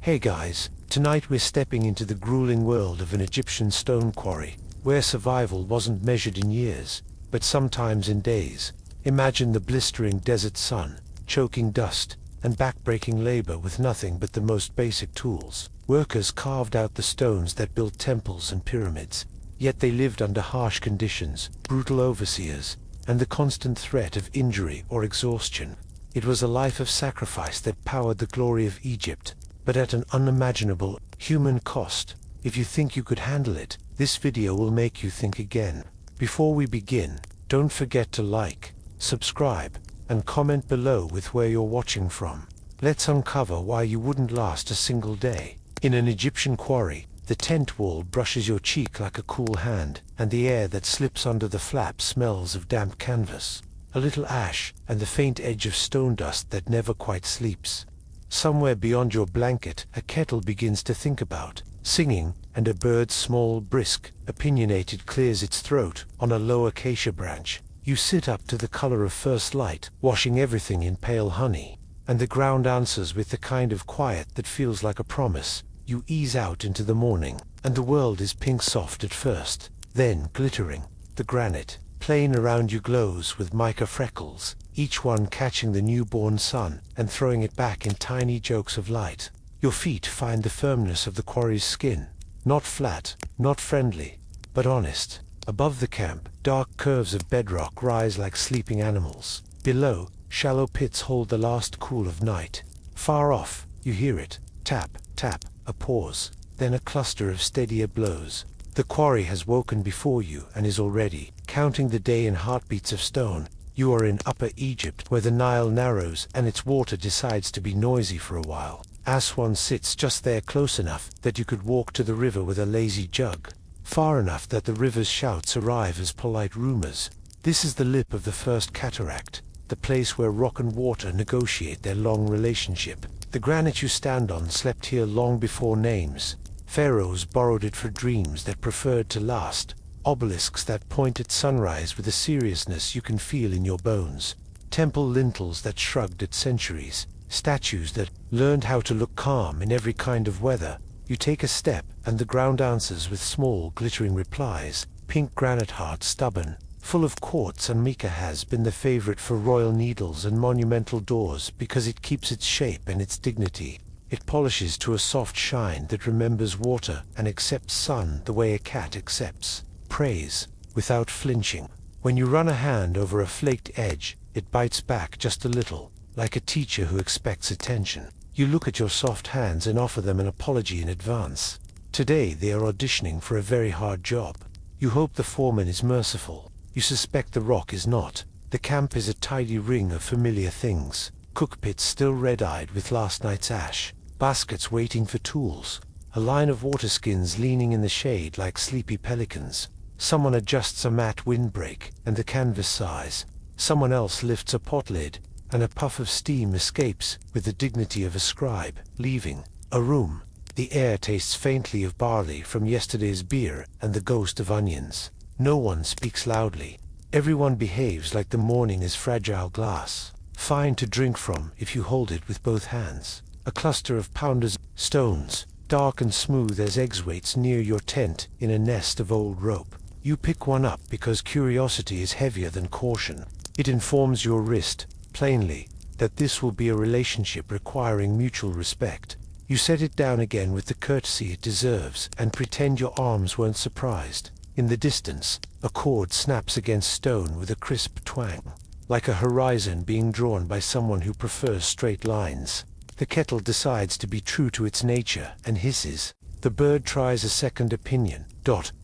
Hey guys, tonight we're stepping into the grueling world of an Egyptian stone quarry, where survival wasn't measured in years, but sometimes in days. Imagine the blistering desert sun, choking dust, and backbreaking labor with nothing but the most basic tools. Workers carved out the stones that built temples and pyramids, yet they lived under harsh conditions, brutal overseers, and the constant threat of injury or exhaustion. It was a life of sacrifice that powered the glory of Egypt, but at an unimaginable human cost. If you think you could handle it, this video will make you think again. Before we begin, don't forget to like, subscribe, and comment below with where you're watching from. Let's uncover why you wouldn't last a single day. In an Egyptian quarry, the tent wall brushes your cheek like a cool hand, and the air that slips under the flap smells of damp canvas, a little ash, and the faint edge of stone dust that never quite sleeps. Somewhere beyond your blanket, a kettle begins to think about, singing, and a bird, small, brisk, opinionated, clears its throat on a low acacia branch. You sit up to the color of first light, washing everything in pale honey, and the ground answers with the kind of quiet that feels like a promise. You ease out into the morning, and the world is pink soft at first, then glittering. The granite plain around you glows with mica freckles, each one catching the newborn sun and throwing it back in tiny jokes of light. Your feet find the firmness of the quarry's skin, not flat, not friendly, but honest. Above the camp, dark curves of bedrock rise like sleeping animals. Below, shallow pits hold the last cool of night. Far off, you hear it, tap, tap, a pause, then a cluster of steadier blows. The quarry has woken before you and is already counting the day in heartbeats of stone. You are in Upper Egypt, where the Nile narrows and its water decides to be noisy for a while. Aswan sits just there, close enough that you could walk to the river with a lazy jug, far enough that the river's shouts arrive as polite rumors. This is the lip of the first cataract, the place where rock and water negotiate their long relationship. The granite you stand on slept here long before names. Pharaohs borrowed it for dreams that preferred to last, obelisks that point at sunrise with a seriousness you can feel in your bones, temple lintels that shrugged at centuries, statues that learned how to look calm in every kind of weather. You take a step, and the ground answers with small, glittering replies. Pink granite heart, stubborn, full of quartz and mica, has been the favorite for royal needles and monumental doors because it keeps its shape and its dignity. It polishes to a soft shine that remembers water and accepts sun the way a cat accepts praise, without flinching. When you run a hand over a flaked edge, it bites back just a little, like a teacher who expects attention. You look at your soft hands and offer them an apology in advance. Today they are auditioning for a very hard job. You hope the foreman is merciful. You suspect the rock is not. The camp is a tidy ring of familiar things. Cookpits still red-eyed with last night's ash. Baskets waiting for tools. A line of water skins leaning in the shade like sleepy pelicans. Someone adjusts a mat windbreak, and the canvas sighs. Someone else lifts a pot lid, and a puff of steam escapes with the dignity of a scribe. Leaving a room, the air tastes faintly of barley from yesterday's beer and the ghost of onions. No one speaks loudly. Everyone behaves like the morning is fragile glass, fine to drink from if you hold it with both hands. A cluster of pounders, stones, dark and smooth as eggs, waits near your tent in a nest of old rope. You pick one up because curiosity is heavier than caution. It informs your wrist, plainly, that this will be a relationship requiring mutual respect. You set it down again with the courtesy it deserves and pretend your arms weren't surprised. In the distance, a cord snaps against stone with a crisp twang, like a horizon being drawn by someone who prefers straight lines. The kettle decides to be true to its nature and hisses. The bird tries a second opinion.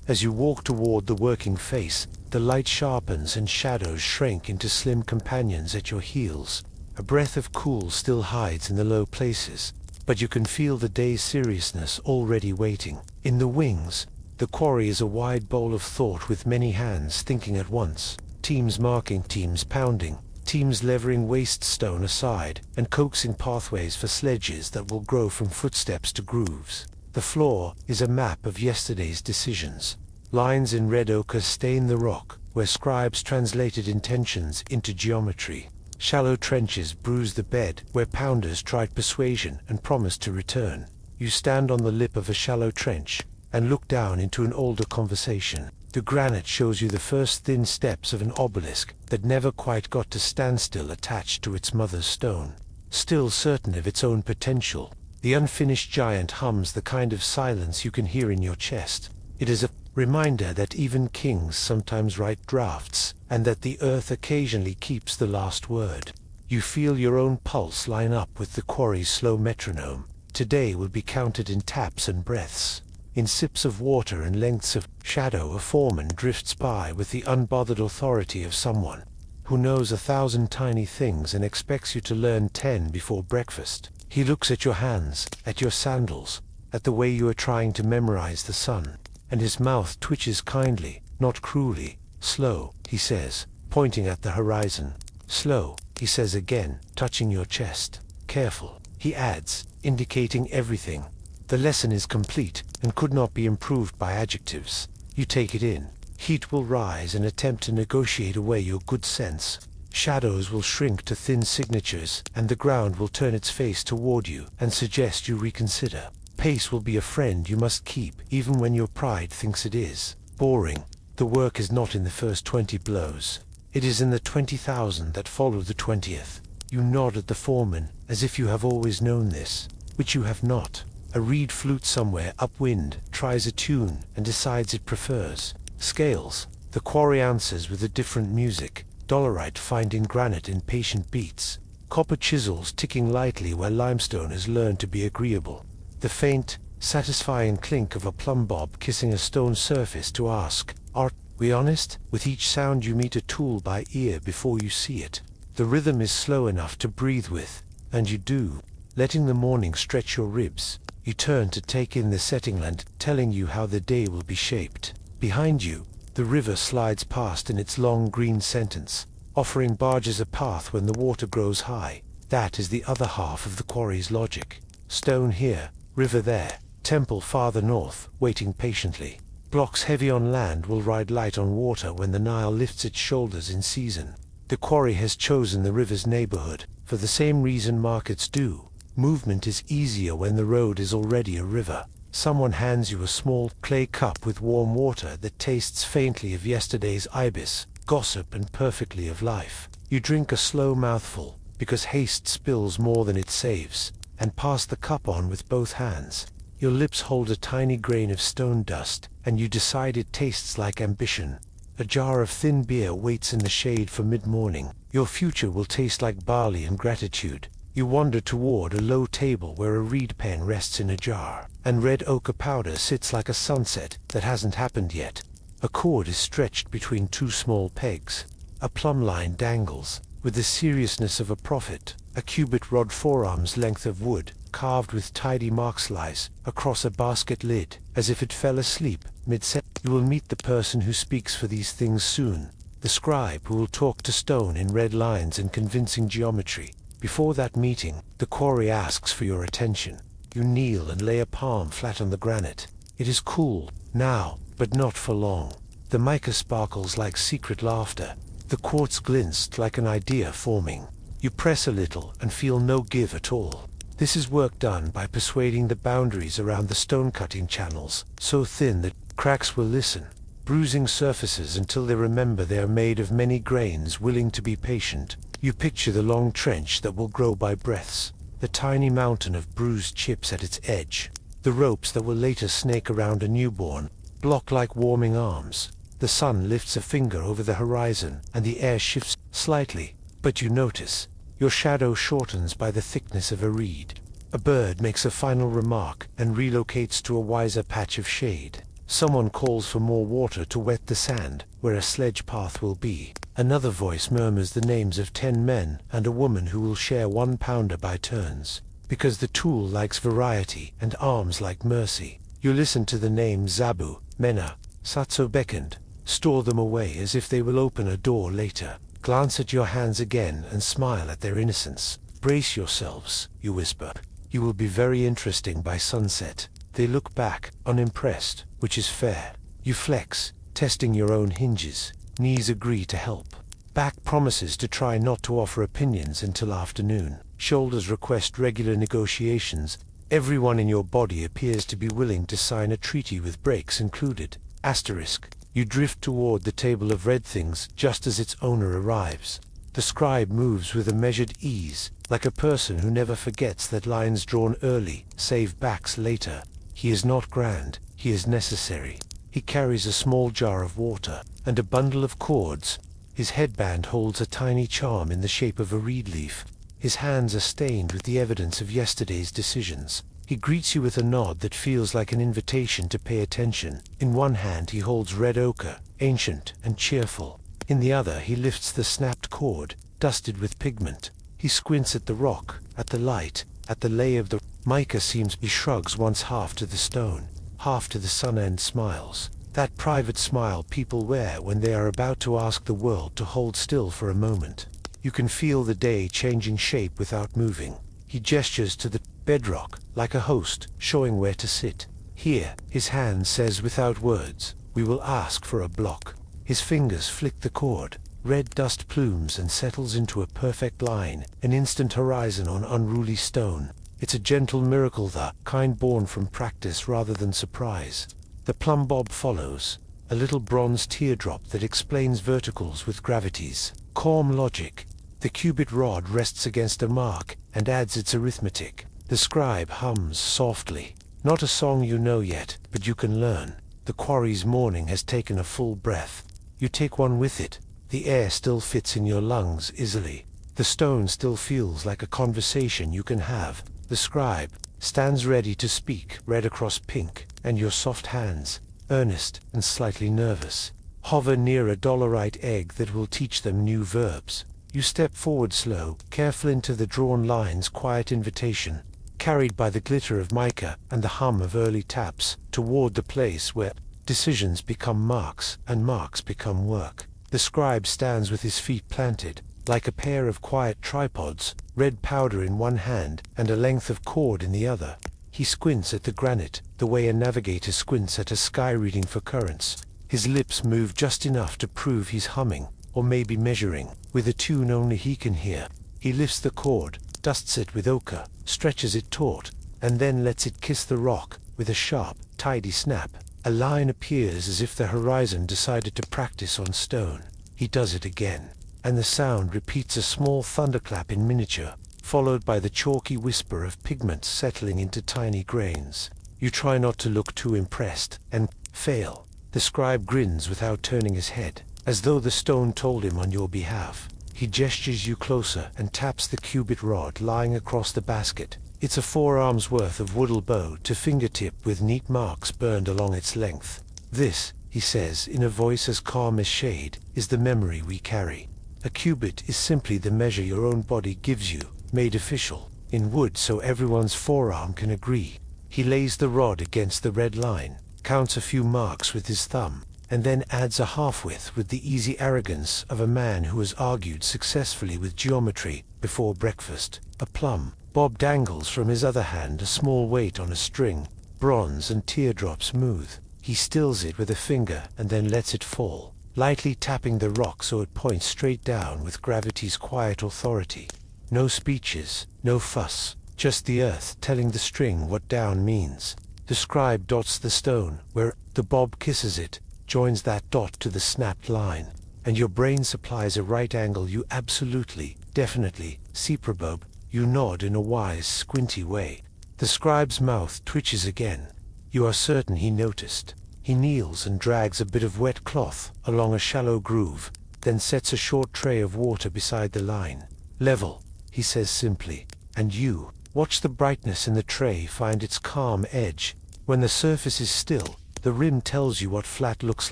As you walk toward the working face, the light sharpens and shadows shrink into slim companions at your heels. A breath of cool still hides in the low places, but you can feel the day's seriousness already waiting. In the wings, the quarry is a wide bowl of thought with many hands thinking at once. Teams marking, teams pounding, teams levering waste stone aside and coaxing pathways for sledges that will grow from footsteps to grooves. The floor is a map of yesterday's decisions. Lines in red ochre stain the rock, where scribes translated intentions into geometry. Shallow trenches bruise the bed, where pounders tried persuasion and promised to return. You stand on the lip of a shallow trench, and look down into an older conversation. The granite shows you the first thin steps of an obelisk that never quite got to stand still attached to its mother's stone. Still certain of its own potential, the unfinished giant hums the kind of silence you can hear in your chest. It is a reminder that even kings sometimes write drafts, and that the earth occasionally keeps the last word. You feel your own pulse line up with the quarry's slow metronome. Today will be counted in taps and breaths. In sips of water and lengths of shadow, a foreman drifts by with the unbothered authority of someone who knows 1,000 tiny things and expects you to learn 10 before breakfast. He looks at your hands, at your sandals, at the way you are trying to memorize the sun, and his mouth twitches kindly, not cruelly. Slow, he says, pointing at the horizon. Slow, he says again, touching your chest. Careful, he adds, indicating everything. The lesson is complete, and could not be improved by adjectives. You take it in. Heat will rise and attempt to negotiate away your good sense. Shadows will shrink to thin signatures, and the ground will turn its face toward you and suggest you reconsider. Pace will be a friend you must keep, even when your pride thinks it is. Boring. The work is not in the first 20 blows. It is in the 20,000 that follow the 20th. You nod at the foreman, as if you have always known this, which you have not. A reed flute somewhere upwind tries a tune and decides it prefers scales. The quarry answers with a different music. Dolerite finding granite in patient beats. Copper chisels ticking lightly where limestone has learned to be agreeable. The faint, satisfying clink of a plumb bob kissing a stone surface to ask, "Are we honest?" With each sound you meet a tool by ear before you see it. The rhythm is slow enough to breathe with, and you do, letting the morning stretch your ribs. You turn to take in the setting land, telling you how the day will be shaped. Behind you, the river slides past in its long green sentence, offering barges a path when the water grows high. That is the other half of the quarry's logic. Stone here, river there, temple farther north, waiting patiently. Blocks heavy on land will ride light on water when the Nile lifts its shoulders in season. The quarry has chosen the river's neighborhood, for the same reason markets do. Movement is easier when the road is already a river. Someone hands you a small clay cup with warm water that tastes faintly of yesterday's ibis, gossip, and perfectly of life. You drink a slow mouthful, because haste spills more than it saves, and pass the cup on with both hands. Your lips hold a tiny grain of stone dust, and you decide it tastes like ambition. A jar of thin beer waits in the shade for mid-morning. Your future will taste like barley and gratitude. You wander toward a low table where a reed pen rests in a jar, and red ochre powder sits like a sunset that hasn't happened yet. A cord is stretched between two small pegs. A plumb line dangles, with the seriousness of a prophet. A cubit rod forearm's length of wood, carved with tidy marks, lies across a basket lid, as if it fell asleep mid-set. You will meet the person who speaks for these things soon, the scribe who will talk to stone in red lines and convincing geometry. Before that meeting, the quarry asks for your attention. You kneel and lay a palm flat on the granite. It is cool, now, but not for long. The mica sparkles like secret laughter. The quartz glints like an idea forming. You press a little and feel no give at all. This is work done by persuading the boundaries around the stone-cutting channels, so thin that cracks will listen, bruising surfaces until they remember they are made of many grains willing to be patient. You picture the long trench that will grow by breaths, the tiny mountain of bruised chips at its edge, the ropes that will later snake around a newborn, block like warming arms. The sun lifts a finger over the horizon, and the air shifts slightly, but you notice. Your shadow shortens by the thickness of a reed. A bird makes a final remark and relocates to a wiser patch of shade. Someone calls for more water to wet the sand, where a sledge path will be. Another voice murmurs the names of 10 men and a woman who will share 1 pounder by turns. Because the tool likes variety and arms like mercy. You listen to the names Zabu, Mena, Satso beckoned. Store them away as if they will open a door later. Glance at your hands again and smile at their innocence. Brace yourselves, you whisper. You will be very interesting by sunset. They look back, unimpressed, which is fair. You flex, testing your own hinges. Knees agree to help. Back promises to try not to offer opinions until afternoon. Shoulders request regular negotiations, Everyone in your body appears to be willing to sign a treaty with breaks included. Asterisk. You drift toward the table of red things just as its owner arrives. The scribe moves with a measured ease, like a person who never forgets that lines drawn early save backs later. He is not grand, he is necessary. He carries a small jar of water and a bundle of cords. His headband holds a tiny charm in the shape of a reed leaf. His hands are stained with the evidence of yesterday's decisions. He greets you with a nod that feels like an invitation to pay attention. In one hand he holds red ochre, ancient and cheerful. In the other he lifts the snapped cord, dusted with pigment. He squints at the rock, at the light, at the lay of the mica seems. He shrugs once half to the stone, half to the sun and smiles. That private smile people wear when they are about to ask the world to hold still for a moment. You can feel the day changing shape without moving. He gestures to the bedrock, like a host, showing where to sit. Here, his hand says without words, we will ask for a block. His fingers flick the cord. Red dust plumes and settles into a perfect line, an instant horizon on unruly stone. It's a gentle miracle, the kind born from practice rather than surprise. The plumb bob follows, a little bronze teardrop that explains verticals with gravities. Calm logic. The cubit rod rests against a mark and adds its arithmetic. The scribe hums softly. Not a song you know yet, but you can learn. The quarry's morning has taken a full breath. You take one with it. The air still fits in your lungs easily. The stone still feels like a conversation you can have. The scribe stands ready to speak, red across pink, and your soft hands, earnest and slightly nervous, hover near a dolerite egg that will teach them new verbs. You step forward slow, careful into the drawn lines, quiet invitation, carried by the glitter of mica and the hum of early taps, toward the place where decisions become marks and marks become work. The scribe stands with his feet planted, like a pair of quiet tripods, red powder in one hand and a length of cord in the other. He squints at the granite, the way a navigator squints at a sky reading for currents. His lips move just enough to prove he's humming, or maybe measuring, with a tune only he can hear. He lifts the cord, dusts it with ochre, stretches it taut, and then lets it kiss the rock, with a sharp, tidy snap. A line appears as if the horizon decided to practice on stone. He does it again, and the sound repeats, a small thunderclap in miniature, followed by the chalky whisper of pigment settling into tiny grains. You try not to look too impressed, and fail. The scribe grins without turning his head, as though the stone told him on your behalf. He gestures you closer and taps the cubit rod lying across the basket. It's a forearm's worth of woodle bow to fingertip with neat marks burned along its length. This, he says in a voice as calm as shade, is the memory we carry. A cubit is simply the measure your own body gives you, made official, in wood so everyone's forearm can agree. He lays the rod against the red line, counts a few marks with his thumb, and then adds a half-width with the easy arrogance of a man who has argued successfully with geometry before breakfast. A plumb bob dangles from his other hand, a small weight on a string, bronze and teardrop smooth. He stills it with a finger and then lets it fall, lightly tapping the rock so it points straight down with gravity's quiet authority. No speeches, no fuss, just the earth telling the string what down means. The scribe dots the stone, where the bob kisses it, joins that dot to the snapped line, and your brain supplies a right angle. You absolutely, definitely, see probob. You nod in a wise, squinty way. The scribe's mouth twitches again. You are certain he noticed. He kneels and drags a bit of wet cloth along a shallow groove, then sets a short tray of water beside the line. Level, he says simply, and you watch the brightness in the tray find its calm edge. When the surface is still, the rim tells you what flat looks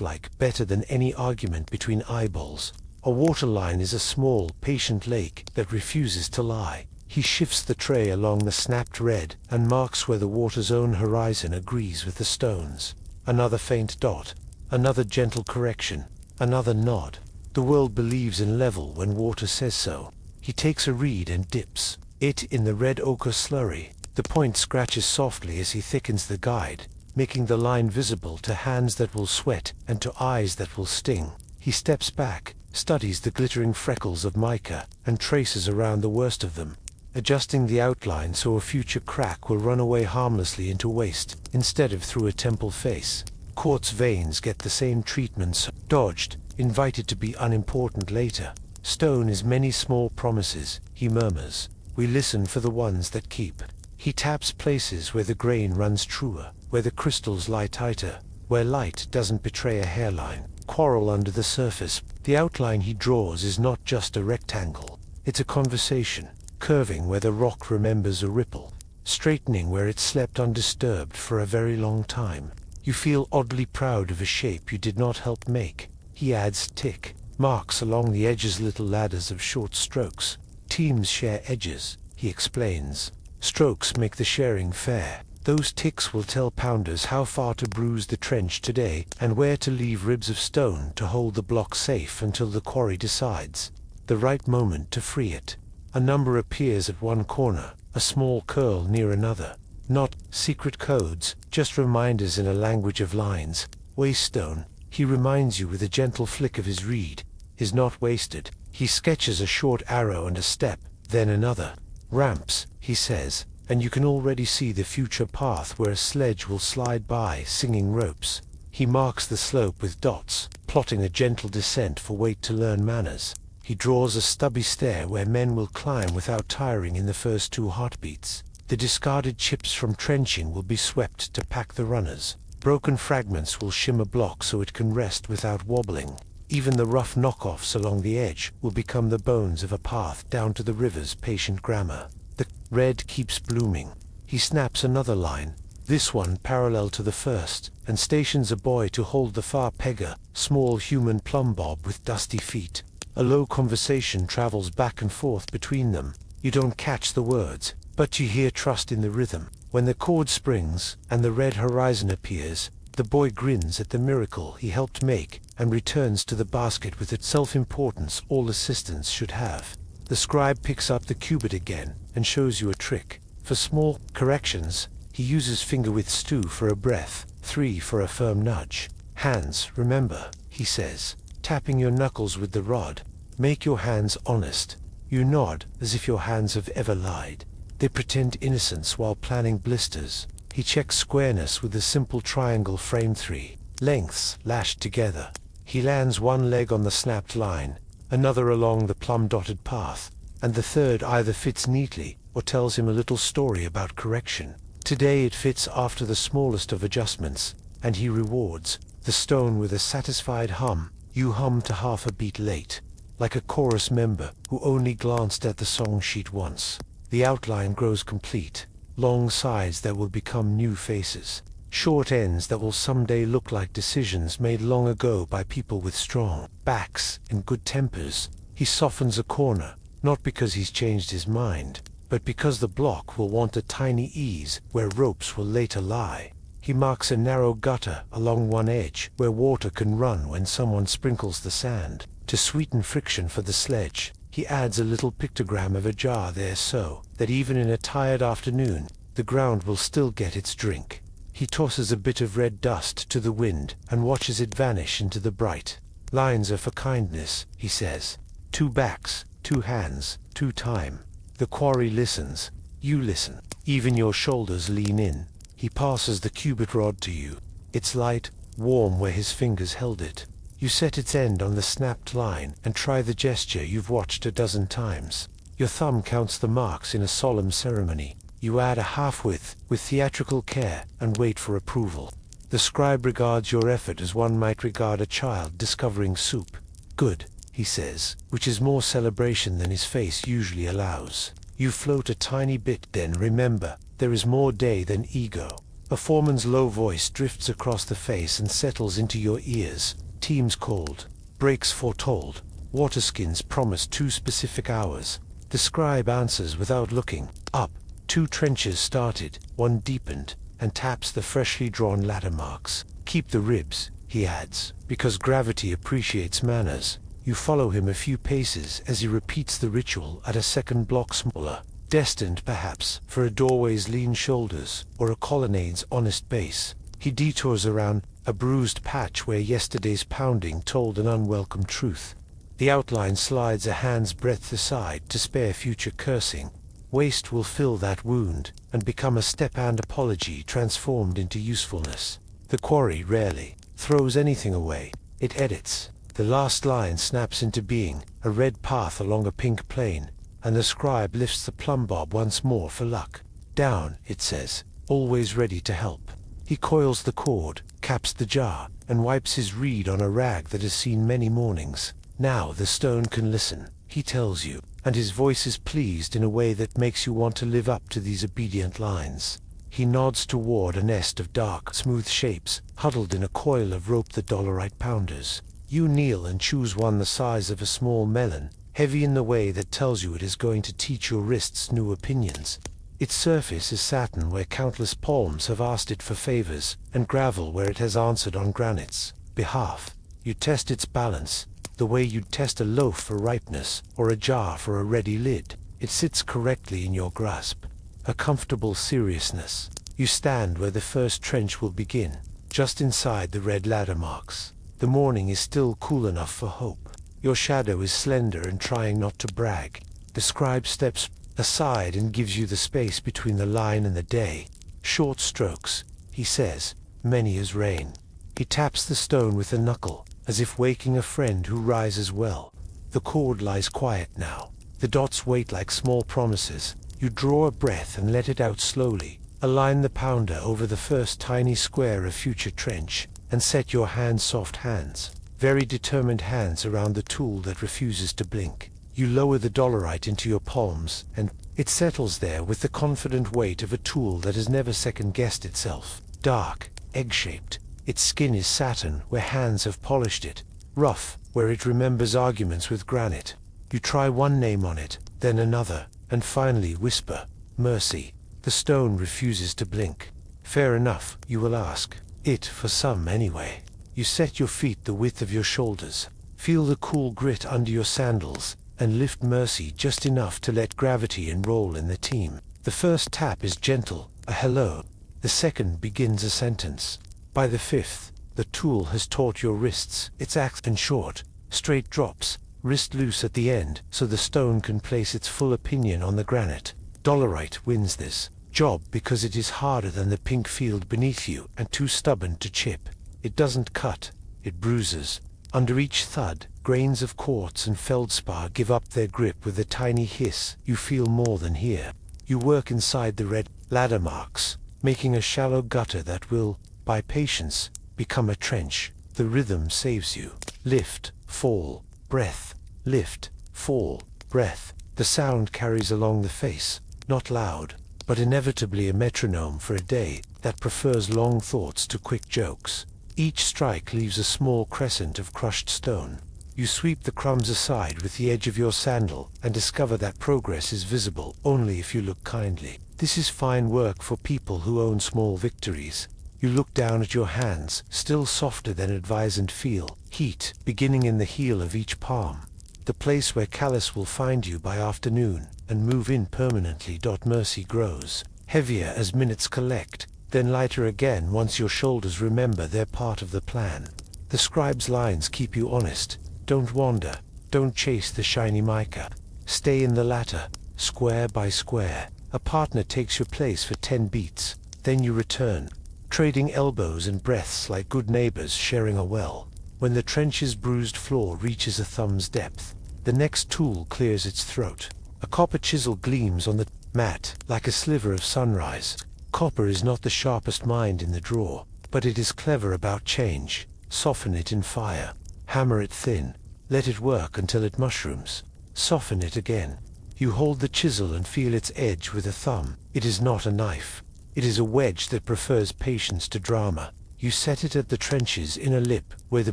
like better than any argument between eyeballs. A waterline is a small, patient lake that refuses to lie. He shifts the tray along the snapped red and marks where the water's own horizon agrees with the stone's. Another faint dot, another gentle correction, another nod. The world believes in level when water says so. He takes a reed and dips it in the red ochre slurry. The point scratches softly as he thickens the guide, making the line visible to hands that will sweat and to eyes that will sting. He steps back, studies the glittering freckles of mica, and traces around the worst of them. adjusting the outline so a future crack will run away harmlessly into waste, instead of through a temple face. Quartz veins get the same treatments, dodged, invited to be unimportant later. Stone is many small promises, he murmurs. We listen for the ones that keep. He taps places where the grain runs truer, where the crystals lie tighter, where light doesn't betray a hairline. Quarrel under the surface. The outline he draws is not just a rectangle. It's a conversation, curving where the rock remembers a ripple, straightening where it slept undisturbed for a very long time. You feel oddly proud of a shape you did not help make. He adds tick marks along the edges, little ladders of short strokes. Teams share edges, he explains. Strokes make the sharing fair. Those ticks will tell pounders how far to bruise the trench today and where to leave ribs of stone to hold the block safe until the quarry decides the right moment to free it. A number appears at one corner, a small curl near another. Not secret codes, just reminders in a language of lines. Waystone, he reminds you with a gentle flick of his reed, is not wasted. He sketches a short arrow and a step, then another. Ramps, he says, and you can already see the future path where a sledge will slide by, singing ropes. He marks the slope with dots, plotting a gentle descent for weight to learn manners. He draws a stubby stair where men will climb without tiring in the first 2 heartbeats. The discarded chips from trenching will be swept to pack the runners. Broken fragments will shimmer block so it can rest without wobbling. Even the rough knockoffs along the edge will become the bones of a path down to the river's patient grammar. The red keeps blooming. He snaps another line, this one parallel to the first, and stations a boy to hold the far pegger, small human plumb bob with dusty feet. A low conversation travels back and forth between them. You don't catch the words, but you hear trust in the rhythm. When the chord springs and the red horizon appears, the boy grins at the miracle he helped make and returns to the basket with its self-importance all assistants should have. The scribe picks up the cubit again and shows you a trick. For small corrections, he uses finger with stew for a breath, 3 for a firm nudge. Hands, remember, he says, tapping your knuckles with the rod. Make your hands honest. You nod as if your hands have ever lied. They pretend innocence while planning blisters. He checks squareness with a simple triangle frame, 3 lengths lashed together. He lands one leg on the snapped line, another along the plum-dotted path, and the third either fits neatly or tells him a little story about correction. Today it fits after the smallest of adjustments, and he rewards the stone with a satisfied hum. You hum to half a beat late, like a chorus member who only glanced at the song sheet once. The outline grows complete. Long sides that will become new faces. Short ends that will someday look like decisions made long ago by people with strong backs and good tempers. He softens a corner, not because he's changed his mind, but because the block will want a tiny ease where ropes will later lie. He marks a narrow gutter along one edge where water can run when someone sprinkles the sand. To sweeten friction for the sledge, he adds a little pictogram of a jar there so that even in a tired afternoon, the ground will still get its drink. He tosses a bit of red dust to the wind and watches it vanish into the bright. Lines are for kindness, he says. 2 backs, 2 hands, 2 time. The quarry listens. You listen. Even your shoulders lean in. He passes the cubit rod to you. It's light, warm where his fingers held it. You set its end on the snapped line and try the gesture you've watched a dozen times. Your thumb counts the marks in a solemn ceremony. You add a half-width with theatrical care and wait for approval. The scribe regards your effort as one might regard a child discovering soup. Good, he says, which is more celebration than his face usually allows. You float a tiny bit, then remember, there is more day than ego. A foreman's low voice drifts across the face and settles into your ears. Teams called. Breaks foretold. Waterskins promised 2 specific hours. The scribe answers without looking. Up. 2 trenches started, 1 deepened, and taps the freshly drawn ladder marks. Keep the ribs, he adds, because gravity appreciates manners. You follow him a few paces as he repeats the ritual at a second block smaller, destined perhaps for a doorway's lean shoulders or a colonnade's honest base. He detours around a bruised patch where yesterday's pounding told an unwelcome truth. The outline slides a hand's breadth aside to spare future cursing. Waste will fill that wound, and become a step and apology transformed into usefulness. The quarry rarely throws anything away, it edits. The last line snaps into being, a red path along a pink plane, and the scribe lifts the plumb bob once more for luck. Down, it says, always ready to help. He coils the cord, caps the jar, and wipes his reed on a rag that has seen many mornings. Now the stone can listen, he tells you, and his voice is pleased in a way that makes you want to live up to these obedient lines. He nods toward a nest of dark, smooth shapes, huddled in a coil of rope, the dolerite pounders. You kneel and choose one the size of a small melon, heavy in the way that tells you it is going to teach your wrists new opinions. Its surface is satin where countless palms have asked it for favors, and gravel where it has answered on granite's behalf. You test its balance, the way you'd test a loaf for ripeness, or a jar for a ready lid. It sits correctly in your grasp, a comfortable seriousness. You stand where the first trench will begin, just inside the red ladder marks. The morning is still cool enough for hope. Your shadow is slender and trying not to brag. The scribe steps aside and gives you the space between the line and the day. Short strokes, he says, many as rain. He taps the stone with a knuckle, as if waking a friend who rises well. The cord lies quiet now. The dots wait like small promises. You draw a breath and let it out slowly. Align the pounder over the first tiny square of future trench, and set your soft hands, very determined hands, around the tool that refuses to blink. You lower the dolerite into your palms, and it settles there with the confident weight of a tool that has never second-guessed itself. Dark, egg-shaped, its skin is satin where hands have polished it, rough where it remembers arguments with granite. You try one name on it, then another, and finally whisper, "Mercy." The stone refuses to blink. Fair enough, you will ask. It, for some anyway. You set your feet the width of your shoulders, feel the cool grit under your sandals, and lift Mercy just enough to let gravity enroll in the team. The first tap is gentle, a hello. The second begins a sentence. By the fifth, the tool has taught your wrists its axe and short, straight drops, wrist loose at the end, so the stone can place its full opinion on the granite. Dolerite wins this job because it is harder than the pink field beneath you and too stubborn to chip. It doesn't cut, it bruises. Under each thud, grains of quartz and feldspar give up their grip with a tiny hiss. You feel more than hear. You work inside the red ladder marks, making a shallow gutter that will, by patience, become a trench. The rhythm saves you. Lift, fall, breath, lift, fall, breath. The sound carries along the face, not loud, but inevitably a metronome for a day that prefers long thoughts to quick jokes. Each strike leaves a small crescent of crushed stone. You sweep the crumbs aside with the edge of your sandal and discover that progress is visible only if you look kindly. This is fine work for people who own small victories. You look down at your hands, still softer than advise, and feel heat beginning in the heel of each palm, the place where callus will find you by afternoon and move in permanently. Mercy grows heavier as minutes collect, then lighter again once your shoulders remember they're part of the plan. The scribe's lines keep you honest. Don't wander, don't chase the shiny mica. Stay in the latter, square by square. A partner takes your place for 10 beats, then you return, trading elbows and breaths like good neighbors sharing a well. When the trench's bruised floor reaches a thumb's depth, the next tool clears its throat. A copper chisel gleams on the mat like a sliver of sunrise. Copper is not the sharpest mind in the drawer, but it is clever about change. Soften it in fire. Hammer it thin. Let it work until it mushrooms. Soften it again. You hold the chisel and feel its edge with a thumb. It is not a knife. It is a wedge that prefers patience to drama. You set it at the trench's inner lip, where the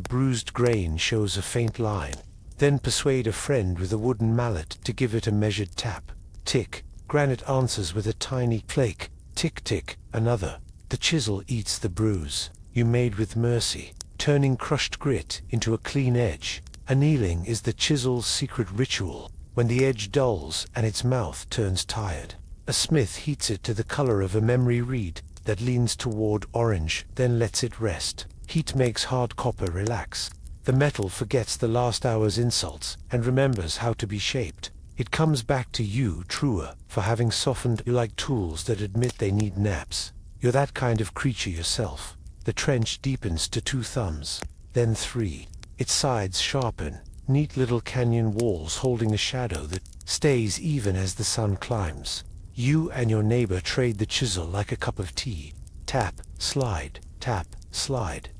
bruised grain shows a faint line. Then persuade a friend with a wooden mallet to give it a measured tap. Tick. Granite answers with a tiny flake. Tick tick, another. The chisel eats the bruise. You made with mercy, turning crushed grit into a clean edge. Annealing is the chisel's secret ritual. When the edge dulls and its mouth turns tired, a smith heats it to the color of a memory reed that leans toward orange, then lets it rest. Heat makes hard copper relax. The metal forgets the last hour's insults and remembers how to be shaped. It comes back to you, Tura, for having softened you like tools that admit they need naps. You're that kind of creature yourself. The trench deepens to 2 thumbs, then 3. Its sides sharpen, neat little canyon walls holding a shadow that stays even as the sun climbs. You and your neighbor trade the chisel like a cup of tea. Tap, slide,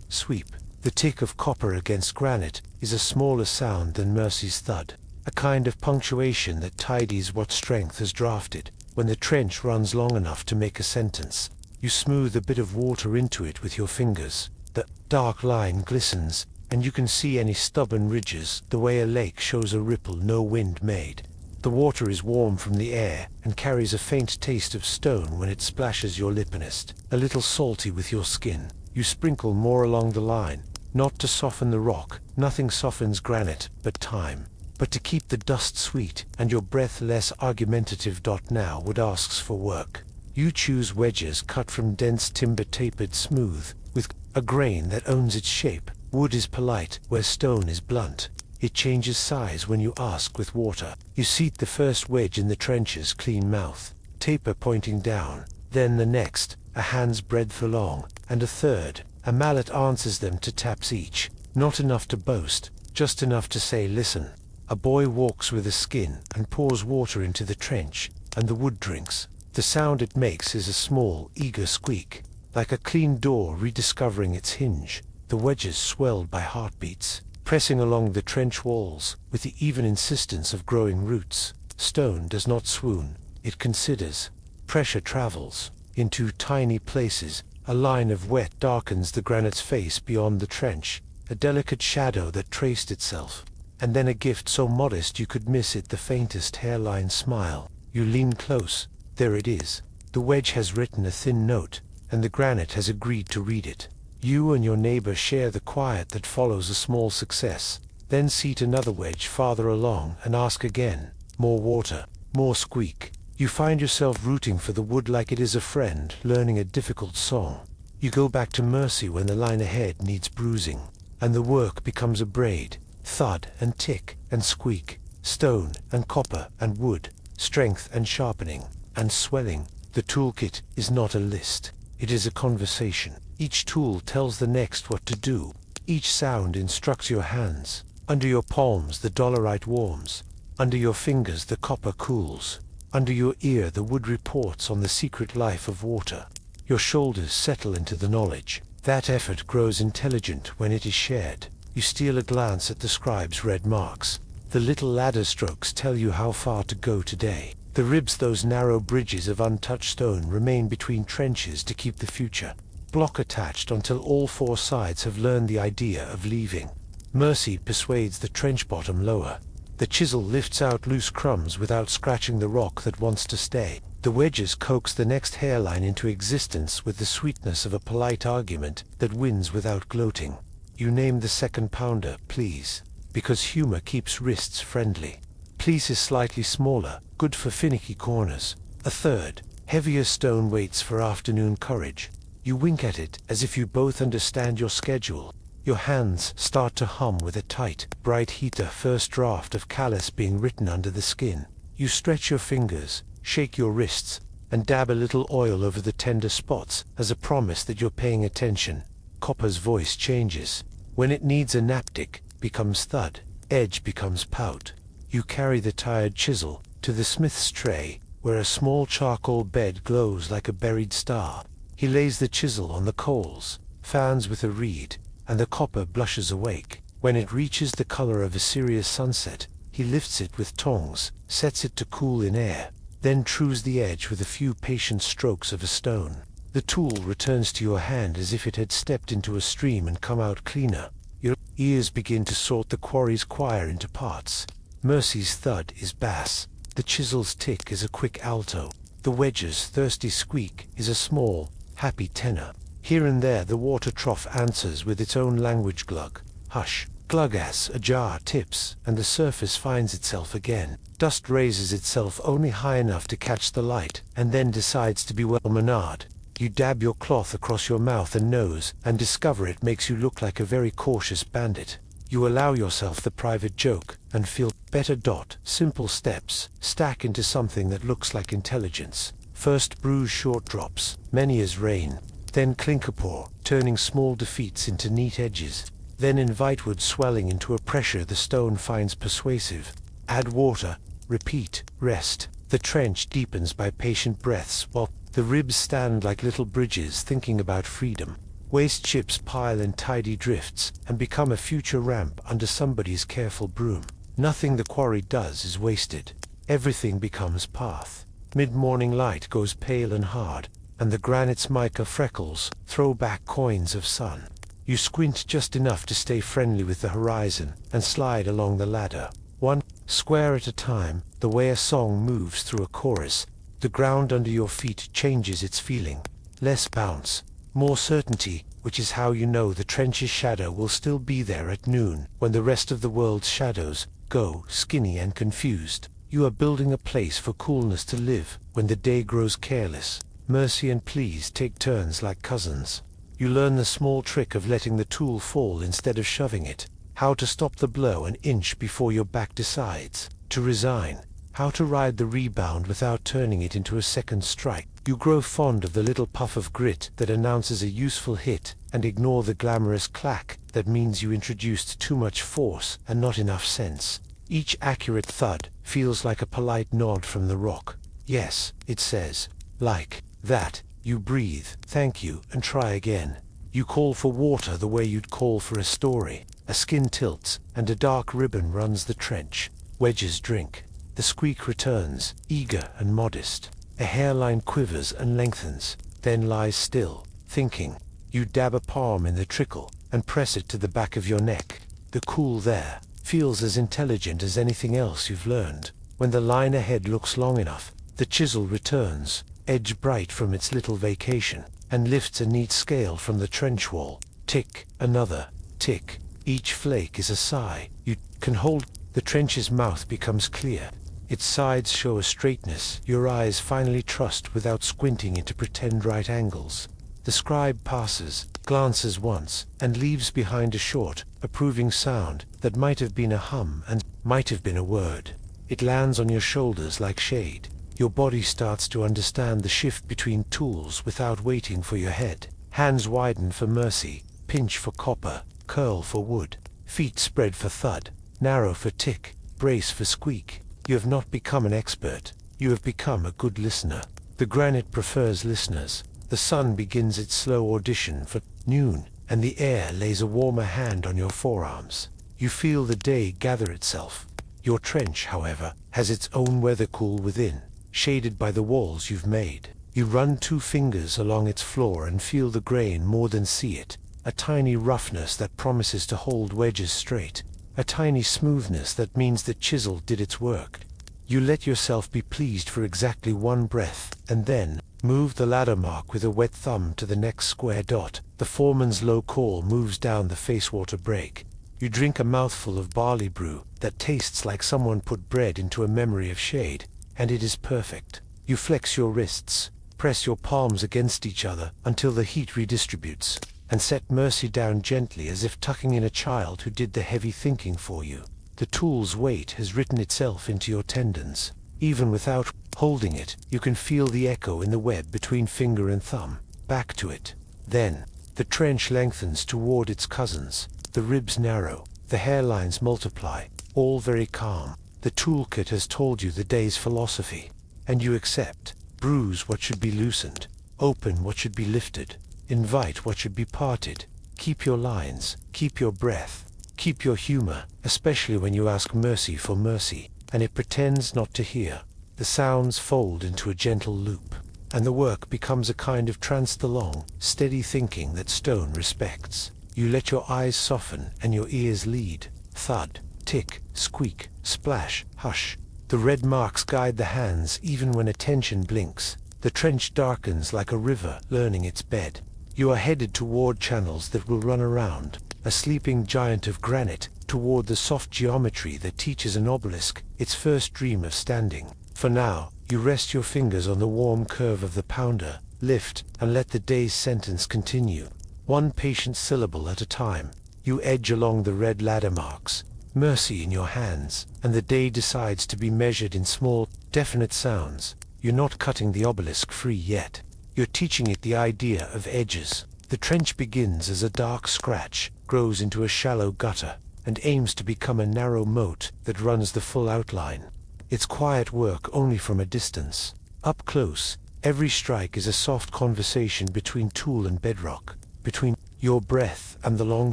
sweep. The tick of copper against granite is a smaller sound than Mercy's thud, a kind of punctuation that tidies what strength has drafted. When the trench runs long enough to make a sentence, you smooth a bit of water into it with your fingers. The dark line glistens, and you can see any stubborn ridges, the way a lake shows a ripple no wind made. The water is warm from the air and carries a faint taste of stone when it splashes your lippinest, a little salty with your skin. You sprinkle more along the line, not to soften the rock, nothing softens granite but time, but to keep the dust sweet and your breath less argumentative. Now wood asks for work. You choose wedges cut from dense timber tapered smooth, with a grain that owns its shape. Wood is polite where stone is blunt. It changes size when you ask with water. You seat the first wedge in the trench's clean mouth, taper pointing down, then the next, a hand's breadth along, and a third. A mallet answers them to taps each, not enough to boast, just enough to say listen. A boy walks with a skin and pours water into the trench, and the wood drinks. The sound it makes is a small, eager squeak, like a clean door rediscovering its hinge. The wedges swelled by heartbeats, pressing along the trench walls with the even insistence of growing roots. Stone does not swoon, it considers. Pressure travels. In 2 tiny places, a line of wet darkens the granite's face beyond the trench, a delicate shadow that traced itself. And then a gift so modest you could miss it, the faintest hairline smile. You lean close. There it is. The wedge has written a thin note, and the granite has agreed to read it. You and your neighbor share the quiet that follows a small success, then seat another wedge farther along and ask again. More water, more squeak. You find yourself rooting for the wood like it is a friend, learning a difficult song. You go back to Mercy when the line ahead needs bruising, and the work becomes a braid. Thud and tick and squeak, stone and copper and wood, strength and sharpening, and swelling. The toolkit is not a list, it is a conversation. Each tool tells the next what to do. Each sound instructs your hands. Under your palms the dolerite warms. Under your fingers the copper cools. Under your ear the wood reports on the secret life of water. Your shoulders settle into the knowledge. That effort grows intelligent when it is shared. You steal a glance at the scribe's red marks. The little ladder strokes tell you how far to go today. The ribs, those narrow bridges of untouched stone, remain between trenches to keep the future block attached until all 4 sides have learned the idea of leaving. Mercy persuades the trench bottom lower. The chisel lifts out loose crumbs without scratching the rock that wants to stay. The wedges coax the next hairline into existence with the sweetness of a polite argument that wins without gloating. You name the second pounder, please, because humor keeps wrists friendly. Please is slightly smaller, good for finicky corners. A third, heavier stone waits for afternoon courage. You wink at it as if you both understand your schedule. Your hands start to hum with a tight, bright heater, first draft of callus being written under the skin. You stretch your fingers, shake your wrists, and dab a little oil over the tender spots as a promise that you're paying attention. Copper's voice changes. When it needs a knaptic, becomes thud, edge becomes pout. You carry the tired chisel to the smith's tray, where a small charcoal bed glows like a buried star. He lays the chisel on the coals, fans with a reed, and the copper blushes awake. When it reaches the color of a serious sunset, he lifts it with tongs, sets it to cool in air, then trues the edge with a few patient strokes of a stone. The tool returns to your hand as if it had stepped into a stream and come out cleaner. Your ears begin to sort the quarry's choir into parts. Mercy's thud is bass. The chisel's tick is a quick alto. The wedge's thirsty squeak is a small, happy tenor. Here and there the water trough answers with its own language. Glug, hush, glug-ass, a jar tips, and the surface finds itself again. Dust raises itself only high enough to catch the light, and then decides to be well manard. You dab your cloth across your mouth and nose, and discover it makes you look like a very cautious bandit. You allow yourself the private joke, and feel Better. Simple steps stack into something that looks like intelligence. First bruise short drops, many as rain. Then clinker pour, turning small defeats into neat edges. Then invitewood swelling into a pressure the stone finds persuasive. Add water, repeat, rest. The trench deepens by patient breaths while the ribs stand like little bridges thinking about freedom. Waste chips pile in tidy drifts and become a future ramp under somebody's careful broom. Nothing the quarry does is wasted. Everything becomes path. Mid-morning light goes pale and hard, and the granite's mica freckles throw back coins of sun. You squint just enough to stay friendly with the horizon and slide along the ladder. One square at a time, the way a song moves through a chorus. The ground under your feet changes its feeling. Less bounce, more certainty, which is how you know the trench's shadow will still be there at noon, when the rest of the world's shadows go skinny and confused. You are building a place for coolness to live when the day grows careless. Mercy and please take turns like cousins. You learn the small trick of letting the tool fall instead of shoving it. How to stop the blow an inch before your back decides to resign. How to ride the rebound without turning it into a second strike. You grow fond of the little puff of grit that announces a useful hit, and ignore the glamorous clack that means you introduced too much force and not enough sense. Each accurate thud feels like a polite nod from the rock. Yes, it says, like that. You breathe, thank you, and try again. You call for water the way you'd call for a story. A skin tilts, and a dark ribbon runs the trench. Wedges drink. The squeak returns, eager and modest. A hairline quivers and lengthens, then lies still, thinking. You dab a palm in the trickle, and press it to the back of your neck. The cool there feels as intelligent as anything else you've learned. When the line ahead looks long enough, the chisel returns, edge bright from its little vacation, and lifts a neat scale from the trench wall. Tick, another, tick. Each flake is a sigh. You can hold. The trench's mouth becomes clear. Its sides show a straightness your eyes finally trust without squinting into pretend right angles. The scribe passes, glances once, and leaves behind a short, approving sound that might have been a hum and might have been a word. It lands on your shoulders like shade. Your body starts to understand the shift between tools without waiting for your head. Hands widen for mercy, pinch for copper, curl for wood. Feet spread for thud, narrow for tick, brace for squeak. You have not become an expert. You have become a good listener. The granite prefers listeners. The sun begins its slow audition for noon, and the air lays a warmer hand on your forearms. You feel the day gather itself. Your trench, however, has its own weather cool within, shaded by the walls you've made. You run 2 fingers along its floor and feel the grain more than see it. A tiny roughness that promises to hold wedges straight. A tiny smoothness that means the chisel did its work. You let yourself be pleased for exactly 1 breath, and then move the ladder mark with a wet thumb to the next square dot. The foreman's low call moves down the facewater break. You drink a mouthful of barley brew that tastes like someone put bread into a memory of shade, and it is perfect. You flex your wrists, press your palms against each other until the heat redistributes, and set mercy down gently as if tucking in a child who did the heavy thinking for you. The tool's weight has written itself into your tendons. Even without holding it, you can feel the echo in the web between finger and thumb. Back to it. Then, the trench lengthens toward its cousins. The ribs narrow, the hairlines multiply, all very calm. The toolkit has told you the day's philosophy, and you accept. Bruise what should be loosened, open what should be lifted, invite what should be parted. Keep your lines, keep your breath, keep your humor, especially when you ask mercy for mercy, and it pretends not to hear. The sounds fold into a gentle loop, and the work becomes a kind of tranced along, steady thinking that stone respects. You let your eyes soften and your ears lead. Thud, tick, squeak, splash, hush. The red marks guide the hands even when attention blinks. The trench darkens like a river learning its bed. You are headed toward channels that will run around, a sleeping giant of granite, toward the soft geometry that teaches an obelisk its first dream of standing. For now, you rest your fingers on the warm curve of the pounder, lift, and let the day's sentence continue. 1 patient syllable at a time. You edge along the red ladder marks, mercy in your hands, and the day decides to be measured in small, definite sounds. You're not cutting the obelisk free yet. You're teaching it the idea of edges. The trench begins as a dark scratch, grows into a shallow gutter, and aims to become a narrow moat that runs the full outline. It's quiet work only from a distance. Up close, every strike is a soft conversation between tool and bedrock, between your breath and the long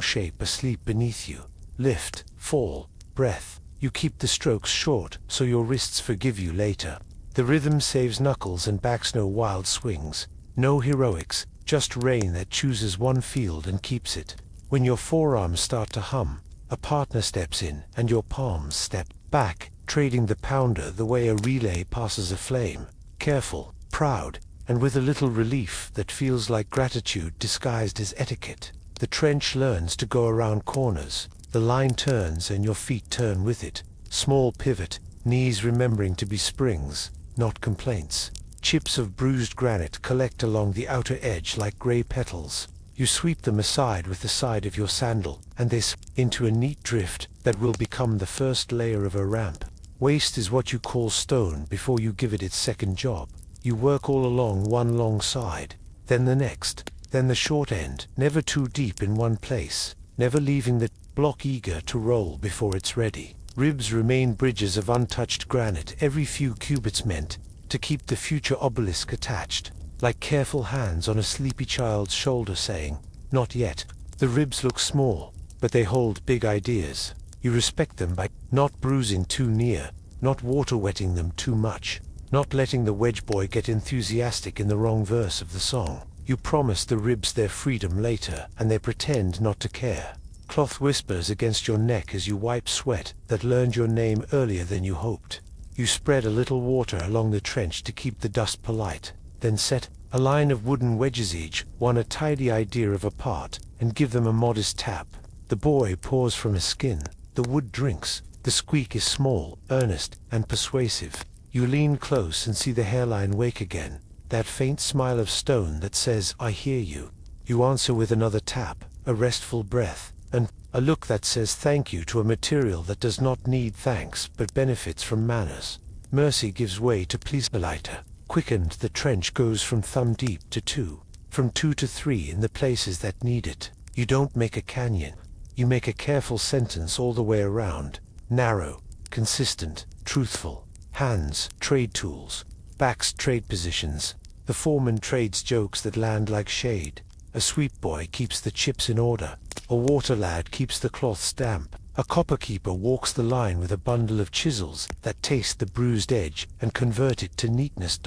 shape asleep beneath you. Lift, fall, breath. You keep the strokes short so your wrists forgive you later. The rhythm saves knuckles and backs no wild swings. No heroics, just rain that chooses one field and keeps it. When your forearms start to hum, a partner steps in and your palms step back, trading the pounder the way a relay passes a flame. Careful, proud, and with a little relief that feels like gratitude disguised as etiquette. The trench learns to go around corners. The line turns and your feet turn with it. Small pivot, knees remembering to be springs, not complaints. Chips of bruised granite collect along the outer edge like gray petals. You sweep them aside with the side of your sandal, and they slip into a neat drift that will become the first layer of a ramp. Waste is what you call stone before you give it its second job. You work all along one long side, then the next, then the short end, never too deep in one place, never leaving the block eager to roll before it's ready. Ribs remain bridges of untouched granite, every few cubits meant to keep the future obelisk attached, like careful hands on a sleepy child's shoulder saying, "Not yet." The ribs look small, but they hold big ideas. You respect them by not bruising too near, not water wetting them too much, not letting the wedge boy get enthusiastic in the wrong verse of the song. You promise the ribs their freedom later, and they pretend not to care. Cloth whispers against your neck as you wipe sweat that learned your name earlier than you hoped. You spread a little water along the trench to keep the dust polite, then set a line of wooden wedges each one a tidy idea of apart, and give them a modest tap. The boy pours from a skin. The wood drinks. The squeak is small, earnest, and persuasive. You lean close and see the hairline wake again, that faint smile of stone that says, "I hear you." You answer with another tap, a restful breath, and a look that says thank you to a material that does not need thanks but benefits from manners. Mercy gives way to pleasure. Quickened, the trench goes from thumb deep to 2, from 2 to 3 in the places that need it. You don't make a canyon. You make a careful sentence all the way around. Narrow, consistent, truthful. Hands, trade tools. Backs, trade positions. The foreman trades jokes that land like shade. A sweep boy keeps the chips in order. A water lad keeps the cloths damp. A copper keeper walks the line with a bundle of chisels that taste the bruised edge and convert it to neatness.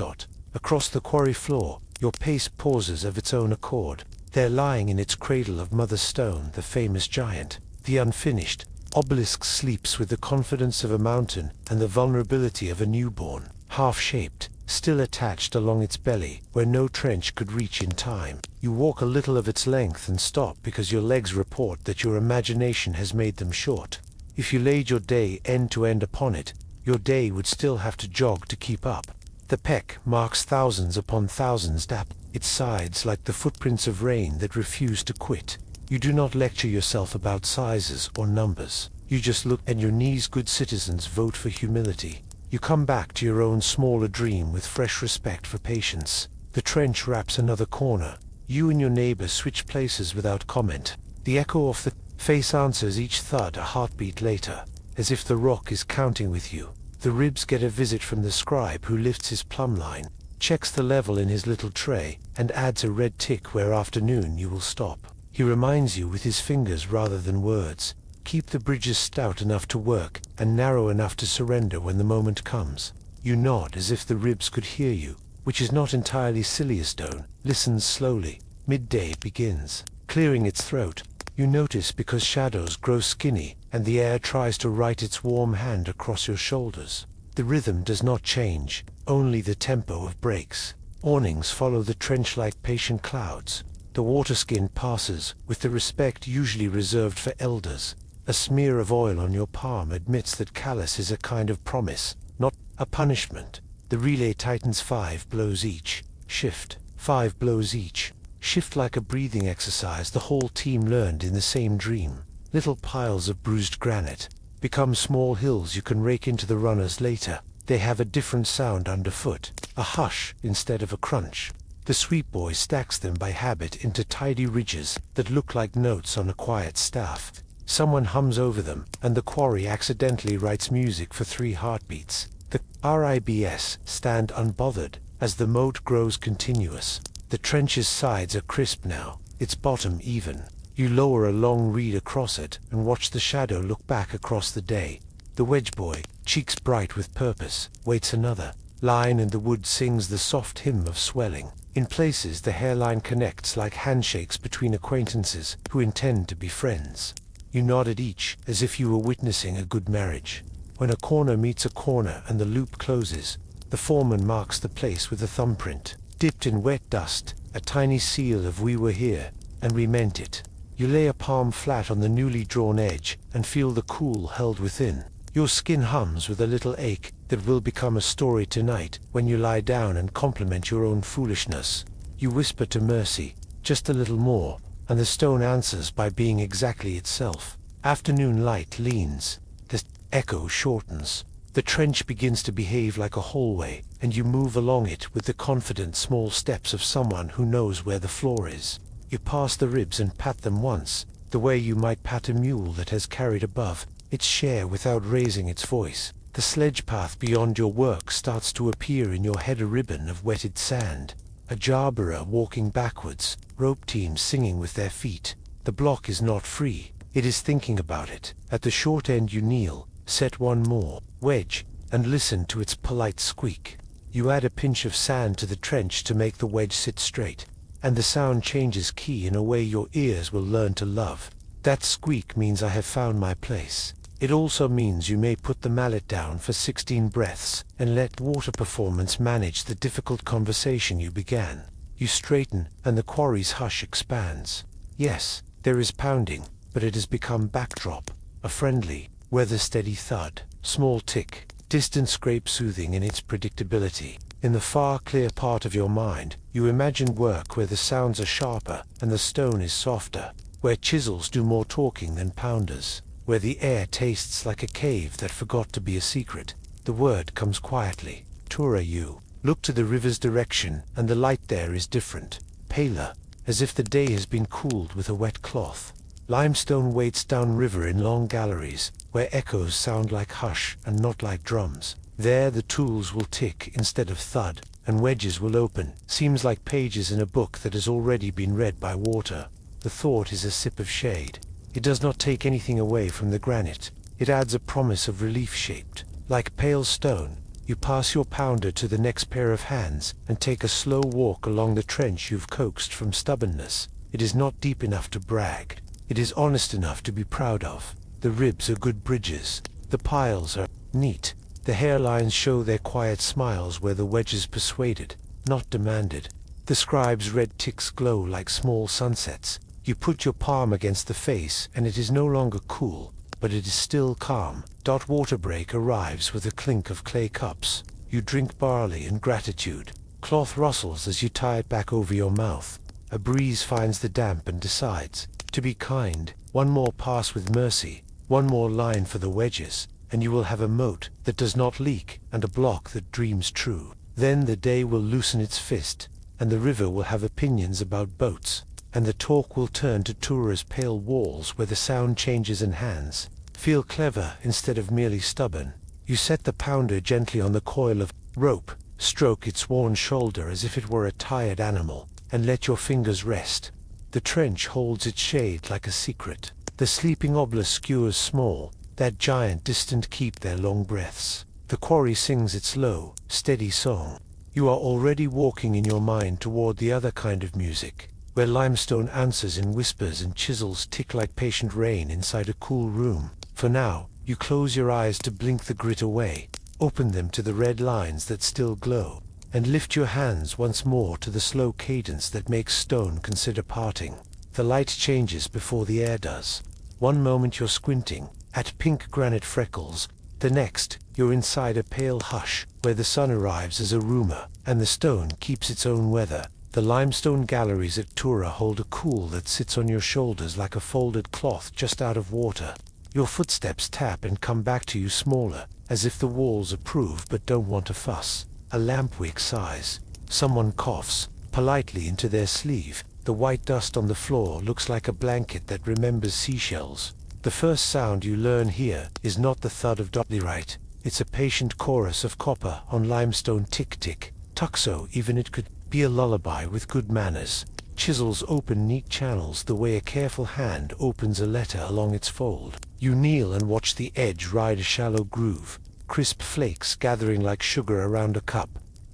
Across the quarry floor, your pace pauses of its own accord. There lying in its cradle of mother stone, the famous giant, the unfinished obelisk sleeps with the confidence of a mountain and the vulnerability of a newborn, half-shaped, still attached along its belly, where no trench could reach in time. You walk a little of its length and stop because your legs report that your imagination has made them short. If you laid your day end to end upon it, your day would still have to jog to keep up. The peck marks thousands upon thousands dap its sides like the footprints of rain that refuse to quit. You do not lecture yourself about sizes or numbers. You just look, and your knees, good citizens, vote for humility. You come back to your own smaller dream with fresh respect for patience. The trench wraps another corner. You and your neighbor switch places without comment. The echo of the face answers each thud a heartbeat later, as if the rock is counting with you. The ribs get a visit from the scribe who lifts his plumb line, checks the level in his little tray, and adds a red tick where afternoon you will stop. He reminds you with his fingers rather than words. Keep the bridges stout enough to work and narrow enough to surrender when the moment comes. You nod as if the ribs could hear you, which is not entirely silly as stone. Listens slowly. Midday begins. Clearing its throat. You notice because shadows grow skinny and the air tries to write its warm hand across your shoulders. The rhythm does not change, only the tempo of breaks. Awnings follow the trench like patient clouds. The waterskin passes with the respect usually reserved for elders. A smear of oil on your palm admits that callous is a kind of promise, not a punishment. The relay tightens 5 blows each. Shift. 5 blows each. Shift like a breathing exercise the whole team learned in the same dream. Little piles of bruised granite. become small hills you can rake into the runners later. They have a different sound underfoot, a hush instead of a crunch. The sweep boy stacks them by habit into tidy ridges that look like notes on a quiet staff. Someone hums over them, and the quarry accidentally writes music for 3 heartbeats. The ribs stand unbothered as the moat grows continuous. The trench's sides are crisp now, its bottom even. You lower a long reed across it and watch the shadow look back across the day. The wedge boy, cheeks bright with purpose, waits another line, and the wood sings the soft hymn of swelling. In places the hairline connects like handshakes between acquaintances who intend to be friends. You nod at each as if you were witnessing a good marriage. When a corner meets a corner and the loop closes, the foreman marks the place with a thumbprint, dipped in wet dust, a tiny seal of "we were here, and we meant it." You lay a palm flat on the newly drawn edge and feel the cool held within. Your skin hums with a little ache that will become a story tonight when you lie down and compliment your own foolishness. You whisper to Mercy, "Just a little more," and the stone answers by being exactly itself. Afternoon light leans. The echo shortens. The trench begins to behave like a hallway, and you move along it with the confident small steps of someone who knows where the floor is. You pass the ribs and pat them once, the way you might pat a mule that has carried above its share without raising its voice. The sledge path beyond your work starts to appear in your head, a ribbon of wetted sand. A jarberer walking backwards, rope teams singing with their feet. The block is not free, it is thinking about it. At the short end you kneel, set one more wedge, and listen to its polite squeak. You add a pinch of sand to the trench to make the wedge sit straight, and the sound changes key in a way your ears will learn to love. That squeak means I have found my place. It also means you may put the mallet down for 16 breaths and let water performance manage the difficult conversation you began. You straighten, and the quarry's hush expands. Yes, there is pounding, but it has become backdrop, a friendly, weather-steady thud, small tick, distant scrape soothing in its predictability. In the far clear part of your mind, you imagine work where the sounds are sharper and the stone is softer, where chisels do more talking than pounders, where the air tastes like a cave that forgot to be a secret. The word comes quietly. Tura. You look to the river's direction, and the light there is different, paler, as if the day has been cooled with a wet cloth. Limestone waits downriver in long galleries, where echoes sound like hush and not like drums. There the tools will tick instead of thud, and wedges will open. Seems like pages in a book that has already been read by water. The thought is a sip of shade. It does not take anything away from the granite. It adds a promise of relief shaped. Like pale stone, you pass your pounder to the next pair of hands and take a slow walk along the trench you've coaxed from stubbornness. It is not deep enough to brag. It is honest enough to be proud of. The ribs are good bridges. The piles are neat. The hairlines show their quiet smiles where the wedges persuaded, not demanded. The scribe's red ticks glow like small sunsets. You put your palm against the face, and it is no longer cool, but it is still calm. Water break arrives with a clink of clay cups. You drink barley in gratitude. Cloth rustles as you tie it back over your mouth. A breeze finds the damp and decides to be kind. One more pass with Mercy, one more line for the wedges, and you will have a moat that does not leak and a block that dreams true. Then the day will loosen its fist, and the river will have opinions about boats, and the talk will turn to Tura's pale walls where the sound changes in hands. Feel clever instead of merely stubborn. You set the pounder gently on the coil of rope, stroke its worn shoulder as if it were a tired animal, and let your fingers rest. The trench holds its shade like a secret. The sleeping obelisk skewers small, that giant distant keep their long breaths. The quarry sings its low, steady song. You are already walking in your mind toward the other kind of music, where limestone answers in whispers and chisels tick like patient rain inside a cool room. For now, you close your eyes to blink the grit away, open them to the red lines that still glow, and lift your hands once more to the slow cadence that makes stone consider parting. The light changes before the air does. One moment you're squinting at pink granite freckles, the next, you're inside a pale hush, where the sun arrives as a rumor, and the stone keeps its own weather. The limestone galleries at Tura hold a cool that sits on your shoulders like a folded cloth just out of water. Your footsteps tap and come back to you smaller, as if the walls approve but don't want to fuss. A lampwick sighs. Someone coughs, politely into their sleeve. The white dust on the floor looks like a blanket that remembers seashells. The first sound you learn here is not the thud of dotlerite. It's a patient chorus of copper on limestone tick-tick. Tuxo, even it could be a lullaby with good manners. Chisels open neat channels the way a careful hand opens a letter along its fold. You kneel and watch the edge ride a shallow groove, crisp flakes gathering like sugar around a cup.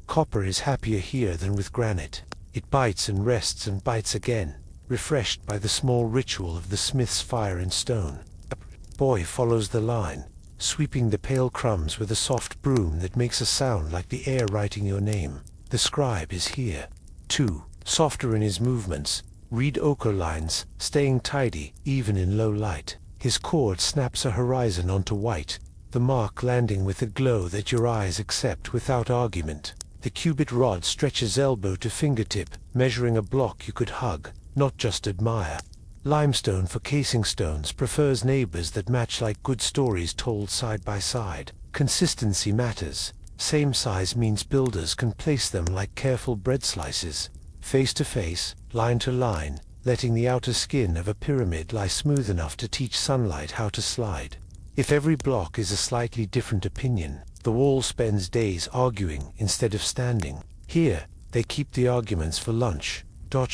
Copper is happier here than with granite. It bites and rests and bites again, refreshed by the small ritual of the smith's fire and stone. A boy follows the line, sweeping the pale crumbs with a soft broom that makes a sound like the air writing your name. The scribe is here, too, softer in his movements, reed ochre lines, staying tidy, even in low light. His cord snaps a horizon onto white, the mark landing with a glow that your eyes accept without argument. The cubit rod stretches elbow to fingertip, measuring a block you could hug, not just admire. Limestone for casing stones prefers neighbors that match like good stories told side by side. Consistency matters. Same size means builders can place them like careful bread slices, face to face, line to line, letting the outer skin of a pyramid lie smooth enough to teach sunlight how to slide. If every block is a slightly different opinion, the wall spends days arguing instead of standing. Here, they keep the arguments for lunch.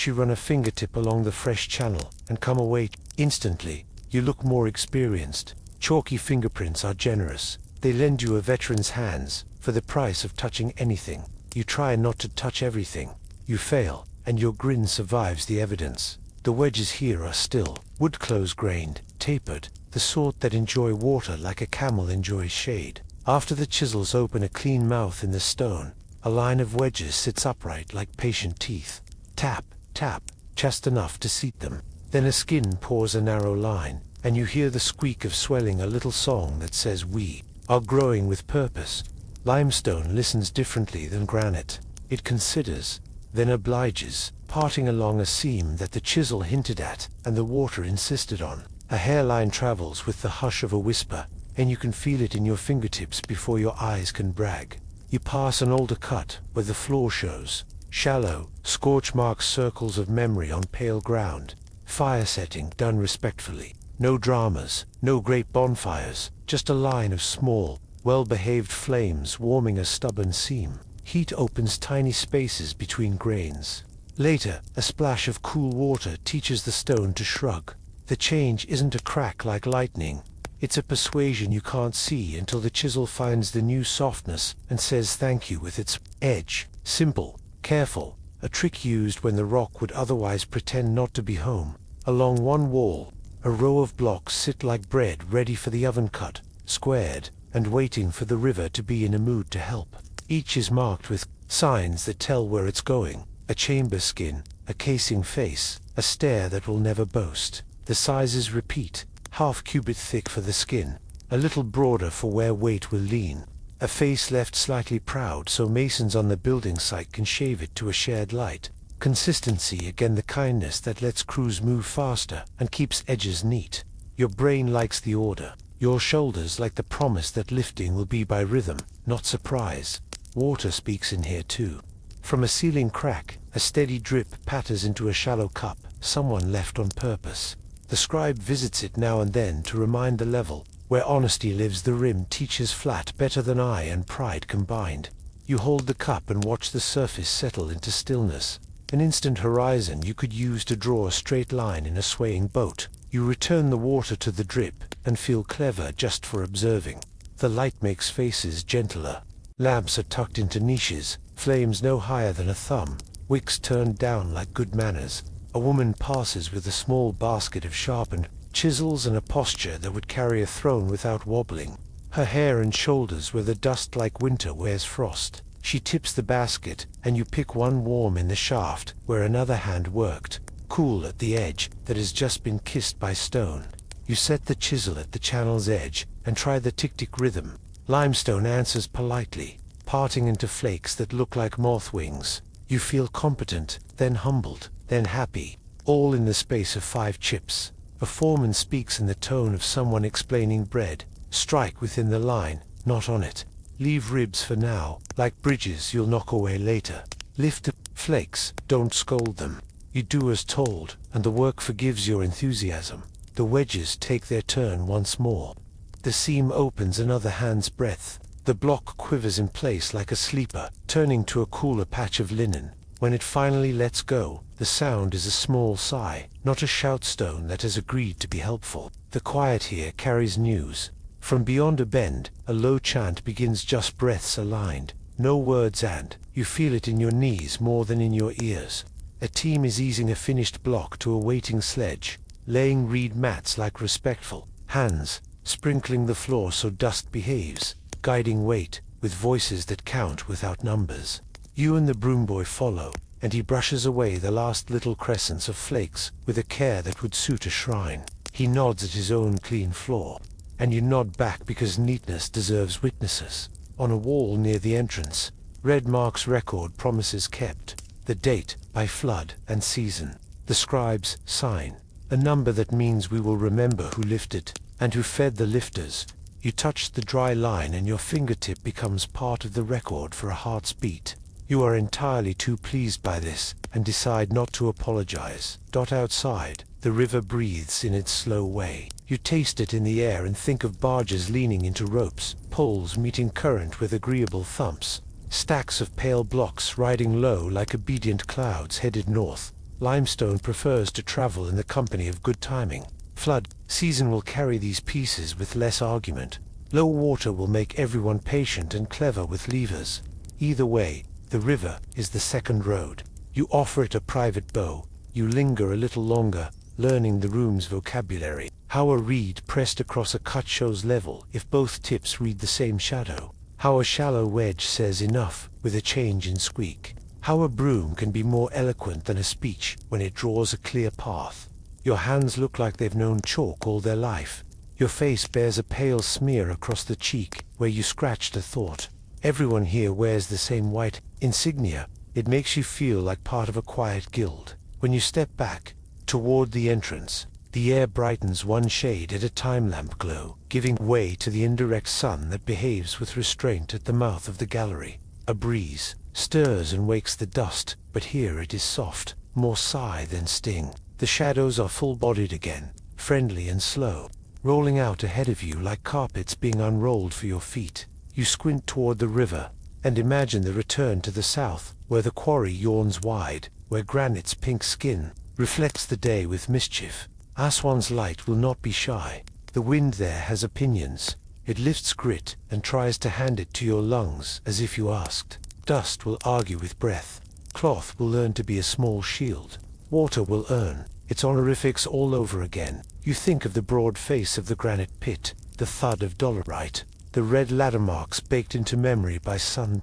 You run a fingertip along the fresh channel and come away. Instantly, you look more experienced. Chalky fingerprints are generous. They lend you a veteran's hands for the price of touching anything. You try not to touch everything. You fail, and your grin survives the evidence. The wedges here are still, wood close-grained, tapered, the sort that enjoy water like a camel enjoys shade. After the chisels open a clean mouth in the stone, a line of wedges sits upright like patient teeth. Tap, tap, just enough to seat them. Then a skin pours a narrow line, and you hear the squeak of swelling, a little song that says we are growing with purpose. Limestone listens differently than granite. It considers, then obliges, parting along a seam that the chisel hinted at and the water insisted on. A hairline travels with the hush of a whisper, and you can feel it in your fingertips before your eyes can brag. You pass an older cut where the floor shows. Shallow, scorch-marked circles of memory on pale ground. Fire setting done respectfully. No dramas, no great bonfires, just a line of small, well-behaved flames warming a stubborn seam. Heat opens tiny spaces between grains. Later, a splash of cool water teaches the stone to shrug. The change isn't a crack like lightning. It's a persuasion you can't see until the chisel finds the new softness and says thank you with its edge. Simple, careful, a trick used when the rock would otherwise pretend not to be home. Along one wall, a row of blocks sit like bread ready for the oven cut, squared, and waiting for the river to be in a mood to help. Each is marked with signs that tell where it's going. A chamber skin, a casing face, a stare that will never boast. The sizes repeat, half cubit thick for the skin, a little broader for where weight will lean. A face left slightly proud so masons on the building site can shave it to a shared light. Consistency, again the kindness that lets crews move faster and keeps edges neat. Your brain likes the order. Your shoulders like the promise that lifting will be by rhythm, not surprise. Water speaks in here too. From a ceiling crack, a steady drip patters into a shallow cup, someone left on purpose. The scribe visits it now and then to remind the level. Where honesty lives, the rim teaches flat better than eye and pride combined. You hold the cup and watch the surface settle into stillness. An instant horizon you could use to draw a straight line in a swaying boat. You return the water to the drip and feel clever just for observing. The light makes faces gentler. Lamps are tucked into niches, flames no higher than a thumb, wicks turned down like good manners. A woman passes with a small basket of sharpened chisels and a posture that would carry a throne without wobbling. Her hair and shoulders where the dust like winter wears frost. She tips the basket, and you pick one warm in the shaft where another hand worked, cool at the edge that has just been kissed by stone. You set the chisel at the channel's edge and try the tick-tick rhythm. Limestone answers politely, parting into flakes that look like moth wings. You feel competent, then humbled, then happy, all in the space of 5 chips. A foreman speaks in the tone of someone explaining bread. Strike within the line, not on it. Leave ribs for now, like bridges you'll knock away later. Lift the flakes, don't scold them. You do as told, and the work forgives your enthusiasm. The wedges take their turn once more. The seam opens another hand's breadth. The block quivers in place like a sleeper, turning to a cooler patch of linen. When it finally lets go, the sound is a small sigh, not a shoutstone that has agreed to be helpful. The quiet here carries news. From beyond a bend, a low chant begins, just breaths aligned. No words, and you feel it in your knees more than in your ears. A team is easing a finished block to a waiting sledge, laying reed mats like respectful hands, sprinkling the floor so dust behaves, guiding weight, with voices that count without numbers. You and the broom boy follow, and he brushes away the last little crescents of flakes with a care that would suit a shrine. He nods at his own clean floor, and you nod back because neatness deserves witnesses. On a wall near the entrance, red marks record promises kept, the date, by flood and season. The scribe's sign, a number that means we will remember who lifted, and who fed the lifters. You touch the dry line and your fingertip becomes part of the record for a heart's beat. You are entirely too pleased by this, and decide not to apologize. Outside, the river breathes in its slow way. You taste it in the air and think of barges leaning into ropes, poles meeting current with agreeable thumps, stacks of pale blocks riding low like obedient clouds headed north. Limestone prefers to travel in the company of good timing. Flood season will carry these pieces with less argument. Low water will make everyone patient and clever with levers. Either way, the river is the second road. You offer it a private bow. You linger a little longer, learning the room's vocabulary. How a reed pressed across a cut shows level if both tips read the same shadow. How a shallow wedge says enough with a change in squeak. How a broom can be more eloquent than a speech when it draws a clear path. Your hands look like they've known chalk all their life. Your face bears a pale smear across the cheek where you scratched a thought. Everyone here wears the same white insignia. It makes you feel like part of a quiet guild. When you step back toward the entrance, the air brightens one shade at a time lamp glow, giving way to the indirect sun that behaves with restraint at the mouth of the gallery. A breeze stirs and wakes the dust, but here it is soft, more sigh than sting. The shadows are full-bodied again, friendly and slow, rolling out ahead of you like carpets being unrolled for your feet. You squint toward the river, and imagine the return to the south, where the quarry yawns wide, where granite's pink skin reflects the day with mischief. Aswan's light will not be shy. The wind there has opinions. It lifts grit and tries to hand it to your lungs as if you asked. Dust will argue with breath. Cloth will learn to be a small shield. Water will earn its honorifics all over again. You think of the broad face of the granite pit, the thud of dolerite, the red ladder marks baked into memory by sun.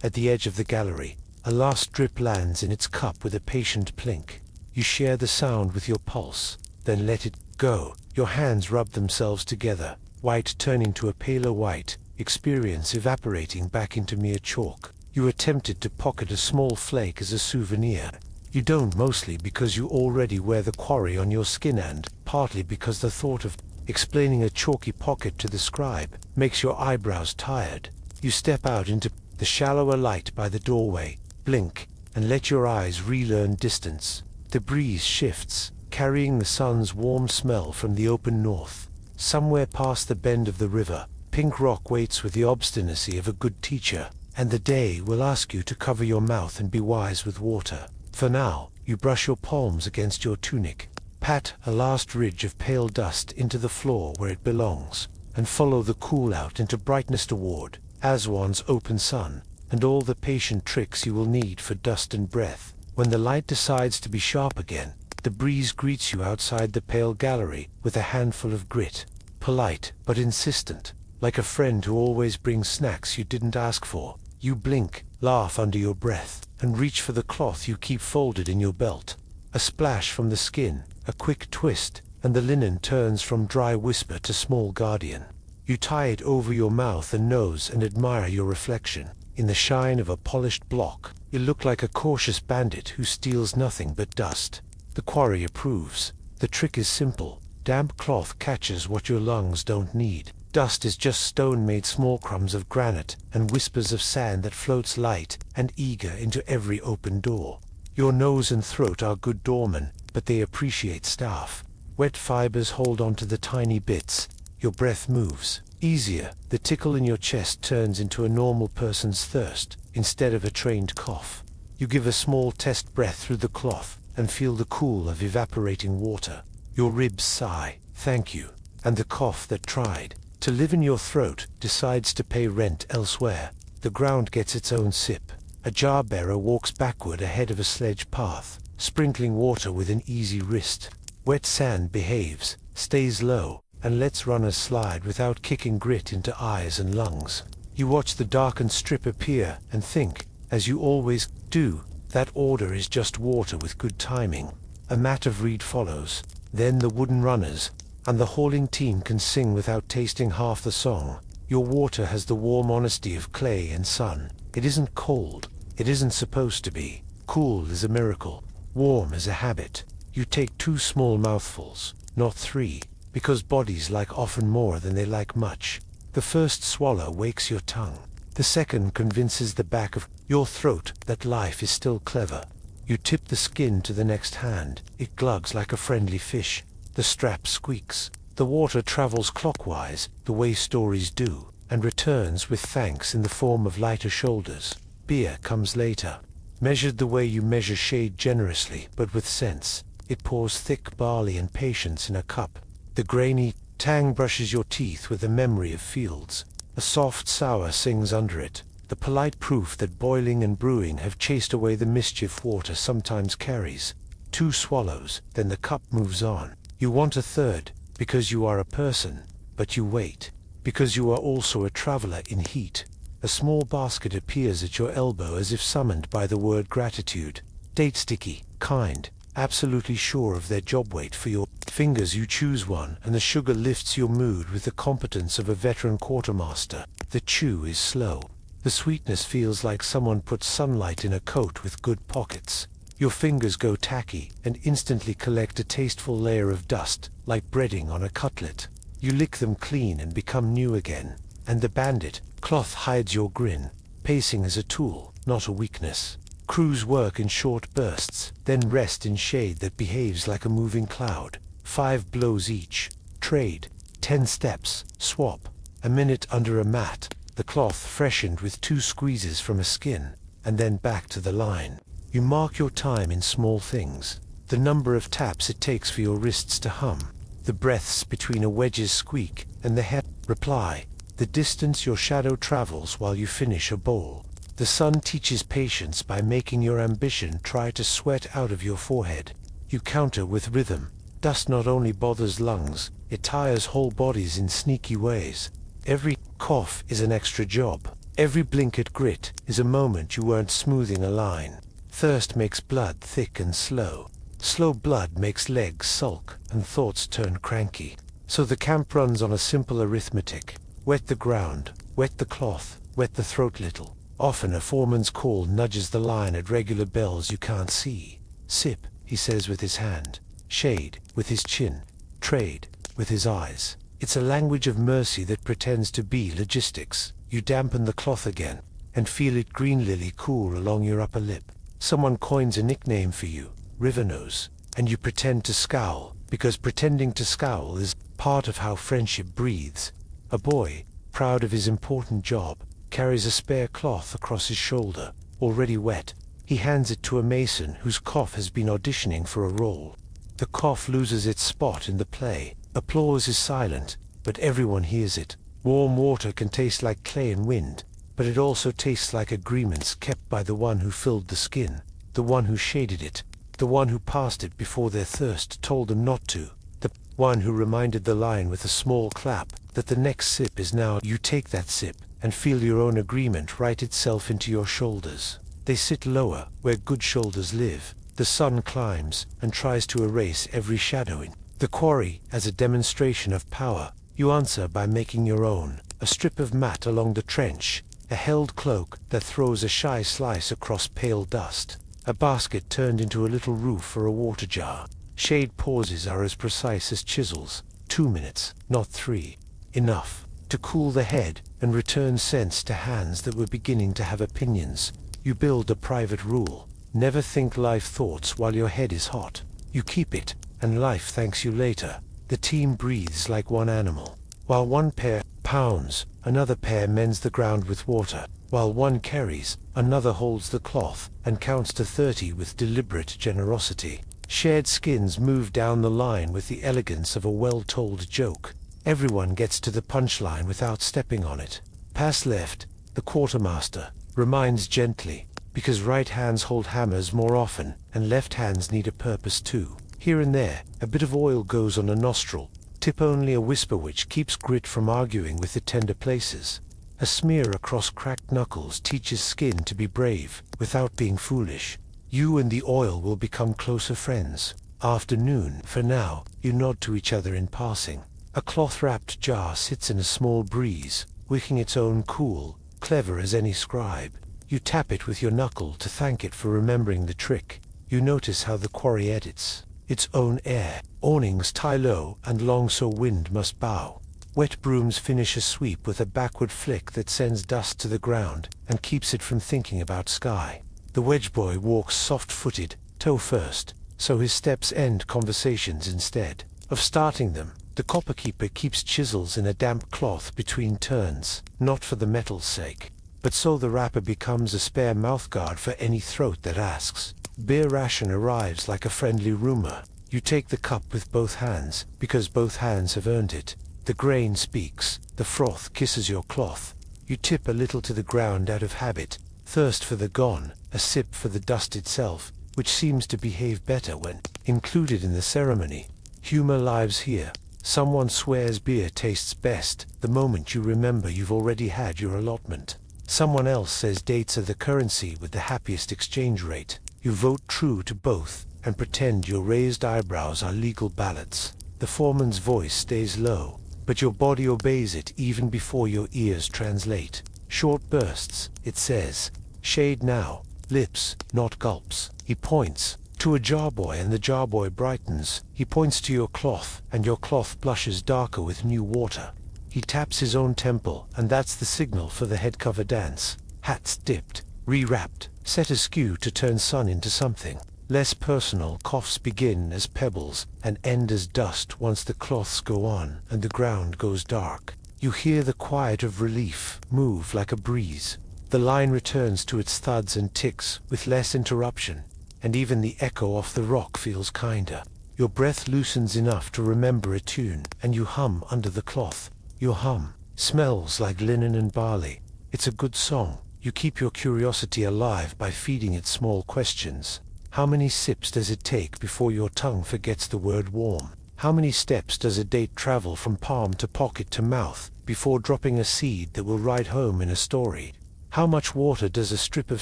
At the edge of the gallery, a last drip lands in its cup with a patient plink. You share the sound with your pulse, then let it go. Your hands rub themselves together, white turning to a paler white, experience evaporating back into mere chalk. You are tempted to pocket a small flake as a souvenir. You don't, mostly because you already wear the quarry on your skin and partly because the thought of explaining a chalky pocket to the scribe makes your eyebrows tired. You step out into the shallower light by the doorway, blink, and let your eyes relearn distance. The breeze shifts, carrying the sun's warm smell from the open north. Somewhere past the bend of the river, pink rock waits with the obstinacy of a good teacher, and the day will ask you to cover your mouth and be wise with water. For now, you brush your palms against your tunic, pat a last ridge of pale dust into the floor where it belongs, and follow the cool out into brightness toward Aswan's open sun, and all the patient tricks you will need for dust and breath. When the light decides to be sharp again, the breeze greets you outside the pale gallery with a handful of grit, polite but insistent, like a friend who always brings snacks you didn't ask for. You blink, laugh under your breath, and reach for the cloth you keep folded in your belt. A splash from the skin, a quick twist, and the linen turns from dry whisper to small guardian. You tie it over your mouth and nose and admire your reflection. In the shine of a polished block, you look like a cautious bandit who steals nothing but dust. The quarry approves. The trick is simple. Damp cloth catches what your lungs don't need. Dust is just stone made small crumbs of granite and whispers of sand that floats light and eager into every open door. Your nose and throat are good doormen, but they appreciate staff. Wet fibers hold on to the tiny bits. Your breath moves easier. The tickle in your chest turns into a normal person's thirst instead of a trained cough. You give a small test breath through the cloth and feel the cool of evaporating water. Your ribs sigh, thank you, and the cough that tried to live in your throat decides to pay rent elsewhere. The ground gets its own sip. A jar bearer walks backward ahead of a sledge path, sprinkling water with an easy wrist. Wet sand behaves, stays low, and lets runners slide without kicking grit into eyes and lungs. You watch the darkened strip appear and think, as you always do, that order is just water with good timing. A mat of reed follows, then the wooden runners, and the hauling team can sing without tasting half the song. Your water has the warm honesty of clay and sun. It isn't cold. It isn't supposed to be. Cool is a miracle. Warm is a habit. You take 2 small mouthfuls, not 3, because bodies like often more than they like much. The first swallow wakes your tongue. The second convinces the back of your throat that life is still clever. You tip the skin to the next hand. It glugs like a friendly fish. The strap squeaks. The water travels clockwise, the way stories do, and returns with thanks in the form of lighter shoulders. Beer comes later. Measured the way you measure shade generously, but with sense. It pours thick barley and patience in a cup. The grainy tang brushes your teeth with the memory of fields. A soft sour sings under it, the polite proof that boiling and brewing have chased away the mischief water sometimes carries. 2 swallows, then the cup moves on. You want a third, because you are a person, but you wait, because you are also a traveler in heat. A small basket appears at your elbow as if summoned by the word gratitude. Date sticky, kind, absolutely sure of their job weight for your fingers. You choose one, and the sugar lifts your mood with the competence of a veteran quartermaster. The chew is slow. The sweetness feels like someone put sunlight in a coat with good pockets. Your fingers go tacky and instantly collect a tasteful layer of dust, like breading on a cutlet. You lick them clean and become new again. And the bandit cloth hides your grin. Pacing is a tool, not a weakness. Crews work in short bursts, then rest in shade that behaves like a moving cloud. 5 blows each. Trade. 10 steps. Swap. A minute under a mat. The cloth freshened with 2 squeezes from a skin, and then back to the line. You mark your time in small things. The number of taps it takes for your wrists to hum. The breaths between a wedge's squeak and the head reply. The distance your shadow travels while you finish a bowl. The sun teaches patience by making your ambition try to sweat out of your forehead. You counter with rhythm. Dust not only bothers lungs, it tires whole bodies in sneaky ways. Every cough is an extra job. Every blink at grit is a moment you weren't smoothing a line. Thirst makes blood thick and slow. Slow blood makes legs sulk and thoughts turn cranky. So the camp runs on a simple arithmetic. Wet the ground, wet the cloth, wet the throat little. Often a foreman's call nudges the line at regular bells you can't see. Sip, he says with his hand. Shade, with his chin. Trade, with his eyes. It's a language of mercy that pretends to be logistics. You dampen the cloth again, and feel it green lily cool along your upper lip. Someone coins a nickname for you, Rivernose, and you pretend to scowl, because pretending to scowl is part of how friendship breathes. A boy, proud of his important job, carries a spare cloth across his shoulder, already wet. He hands it to a mason whose cough has been auditioning for a role. The cough loses its spot in the play. Applause is silent, but everyone hears it. Warm water can taste like clay and wind, but it also tastes like agreements kept by the one who filled the skin, the one who shaded it, the one who passed it before their thirst told them not to, the one who reminded the line with a small clap that the next sip is now. You take that sip and feel your own agreement write itself into your shoulders. They sit lower, where good shoulders live. The sun climbs and tries to erase every shadow in the quarry as a demonstration of power. You answer by making your own, a strip of mat along the trench, a held cloak that throws a shy slice across pale dust, a basket turned into a little roof for a water jar. Shade pauses are as precise as chisels. 2 minutes, not 3. Enough to cool the head and return sense to hands that were beginning to have opinions. You build a private rule. Never think life thoughts while your head is hot. You keep it, and life thanks you later. The team breathes like one animal. While one pair pounds, another pair mends the ground with water. While one carries, another holds the cloth and counts to 30 with deliberate generosity. Shared skins move down the line with the elegance of a well-told joke. Everyone gets to the punchline without stepping on it. Pass left, the quartermaster reminds gently, because right hands hold hammers more often, and left hands need a purpose too. Here and there, a bit of oil goes on a nostril, tip only a whisper which keeps grit from arguing with the tender places. A smear across cracked knuckles teaches skin to be brave, without being foolish. You and the oil will become closer friends. Afternoon, for now, you nod to each other in passing. A cloth-wrapped jar sits in a small breeze, wicking its own cool, clever as any scribe. You tap it with your knuckle to thank it for remembering the trick. You notice how the quarry edits its own air. Awnings tie low and long so wind must bow. Wet brooms finish a sweep with a backward flick that sends dust to the ground and keeps it from thinking about sky. The wedge boy walks soft-footed, toe first, so his steps end conversations instead of starting them. The copperkeeper keeps chisels in a damp cloth between turns, not for the metal's sake, but so the wrapper becomes a spare mouthguard for any throat that asks. Beer ration arrives like a friendly rumor. You take the cup with both hands, because both hands have earned it. The grain speaks, the froth kisses your cloth. You tip a little to the ground out of habit, thirst for the gone, a sip for the dust itself, which seems to behave better when included in the ceremony. Humor lives here. Someone swears beer tastes best the moment you remember you've already had your allotment. Someone else says dates are the currency with the happiest exchange rate. You vote true to both and pretend your raised eyebrows are legal ballots. The foreman's voice stays low, but your body obeys it even before your ears translate. Short bursts, it says. Shade now. Lips, not gulps. He points to a jarboy and the jarboy brightens. He points to your cloth and your cloth blushes darker with new water. He taps his own temple and that's the signal for the head cover dance. Hats dipped, re-wrapped, set askew to turn sun into something less personal. Coughs begin as pebbles and end as dust once the cloths go on and the ground goes dark. You hear the quiet of relief move like a breeze. The line returns to its thuds and ticks with less interruption, and even the echo off the rock feels kinder. Your breath loosens enough to remember a tune, and you hum under the cloth. Your hum smells like linen and barley. It's a good song. You keep your curiosity alive by feeding it small questions. How many sips does it take before your tongue forgets the word warm? How many steps does a date travel from palm to pocket to mouth before dropping a seed that will ride home in a story? How much water does a strip of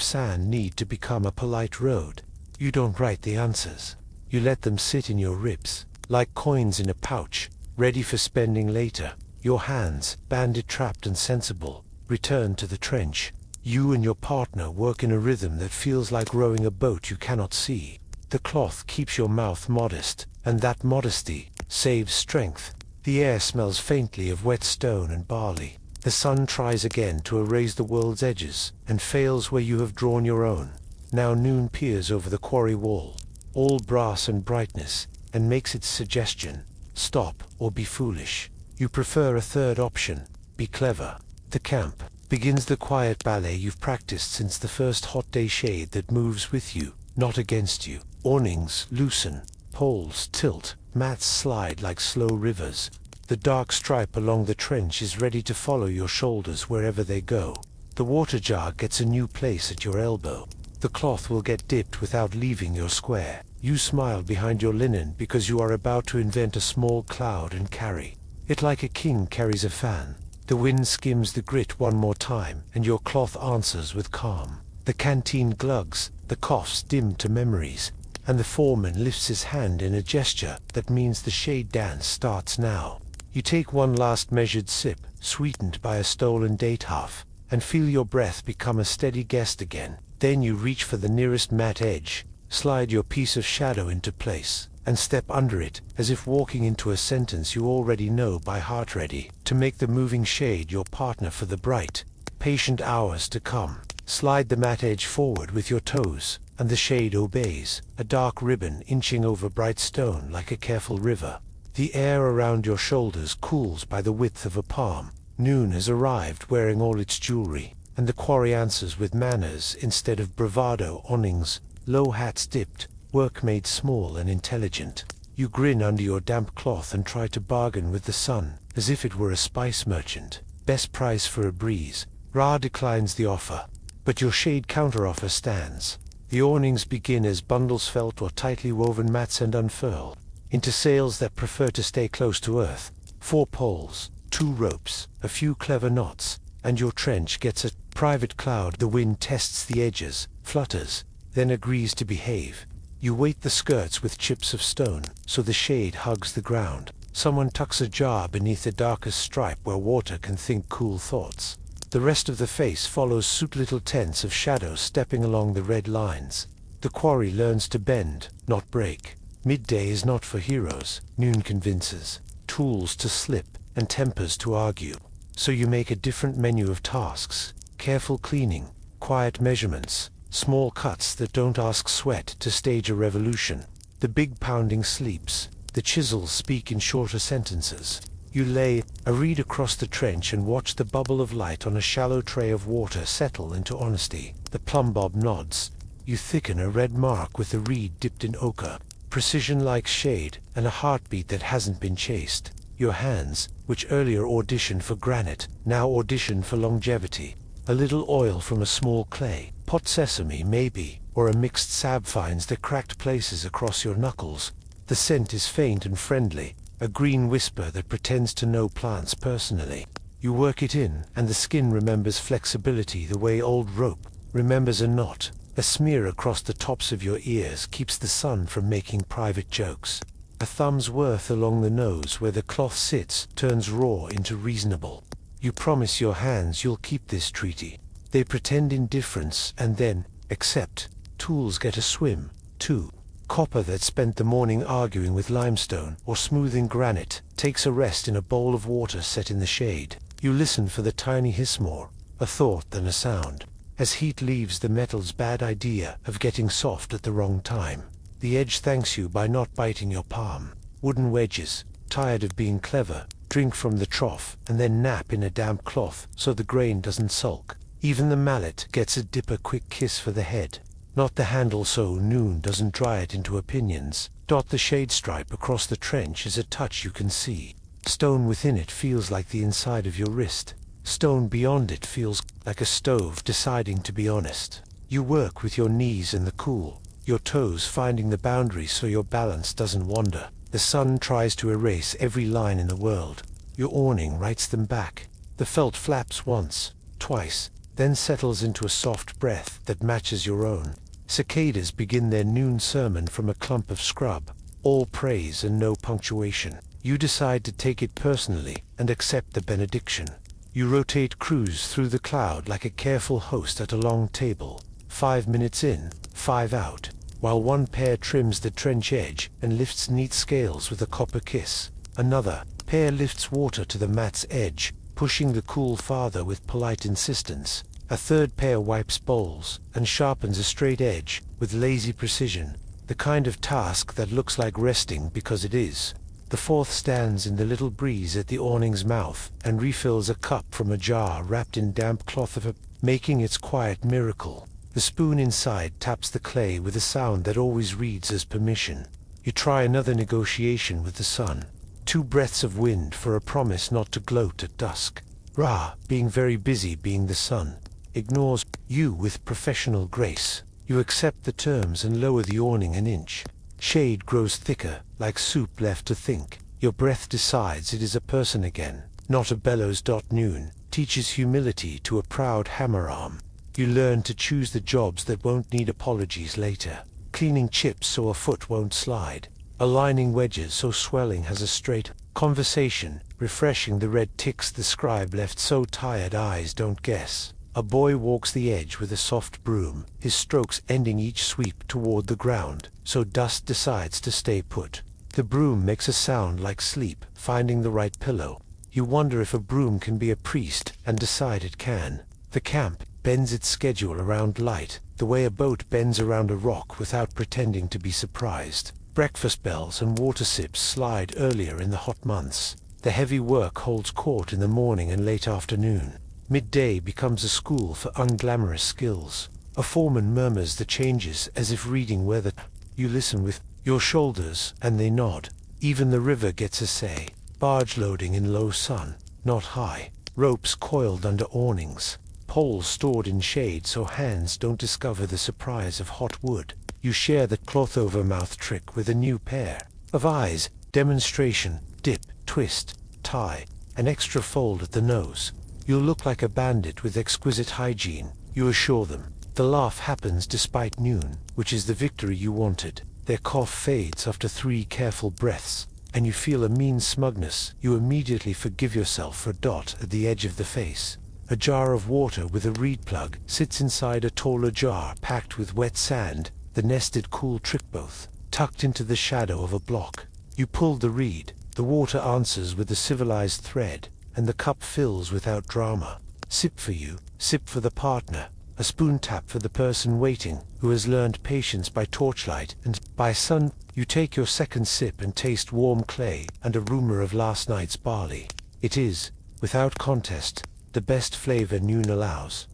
sand need to become a polite road? You don't write the answers. You let them sit in your ribs, like coins in a pouch, ready for spending later. Your hands, bandit-trapped and sensible, return to the trench. You and your partner work in a rhythm that feels like rowing a boat you cannot see. The cloth keeps your mouth modest, and that modesty saves strength. The air smells faintly of wet stone and barley. The sun tries again to erase the world's edges, and fails where you have drawn your own. Now noon peers over the quarry wall, all brass and brightness, and makes its suggestion: stop or be foolish. You prefer a third option: be clever. The camp begins the quiet ballet you've practiced since the first hot day. Shade that moves with you, not against you. Awnings loosen, poles tilt, mats slide like slow rivers. The dark stripe along the trench is ready to follow your shoulders wherever they go. The water jar gets a new place at your elbow. The cloth will get dipped without leaving your square. You smile behind your linen because you are about to invent a small cloud and carry it like a king carries a fan. The wind skims the grit one more time, and your cloth answers with calm. The canteen glugs, the coughs dim to memories, and the foreman lifts his hand in a gesture that means the shade dance starts now. You take one last measured sip, sweetened by a stolen date half, and feel your breath become a steady guest again. Then you reach for the nearest mat edge, slide your piece of shadow into place. and step under it, as if walking into a sentence you already know by heart, ready to make the moving shade your partner for the bright, patient hours to come. Slide the matte edge forward with your toes, and the shade obeys, a dark ribbon inching over bright stone like a careful river. The air around your shoulders cools by the width of a palm. Noon has arrived wearing all its jewelry, and the quarry answers with manners instead of bravado. Awnings, low hats dipped, work made small and intelligent. You grin under your damp cloth and try to bargain with the sun, as if it were a spice merchant. Best price for a breeze. Ra declines the offer, but your shade counteroffer stands. The awnings begin as bundles felt or tightly woven mats and unfurl into sails that prefer to stay close to earth. 4 poles, 2 ropes, a few clever knots, and your trench gets a private cloud. The wind tests the edges, flutters, then agrees to behave. You weight the skirts with chips of stone, so the shade hugs the ground. Someone tucks a jar beneath the darkest stripe where water can think cool thoughts. The rest of the face follows suit, little tents of shadows stepping along the red lines. The quarry learns to bend, not break. Midday is not for heroes, noon convinces. Tools to slip, and tempers to argue. So you make a different menu of tasks. Careful cleaning, quiet measurements, small cuts that don't ask sweat to stage a revolution. The big pounding sleeps. The chisels speak in shorter sentences. You lay a reed across the trench and watch the bubble of light on a shallow tray of water settle into honesty. The plumbob nods. You thicken a red mark with the reed dipped in ochre. Precision like shade, and a heartbeat that hasn't been chased. Your hands, which earlier auditioned for granite, now audition for longevity. A little oil from a small clay pot, sesame maybe, or a mixed sab finds the cracked places across your knuckles. The scent is faint and friendly, a green whisper that pretends to know plants personally. You work it in, and the skin remembers flexibility the way old rope remembers a knot. A smear across the tops of your ears keeps the sun from making private jokes. A thumb's worth along the nose where the cloth sits turns raw into reasonable. You promise your hands you'll keep this treaty. They pretend indifference and then accept. Tools get a swim, too. Copper that spent the morning arguing with limestone or smoothing granite takes a rest in a bowl of water set in the shade. You listen for the tiny hiss, more a thought than a sound, as heat leaves the metal's bad idea of getting soft at the wrong time. The edge thanks you by not biting your palm. Wooden wedges, tired of being clever, drink from the trough and then nap in a damp cloth so the grain doesn't sulk. Even the mallet gets a dip, a quick kiss for the head. Not the handle so noon doesn't dry it into opinions. The shade stripe across the trench is a touch you can see. Stone within it feels like the inside of your wrist. Stone beyond it feels like a stove deciding to be honest. You work with your knees in the cool, your toes finding the boundaries so your balance doesn't wander. The sun tries to erase every line in the world. Your awning writes them back. The felt flaps once, twice, then settles into a soft breath that matches your own. Cicadas begin their noon sermon from a clump of scrub, all praise and no punctuation. You decide to take it personally and accept the benediction. You rotate crews through the cloud like a careful host at a long table. 5 minutes in, 5 out, while one pair trims the trench edge and lifts neat scales with a copper kiss. Another pair lifts water to the mat's edge, pushing the cool farther with polite insistence. A third pair wipes bowls and sharpens a straight edge with lazy precision, the kind of task that looks like resting because it is. The fourth stands in the little breeze at the awning's mouth and refills a cup from a jar wrapped in damp cloth making its quiet miracle. The spoon inside taps the clay with a sound that always reads as permission. You try another negotiation with the sun. 2 breaths of wind for a promise not to gloat at dusk. Ra, being very busy being the sun, ignores you with professional grace. You accept the terms and lower the awning an inch. Shade grows thicker, like soup left to think. Your breath decides it is a person again, not a bellows. Noon teaches humility to a proud hammer arm. You learn to choose the jobs that won't need apologies later. Cleaning chips so a foot won't slide. Aligning wedges so swelling has a straight conversation. Refreshing the red ticks the scribe left so tired eyes don't guess. A boy walks the edge with a soft broom, his strokes ending each sweep toward the ground, so dust decides to stay put. The broom makes a sound like sleep, finding the right pillow. You wonder if a broom can be a priest, and decide it can. The camp bends its schedule around light, the way a boat bends around a rock without pretending to be surprised. Breakfast bells and water sips slide earlier in the hot months. The heavy work holds court in the morning and late afternoon. Midday becomes a school for unglamorous skills. A foreman murmurs the changes as if reading weather. You listen with your shoulders, and they nod. Even the river gets a say. Barge loading in low sun, not high. Ropes coiled under awnings. Poles stored in shade so hands don't discover the surprise of hot wood. You share the cloth over mouth trick with a new pair of eyes. Demonstration, dip, twist, tie, an extra fold at the nose. You'll look like a bandit with exquisite hygiene, you assure them. The laugh happens despite noon, which is the victory you wanted. Their cough fades after 3 careful breaths, and you feel a mean smugness. You immediately forgive yourself for a dot at the edge of the face. A jar of water with a reed plug sits inside a taller jar packed with wet sand, the nested cool trick both, tucked into the shadow of a block. You pull the reed, the water answers with a civilized thread, and the cup fills without drama. Sip for you, sip for the partner, a spoon tap for the person waiting, who has learned patience by torchlight, and by sun. You take your second sip and taste warm clay and a rumor of last night's barley. It is, without contest, the best flavor noon allows.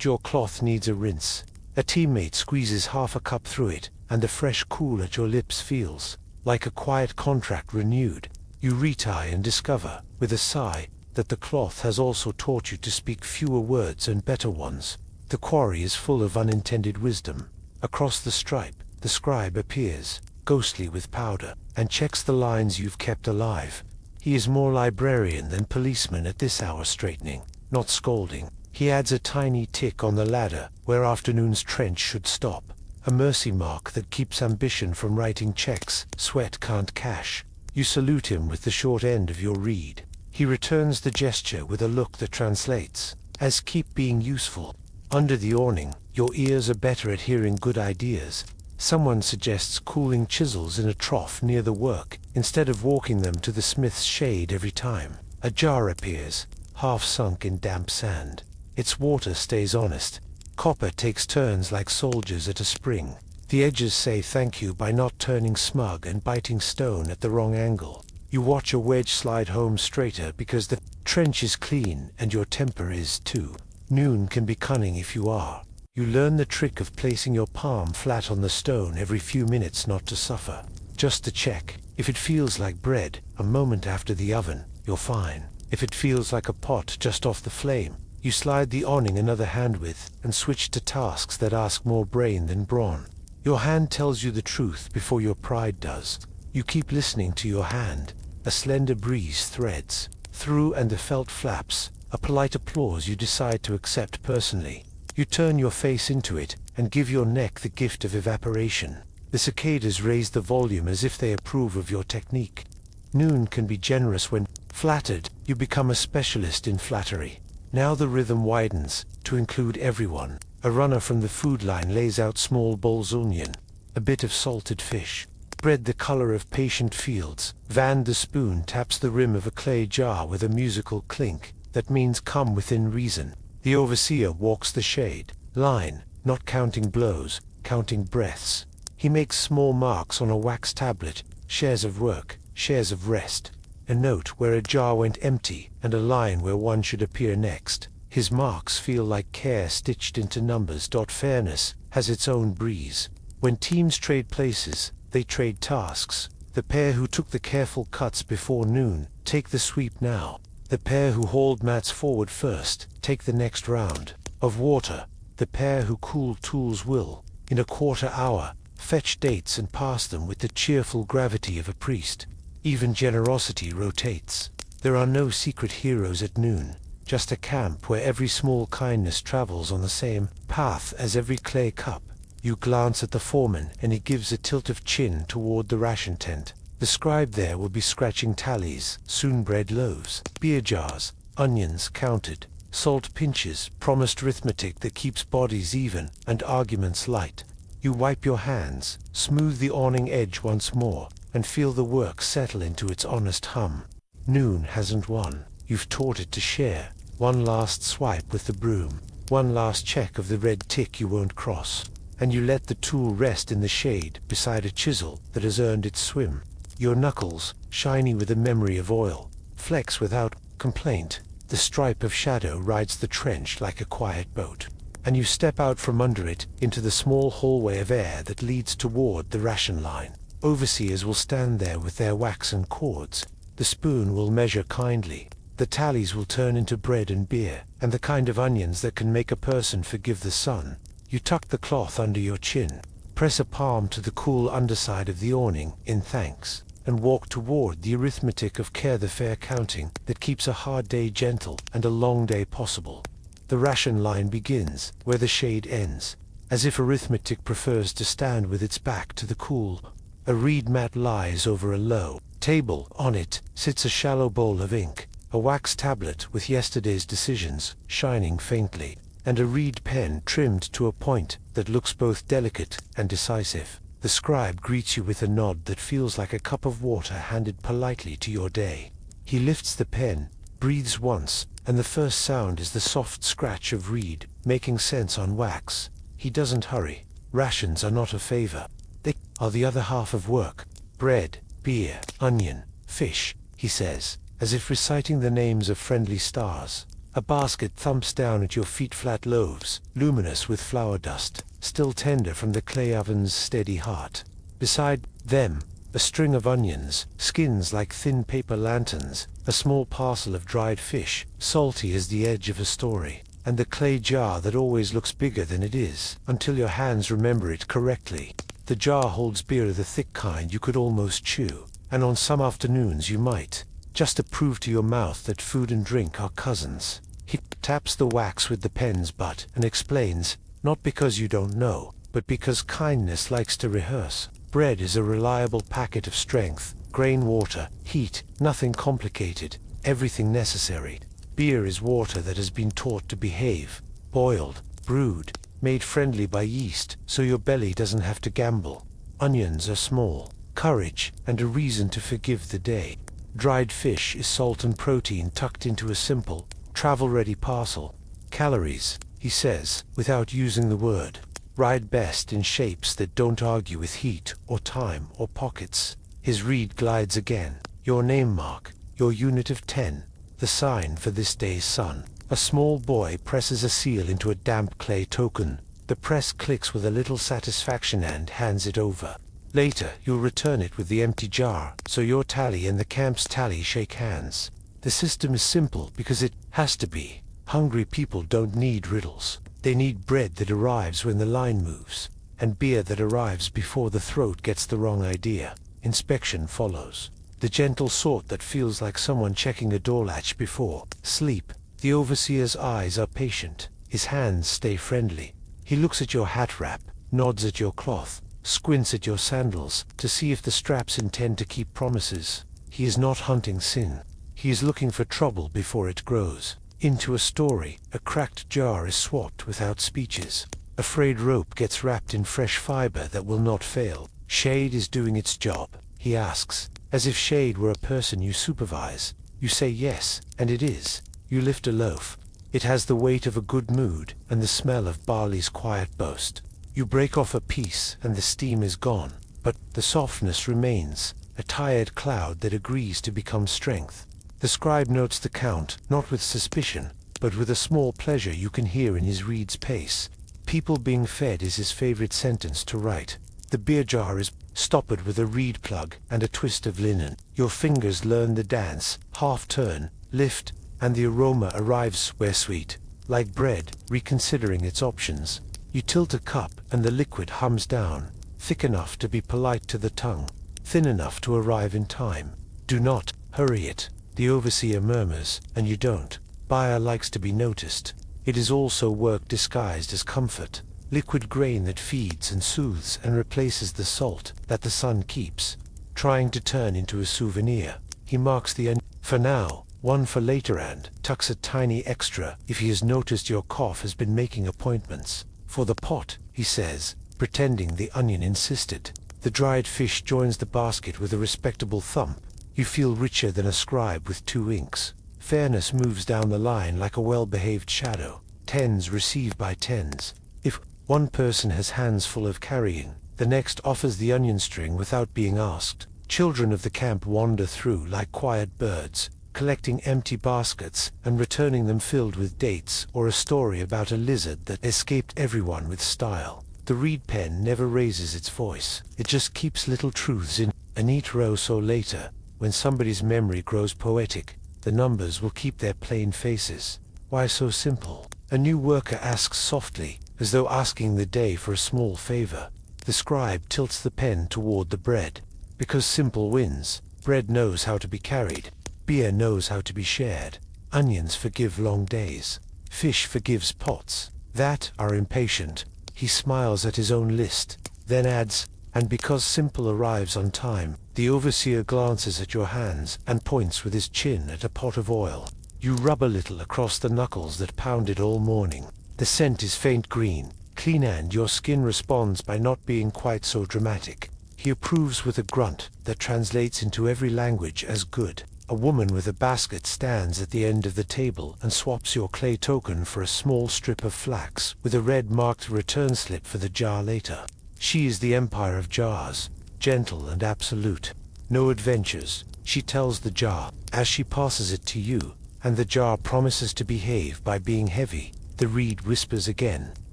Your cloth needs a rinse. A teammate squeezes half a cup through it, and the fresh cool at your lips feels like a quiet contract renewed. You retie and discover, with a sigh, that the cloth has also taught you to speak fewer words and better ones. The quarry is full of unintended wisdom. Across the stripe, the scribe appears, ghostly with powder, and checks the lines you've kept alive. He is more librarian than policeman at this hour, straightening, not scolding. He adds a tiny tick on the ladder where afternoon's trench should stop, a mercy mark that keeps ambition from writing checks sweat can't cash. You salute him with the short end of your reed. He returns the gesture with a look that translates as keep being useful. Under the awning, your ears are better at hearing good ideas. Someone suggests cooling chisels in a trough near the work, instead of walking them to the smith's shade every time. A jar appears, half sunk in damp sand. Its water stays honest. Copper takes turns like soldiers at a spring. The edges say thank you by not turning smug and biting stone at the wrong angle. You watch a wedge slide home straighter because the trench is clean and your temper is too. Noon can be cunning if you are. You learn the trick of placing your palm flat on the stone every few minutes not to suffer. Just to check. If it feels like bread, a moment after the oven, you're fine. If it feels like a pot just off the flame, you slide the awning another hand width and switch to tasks that ask more brain than brawn. Your hand tells you the truth before your pride does. You keep listening to your hand. A slender breeze threads through and the felt flaps, a polite applause you decide to accept personally. You turn your face into it and give your neck the gift of evaporation. The cicadas raise the volume as if they approve of your technique. Noon can be generous when, flattered, you become a specialist in flattery. Now the rhythm widens, to include everyone. A runner from the food line lays out small bowls onion, a bit of salted fish, bread the color of patient fields. Van the spoon taps the rim of a clay jar with a musical clink that means come within reason. The overseer walks the shade line, not counting blows, counting breaths. He makes small marks on a wax tablet, shares of work, shares of rest, a note where a jar went empty and a line where one should appear next. His marks feel like care stitched into numbers. Fairness has its own breeze. When teams trade places, they trade tasks. The pair who took the careful cuts before noon take the sweep now. The pair who hauled mats forward first take the next round of water. The pair who cooled tools will, in a quarter hour, fetch dates and pass them with the cheerful gravity of a priest. Even generosity rotates. There are no secret heroes at noon, just a camp where every small kindness travels on the same path as every clay cup. You glance at the foreman and he gives a tilt of chin toward the ration tent. The scribe there will be scratching tallies, soon bread loaves, beer jars, onions counted. Salt pinches, promised arithmetic that keeps bodies even and arguments light. You wipe your hands, smooth the awning edge once more, and feel the work settle into its honest hum. Noon hasn't won. You've taught it to share. One last swipe with the broom. One last check of the red tick you won't cross. And you let the tool rest in the shade beside a chisel that has earned its swim. Your knuckles, shiny with a memory of oil, flex without complaint. The stripe of shadow rides the trench like a quiet boat. And you step out from under it into the small hallway of air that leads toward the ration line. Overseers will stand there with their waxen cords. The spoon will measure kindly. The tallies will turn into bread and beer, and the kind of onions that can make a person forgive the sun. You tuck the cloth under your chin, press a palm to the cool underside of the awning in thanks, and walk toward the arithmetic of care, the fair counting that keeps a hard day gentle and a long day possible. The ration line begins where the shade ends, as if arithmetic prefers to stand with its back to the cool. A reed mat lies over a low table. On it sits a shallow bowl of ink, a wax tablet with yesterday's decisions shining faintly, and a reed pen trimmed to a point that looks both delicate and decisive. The scribe greets you with a nod that feels like a cup of water handed politely to your day. He lifts the pen, breathes once, and the first sound is the soft scratch of reed, making sense on wax. He doesn't hurry. Rations are not a favor. They are the other half of work. Bread, beer, onion, fish, he says, as if reciting the names of friendly stars. A basket thumps down at your feet, flat loaves, luminous with flour dust, still tender from the clay oven's steady heart. Beside them, a string of onions, skins like thin paper lanterns, a small parcel of dried fish, salty as the edge of a story, and the clay jar that always looks bigger than it is, until your hands remember it correctly. The jar holds beer, the thick kind you could almost chew, and on some afternoons you might, just to prove to your mouth that food and drink are cousins. He taps the wax with the pen's butt and explains, not because you don't know, but because kindness likes to rehearse. Bread is a reliable packet of strength, grain, water, heat, nothing complicated, everything necessary. Beer is water that has been taught to behave, boiled, brewed, made friendly by yeast, so your belly doesn't have to gamble. Onions are small, courage, and a reason to forgive the day. Dried fish is salt and protein tucked into a simple, travel-ready parcel. Calories, he says, without using the word, ride best in shapes that don't argue with heat or time or pockets. His reed glides again. Your name mark, your unit of 10, the sign for this day's sun. A small boy presses a seal into a damp clay token. The press clicks with a little satisfaction and hands it over. Later, you'll return it with the empty jar, so your tally and the camp's tally shake hands. The system is simple because it has to be. Hungry people don't need riddles. They need bread that arrives when the line moves, and beer that arrives before the throat gets the wrong idea. Inspection follows. The gentle sort that feels like someone checking a door latch before sleep. The overseer's eyes are patient. His hands stay friendly. He looks at your hat wrap, nods at your cloth, squints at your sandals to see if the straps intend to keep promises. He is not hunting sin. He is looking for trouble before it grows into a story. A cracked jar is swapped without speeches. A frayed rope gets wrapped in fresh fiber that will not fail. Shade is doing its job, he asks, as if shade were a person you supervise. You say yes, and it is. You lift a loaf. It has the weight of a good mood and the smell of barley's quiet boast. You break off a piece and the steam is gone, but the softness remains, a tired cloud that agrees to become strength. The scribe notes the count, not with suspicion, but with a small pleasure you can hear in his reed's pace. People being fed is his favorite sentence to write. The beer jar is stoppered with a reed plug and a twist of linen. Your fingers learn the dance, half turn, lift, and the aroma arrives where sweet, like bread, reconsidering its options. You tilt a cup and the liquid hums down, thick enough to be polite to the tongue, thin enough to arrive in time. Do not hurry it, the overseer murmurs, and you don't. Buyer likes to be noticed. It is also work disguised as comfort, liquid grain that feeds and soothes and replaces the salt that the sun keeps, trying to turn into a souvenir. He marks the end. For now, one for later, and tucks a tiny extra if he has noticed your cough has been making appointments. For the pot, he says, pretending the onion insisted. The dried fish joins the basket with a respectable thump. You feel richer than a scribe with 2 inks. Fairness moves down the line like a well-behaved shadow. Tens receive by tens. If one person has hands full of carrying, the next offers the onion string without being asked. Children of the camp wander through like quiet birds, collecting empty baskets and returning them filled with dates or a story about a lizard that escaped everyone with style. The reed pen never raises its voice. It just keeps little truths in a neat row, so later, when somebody's memory grows poetic, the numbers will keep their plain faces. Why so simple? A new worker asks softly, as though asking the day for a small favor. The scribe tilts the pen toward the bread. Because simple wins. Bread knows how to be carried. Beer knows how to be shared. Onions forgive long days. Fish forgives pots that are impatient. He smiles at his own list, then adds, and because simple arrives on time. The overseer glances at your hands and points with his chin at a pot of oil. You rub a little across the knuckles that pounded all morning. The scent is faint green, clean, and your skin responds by not being quite so dramatic. He approves with a grunt that translates into every language as good. A woman with a basket stands at the end of the table and swaps your clay token for a small strip of flax with a red marked return slip for the jar later. She is the empire of jars, gentle and absolute. No adventures, she tells the jar, as she passes it to you, and the jar promises to behave by being heavy. The reed whispers again.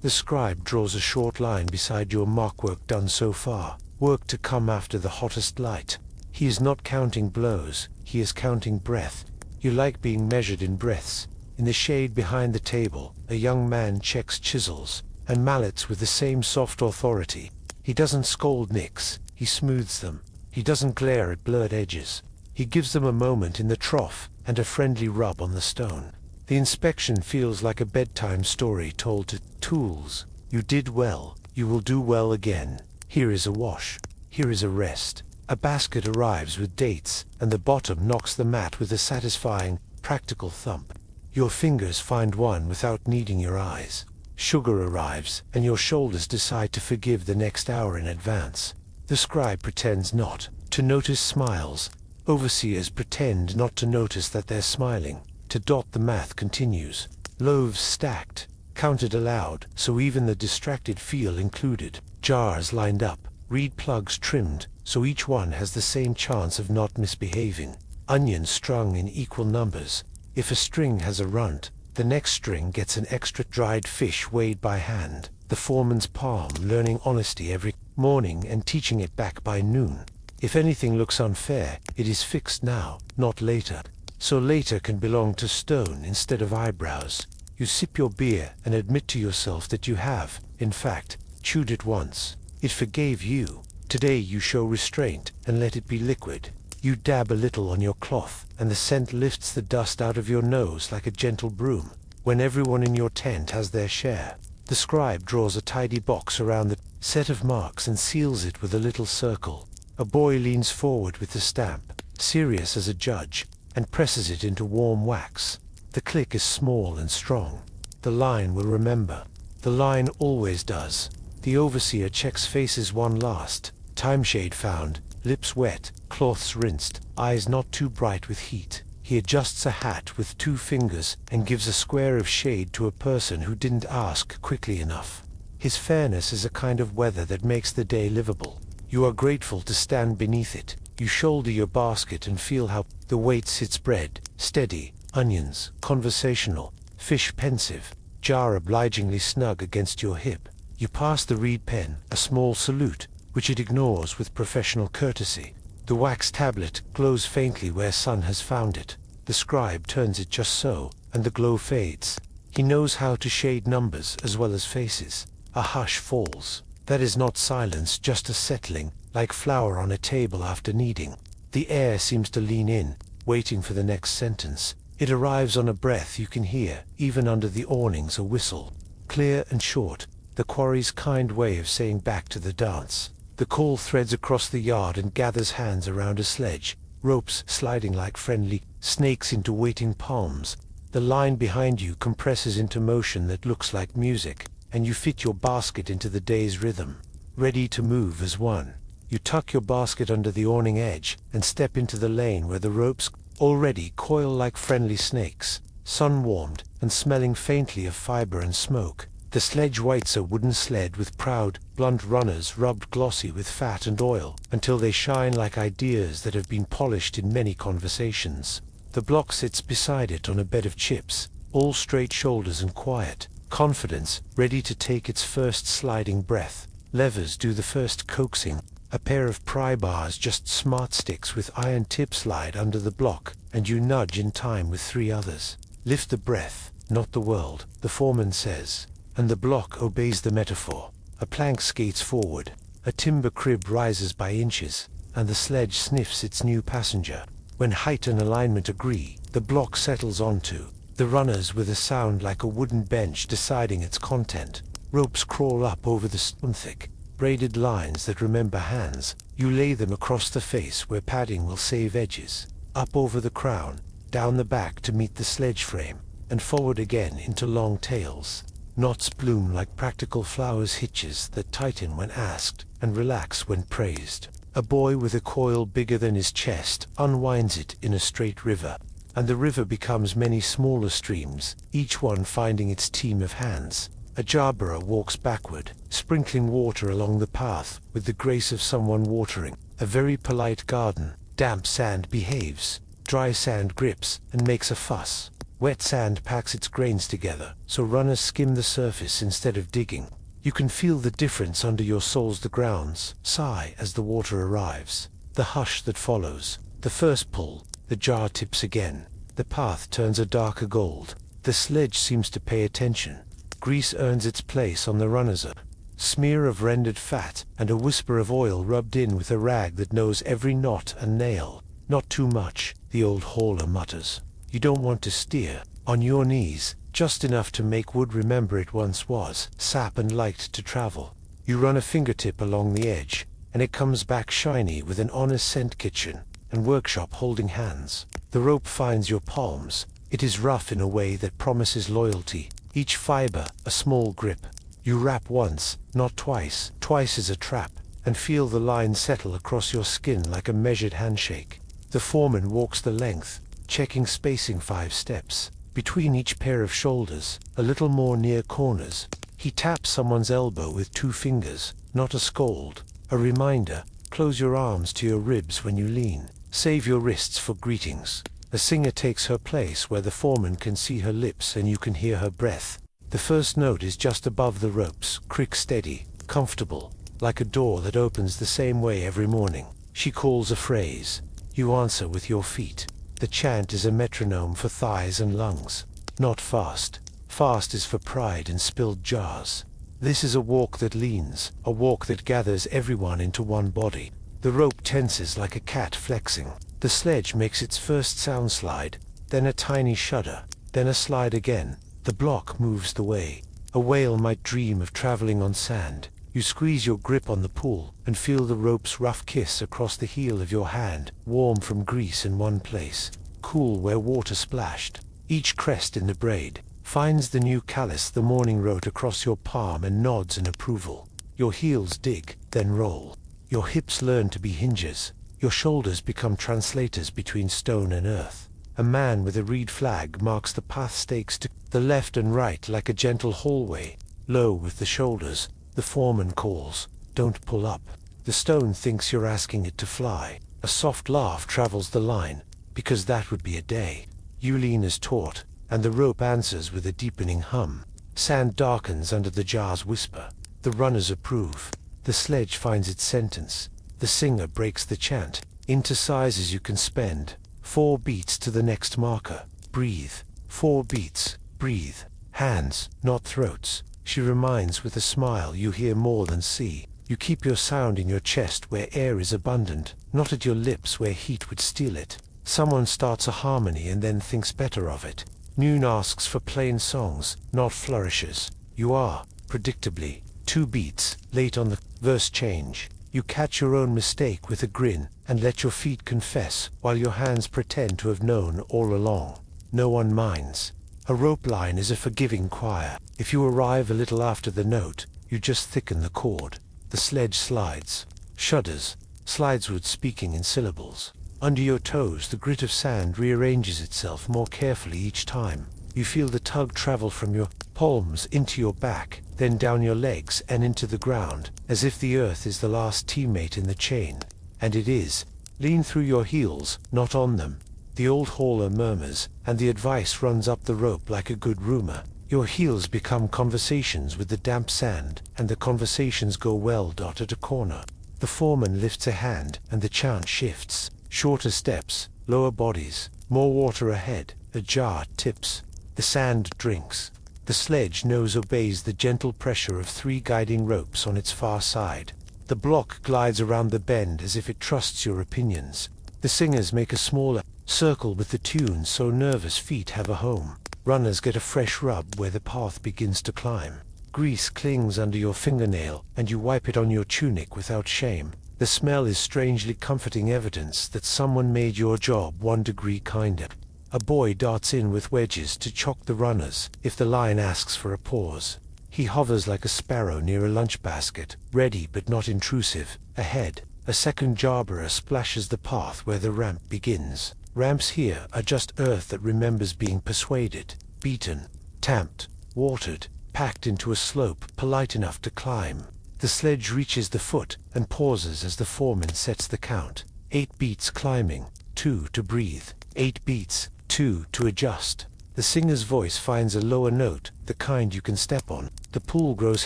The scribe draws a short line beside your markwork done so far, work to come after the hottest light. He is not counting blows, he is counting breath. You like being measured in breaths. In the shade behind the table, a young man checks chisels and mallets with the same soft authority. He doesn't scold nicks, he smooths them. He doesn't glare at blurred edges. He gives them a moment in the trough and a friendly rub on the stone. The inspection feels like a bedtime story told to tools. You did well, you will do well again. Here is a wash, here is a rest. A basket arrives with dates, and the bottom knocks the mat with a satisfying, practical thump. Your fingers find one without needing your eyes. Sugar arrives, and your shoulders decide to forgive the next hour in advance. The scribe pretends not to notice smiles. Overseers pretend not to notice that they're smiling. To dot the math continues. Loaves stacked, counted aloud, so even the distracted feel included. Jars lined up, reed plugs trimmed, so each one has the same chance of not misbehaving. Onions strung in equal numbers. If a string has a runt, the next string gets an extra. Dried fish weighed by hand. The foreman's palm learning honesty every morning and teaching it back by noon. If anything looks unfair, it is fixed now, not later. So later can belong to stone instead of eyebrows. You sip your beer and admit to yourself that you have, in fact, chewed it once. It forgave you. Today you show restraint and let it be liquid. You dab a little on your cloth, and the scent lifts the dust out of your nose like a gentle broom. When everyone in your tent has their share, the scribe draws a tidy box around the set of marks and seals it with a little circle. A boy leans forward with the stamp, serious as a judge, and presses it into warm wax. The click is small and strong. The line will remember. The line always does. The overseer checks faces one last. Time shade found, lips wet, cloths rinsed, eyes not too bright with heat. He adjusts a hat with 2 fingers and gives a square of shade to a person who didn't ask quickly enough. His fairness is a kind of weather that makes the day livable. You are grateful to stand beneath it. You shoulder your basket and feel how the weight sits. Bread, steady, onions, conversational, fish pensive, jar obligingly snug against your hip. You pass the reed pen, a small salute, which it ignores with professional courtesy. The wax tablet glows faintly where sun has found it. The scribe turns it just so, and the glow fades. He knows how to shade numbers as well as faces. A hush falls. That is not silence, just a settling, like flour on a table after kneading. The air seems to lean in, waiting for the next sentence. It arrives on a breath you can hear, even under the awnings, a whistle. Clear and short, the quarry's kind way of saying back to the dance. The call threads across the yard and gathers hands around a sledge. ropes sliding like friendly snakes into waiting palms. The line behind you compresses into motion that looks like music, and you fit your basket into the day's rhythm, ready to move as one. You tuck your basket under the awning edge and step into the lane where the ropes already coil like friendly snakes, sun-warmed and smelling faintly of fiber and smoke. The sledge waits, a wooden sled with proud, blunt runners rubbed glossy with fat and oil until they shine like ideas that have been polished in many conversations. The block sits beside it on a bed of chips, all straight shoulders and quiet, confidence ready to take its first sliding breath. Levers do the first coaxing. A pair of pry bars, just smart sticks with iron tips, slide under the block, and you nudge in time with 3 others. Lift the breath, not the world, the foreman says. And the block obeys the metaphor. A plank skates forward, a timber crib rises by inches, and the sledge sniffs its new passenger. When height and alignment agree, the block settles onto the runners with a sound like a wooden bench deciding its content. Ropes crawl up over the stone-thick, braided lines that remember hands. You lay them across the face where padding will save edges, up over the crown, down the back to meet the sledge frame, and forward again into long tails. Knots bloom like practical flowers, hitches that tighten when asked and relax when praised. A boy with a coil bigger than his chest unwinds it in a straight river, and the river becomes many smaller streams, each one finding its team of hands. A jarberer walks backward, sprinkling water along the path with the grace of someone watering a very polite garden. Damp sand behaves, dry sand grips and makes a fuss. Wet sand packs its grains together, so runners skim the surface instead of digging. You can feel the difference under your soles. The grounds sigh as the water arrives. The hush that follows, the first pull, the jar tips again. The path turns a darker gold. The sledge seems to pay attention. Grease earns its place on the runner's up. Smear of rendered fat and a whisper of oil rubbed in with a rag that knows every knot and nail. Not too much, the old hauler mutters. You don't want to steer on your knees, just enough to make wood remember it once was sap and liked to travel. You run a fingertip along the edge, and it comes back shiny with an honest scent. Kitchen and workshop holding hands. The rope finds your palms. It is rough in a way that promises loyalty, each fiber a small grip. You rap once, not twice. Twice is a trap, and feel the line settle across your skin like a measured handshake. The foreman walks the length, checking spacing 5 steps between each pair of shoulders, a little more near corners. He taps someone's elbow with 2 fingers, not a scold, a reminder. Close your arms to your ribs when you lean. Save your wrists for greetings. A singer takes her place where the foreman can see her lips and you can hear her breath. The first note is just above the ropes, crick steady, comfortable, like a door that opens the same way every morning. She calls a phrase. You answer with your feet. The chant is a metronome for thighs and lungs. Not fast. Fast is for pride and spilled jars. This is a walk that leans, a walk that gathers everyone into one body. The rope tenses like a cat flexing. The sledge makes its first sound slide, then a tiny shudder, then a slide again. The block moves the way. A whale might dream of traveling on sand. You squeeze your grip on the pool and feel the rope's rough kiss across the heel of your hand, warm from grease in one place, cool where water splashed. Each crest in the braid finds the new callus the morning wrote across your palm and nods in approval. Your heels dig, then roll. Your hips learn to be hinges. Your shoulders become translators between stone and earth. A man with a reed flag marks the path stakes to the left and right like a gentle hallway. Low with the shoulders, the foreman calls, "Don't pull up." The stone thinks you're asking it to fly. A soft laugh travels the line, because that would be a day. You lean as taut, and the rope answers with a deepening hum. Sand darkens under the jar's whisper. The runners approve. The sledge finds its sentence. The singer breaks the chant into sizes you can spend. 4 beats to the next marker. Breathe. 4 beats. Breathe. Hands, not throats. She reminds with a smile you hear more than see. You keep your sound in your chest where air is abundant, not at your lips where heat would steal it. Someone starts a harmony and then thinks better of it. Noon asks for plain songs, not flourishes. You are, predictably, 2 beats late on the verse change. You catch your own mistake with a grin, and let your feet confess, while your hands pretend to have known all along. No one minds. A rope line is a forgiving choir. If you arrive a little after the note, you just thicken the cord. The sledge slides, shudders, slidesward, speaking in syllables. Under your toes, the grit of sand rearranges itself more carefully each time. You feel the tug travel from your palms into your back, then down your legs and into the ground, as if the earth is the last teammate in the chain. And it is. Lean through your heels, not on them. The old hauler murmurs, and the advice runs up the rope like a good rumor. Your heels become conversations with the damp sand, and the conversations go well. At a corner, the foreman lifts a hand, and the chant shifts. Shorter steps, lower bodies, more water ahead. A jar tips. The sand drinks. The sledge nose obeys the gentle pressure of 3 guiding ropes on its far side. The block glides around the bend as if it trusts your opinions. The singers make a smaller circle with the tune so nervous feet have a home. Runners get a fresh rub where the path begins to climb. Grease clings under your fingernail, and you wipe it on your tunic without shame. The smell is strangely comforting evidence that someone made your job 1 degree kinder. A boy darts in with wedges to chock the runners if the line asks for a pause. He hovers like a sparrow near a lunch basket, ready but not intrusive. Ahead, a second jarbera splashes the path where the ramp begins. Ramps here are just earth that remembers being persuaded, beaten, tamped, watered, packed into a slope polite enough to climb. The sledge reaches the foot and pauses as the foreman sets the count. 8 beats climbing, 2 to breathe. 8 beats, 2 to adjust. The singer's voice finds a lower note, the kind you can step on. The pull grows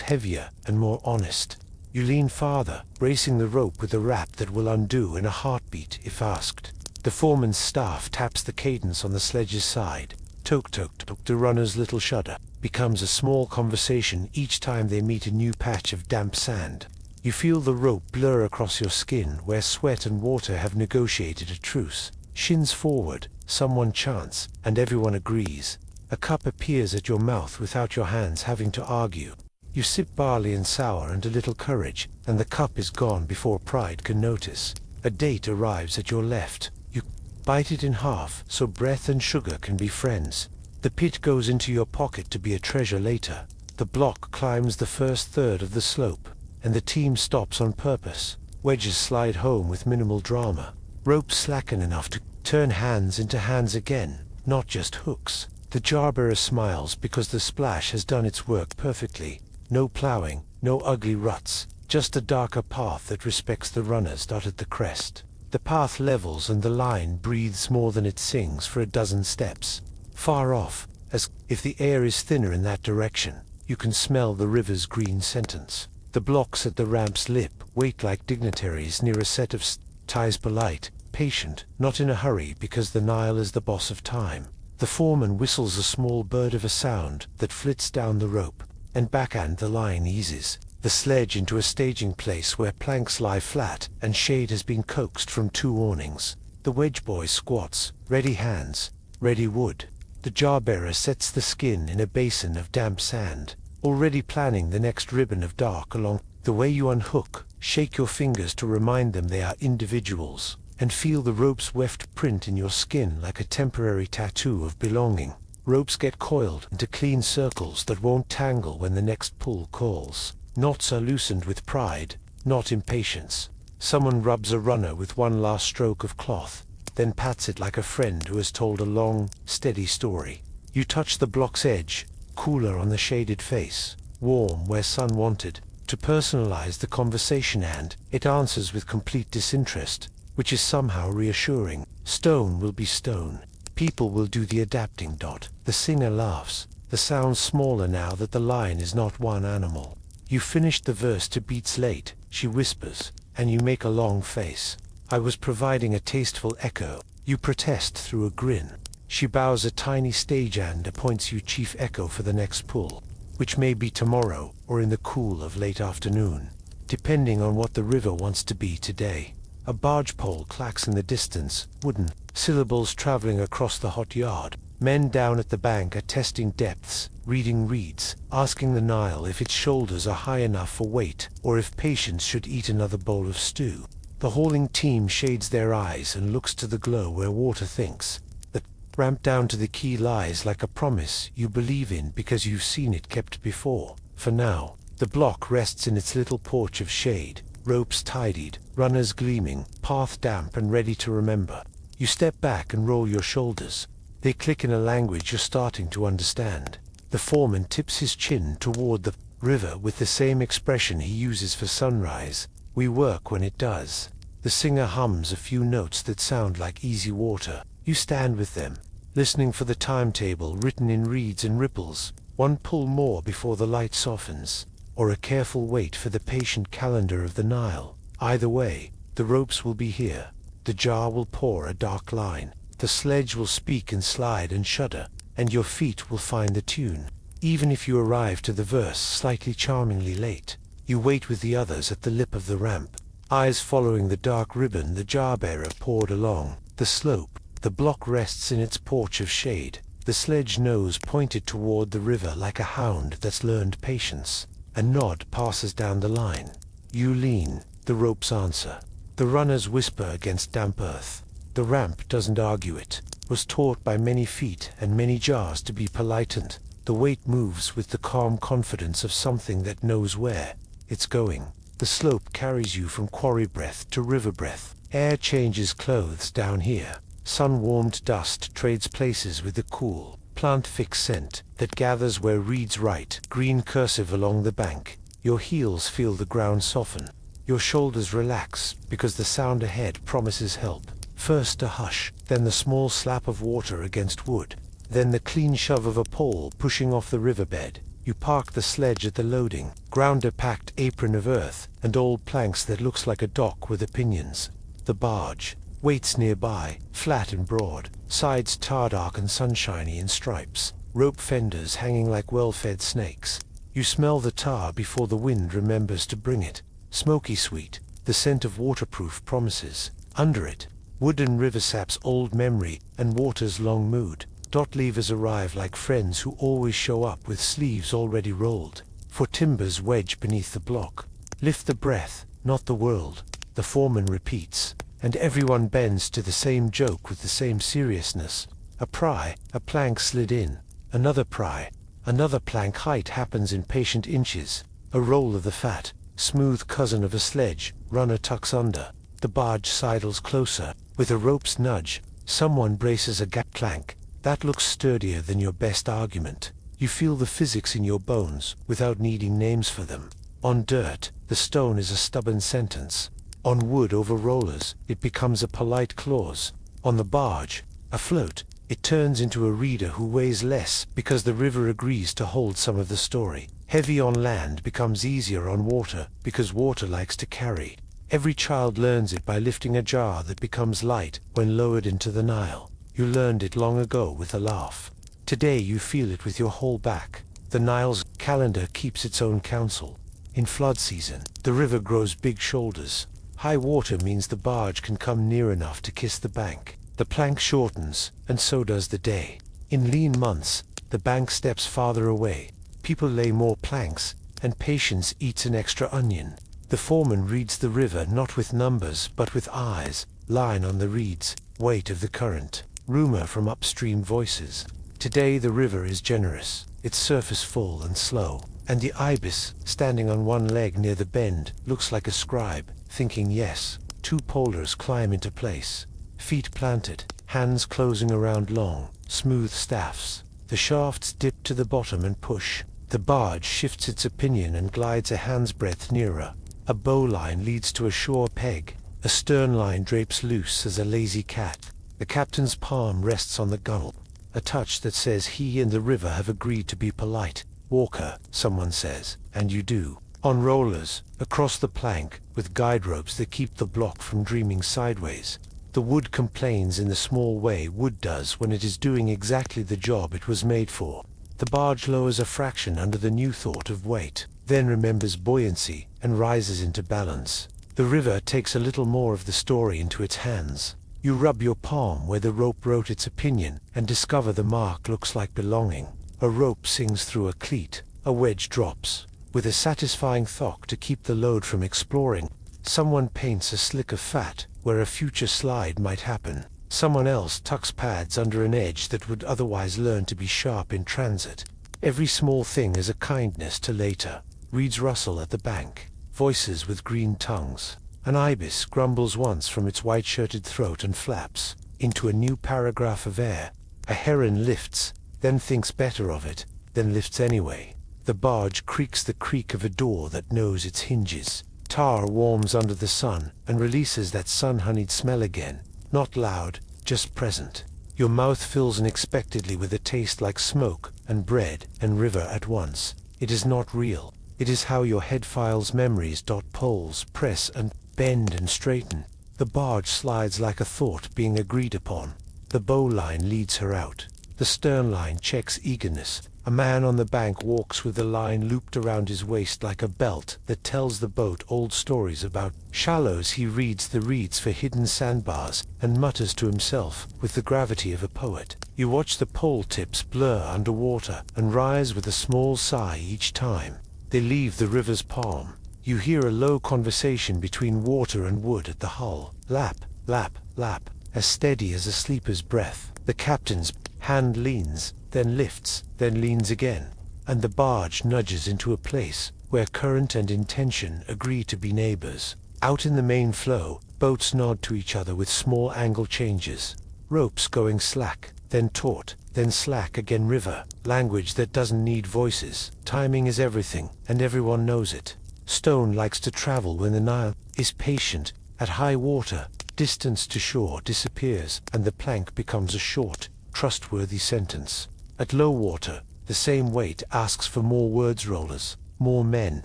heavier and more honest. You lean farther, bracing the rope with a rap that will undo in a heartbeat if asked. The foreman's staff taps the cadence on the sledge's side. Toke toke toke. The runner's little shudder becomes a small conversation each time they meet a new patch of damp sand. You feel the rope blur across your skin where sweat and water have negotiated a truce. Shins forward, someone chants, and everyone agrees. A cup appears at your mouth without your hands having to argue. You sip barley and sour and a little courage, and the cup is gone before pride can notice. A date arrives at your left. You bite it in half so breath and sugar can be friends. The pit goes into your pocket to be a treasure later. The block climbs the first third of the slope, and the team stops on purpose. Wedges slide home with minimal drama. Ropes slacken enough to turn hands into hands again, not just hooks. The jarbera smiles because the splash has done its work perfectly. No plowing, no ugly ruts, just a darker path that respects the runners. At the crest, the path levels and the line breathes more than it sings for a dozen steps. Far off, as if the air is thinner in that direction, you can smell the river's green sentence. The blocks at the ramp's lip wait like dignitaries near a set of ties, polite, patient, not in a hurry because the Nile is the boss of time. The foreman whistles a small bird of a sound that flits down the rope, and backhand the line eases the sledge into a staging place where planks lie flat and shade has been coaxed from 2 awnings. The wedge boy squats, ready hands, ready wood. The jarbera sets the skin in a basin of damp sand, already planning the next ribbon of dark along the way. You unhook, shake your fingers to remind them they are individuals, and feel the rope's weft print in your skin like a temporary tattoo of belonging. Ropes get coiled into clean circles that won't tangle when the next pull calls. Knots are loosened with pride, not impatience. Someone rubs a runner with one last stroke of cloth, then pats it like a friend who has told a long, steady story. You touch the block's edge, cooler on the shaded face, warm where sun wanted to personalize the conversation, and it answers with complete disinterest, which is somehow reassuring. Stone will be stone. People will do the adapting. The singer laughs, the sound smaller now that the line is not one animal. You finished the verse to beats late, she whispers, and you make a long face. I was providing a tasteful echo. You protest through a grin. She bows a tiny stagehand, appoints you chief echo for the next pull, which may be tomorrow or in the cool of late afternoon, depending on what the river wants to be today. A barge pole clacks in the distance, wooden syllables traveling across the hot yard. Men down at the bank are testing depths, reading reeds, asking the Nile if its shoulders are high enough for weight, or if patience should eat another bowl of stew. The hauling team shades their eyes and looks to the glow where water thinks. The ramp down to the quay lies like a promise you believe in because you've seen it kept before. For now, the block rests in its little porch of shade, ropes tidied, runners gleaming, path damp and ready to remember. You step back and roll your shoulders. They click in a language you're starting to understand. The foreman tips his chin toward the river with the same expression he uses for sunrise. We work when it does. The singer hums a few notes that sound like easy water. You stand with them, listening for the timetable written in reeds and ripples, one pull more before the light softens, or a careful wait for the patient calendar of the Nile. Either way, the ropes will be here. The jar will pour a dark line. The sledge will speak and slide and shudder, and your feet will find the tune. Even if you arrive to the verse slightly charmingly late, you wait with the others at the lip of the ramp, eyes following the dark ribbon the jar-bearer poured along the slope. The block rests in its porch of shade, the sledge nose pointed toward the river like a hound that's learned patience. A nod passes down the line. You lean, the ropes answer. The runners whisper against damp earth. The ramp doesn't argue it. Was taught by many feet and many jars to be polite, and the weight moves with the calm confidence of something that knows where it's going. The slope carries you from quarry breath to river breath. Air changes clothes down here. Sun-warmed dust trades places with the cool, plant-fixed scent that gathers where reeds write green cursive along the bank. Your heels feel the ground soften. Your shoulders relax because the sound ahead promises help. First a hush, then the small slap of water against wood, then the clean shove of a pole pushing off the riverbed. You park the sledge at the loading ground, a packed apron of earth and old planks that looks like a dock with opinions. The barge waits nearby, flat and broad, sides tar-dark and sunshiny in stripes, rope fenders hanging like well-fed snakes. You smell the tar before the wind remembers to bring it. Smoky sweet, the scent of waterproof promises. Under it, wood and river sap's old memory and water's long mood. Dot leavers arrive like friends who always show up with sleeves already rolled. For timbers wedge beneath the block. Lift the breath, not the world, the foreman repeats, and everyone bends to the same joke with the same seriousness. A pry, a plank slid in, another pry, another plank. Height happens in patient inches. A roll of the fat, smooth cousin of a sledge, runner tucks under. The barge sidles closer. With a rope's nudge, someone braces a gap plank. That looks sturdier than your best argument. You feel the physics in your bones, without needing names for them. On dirt, the stone is a stubborn sentence. On wood over rollers, it becomes a polite clause. On the barge, afloat, it turns into a reader who weighs less because the river agrees to hold some of the story. Heavy on land becomes easier on water because water likes to carry. Every child learns it by lifting a jar that becomes light when lowered into the Nile. You learned it long ago with a laugh. Today you feel it with your whole back. The Nile's calendar keeps its own counsel. In flood season, the river grows big shoulders. High water means the barge can come near enough to kiss the bank. The plank shortens, and so does the day. In lean months, the bank steps farther away. People lay more planks, and patience eats an extra onion. The foreman reads the river not with numbers but with eyes, line on the reeds, weight of the current, rumor from upstream voices. Today the river is generous, its surface full and slow, and the ibis, standing on one leg near the bend, looks like a scribe, thinking yes. Two polars climb into place, feet planted, hands closing around long, smooth staffs. The shafts dip to the bottom and push. The barge shifts its opinion and glides a hand's breadth nearer. A bowline leads to a shore peg. A stern line drapes loose as a lazy cat. The captain's palm rests on the gunwale. A touch that says he and the river have agreed to be polite. Walker, someone says, and you do. On rollers, across the plank, with guide ropes that keep the block from dreaming sideways. The wood complains in the small way wood does when it is doing exactly the job it was made for. The barge lowers a fraction under the new thought of weight, then remembers buoyancy and rises into balance. The river takes a little more of the story into its hands. You rub your palm where the rope wrote its opinion and discover the mark looks like belonging. A rope sings through a cleat, a wedge drops. With a satisfying thok to keep the load from exploring, someone paints a slick of fat where a future slide might happen. Someone else tucks pads under an edge that would otherwise learn to be sharp in transit. Every small thing is a kindness to later. Reeds rustle at the bank, voices with green tongues. An ibis grumbles once from its white-shirted throat and flaps into a new paragraph of air. A heron lifts, then thinks better of it, then lifts anyway. The barge creaks the creak of a door that knows its hinges. Tar warms under the sun and releases that sun-honeyed smell again. Not loud, just present. Your mouth fills unexpectedly with a taste like smoke and bread and river at once. It is not real. It is how your head files memories. Poles press and bend and straighten. The barge slides like a thought being agreed upon. The bowline leads her out. The stern line checks eagerness. A man on the bank walks with the line looped around his waist like a belt that tells the boat old stories about shallows. He reads the reeds for hidden sandbars and mutters to himself with the gravity of a poet. You watch the pole tips blur underwater and rise with a small sigh each time they leave the river's palm. You hear a low conversation between water and wood at the hull. Lap, lap, lap, as steady as a sleeper's breath. The captain's hand leans, then lifts, then leans again, and the barge nudges into a place where current and intention agree to be neighbors. Out in the main flow, boats nod to each other with small angle changes. Ropes going slack, then taut, then slack again. River, language that doesn't need voices. Timing is everything, and everyone knows it. Stone likes to travel when the Nile is patient. At high water, distance to shore disappears, and the plank becomes a short, trustworthy sentence. At low water, the same weight asks for more words rollers, more men,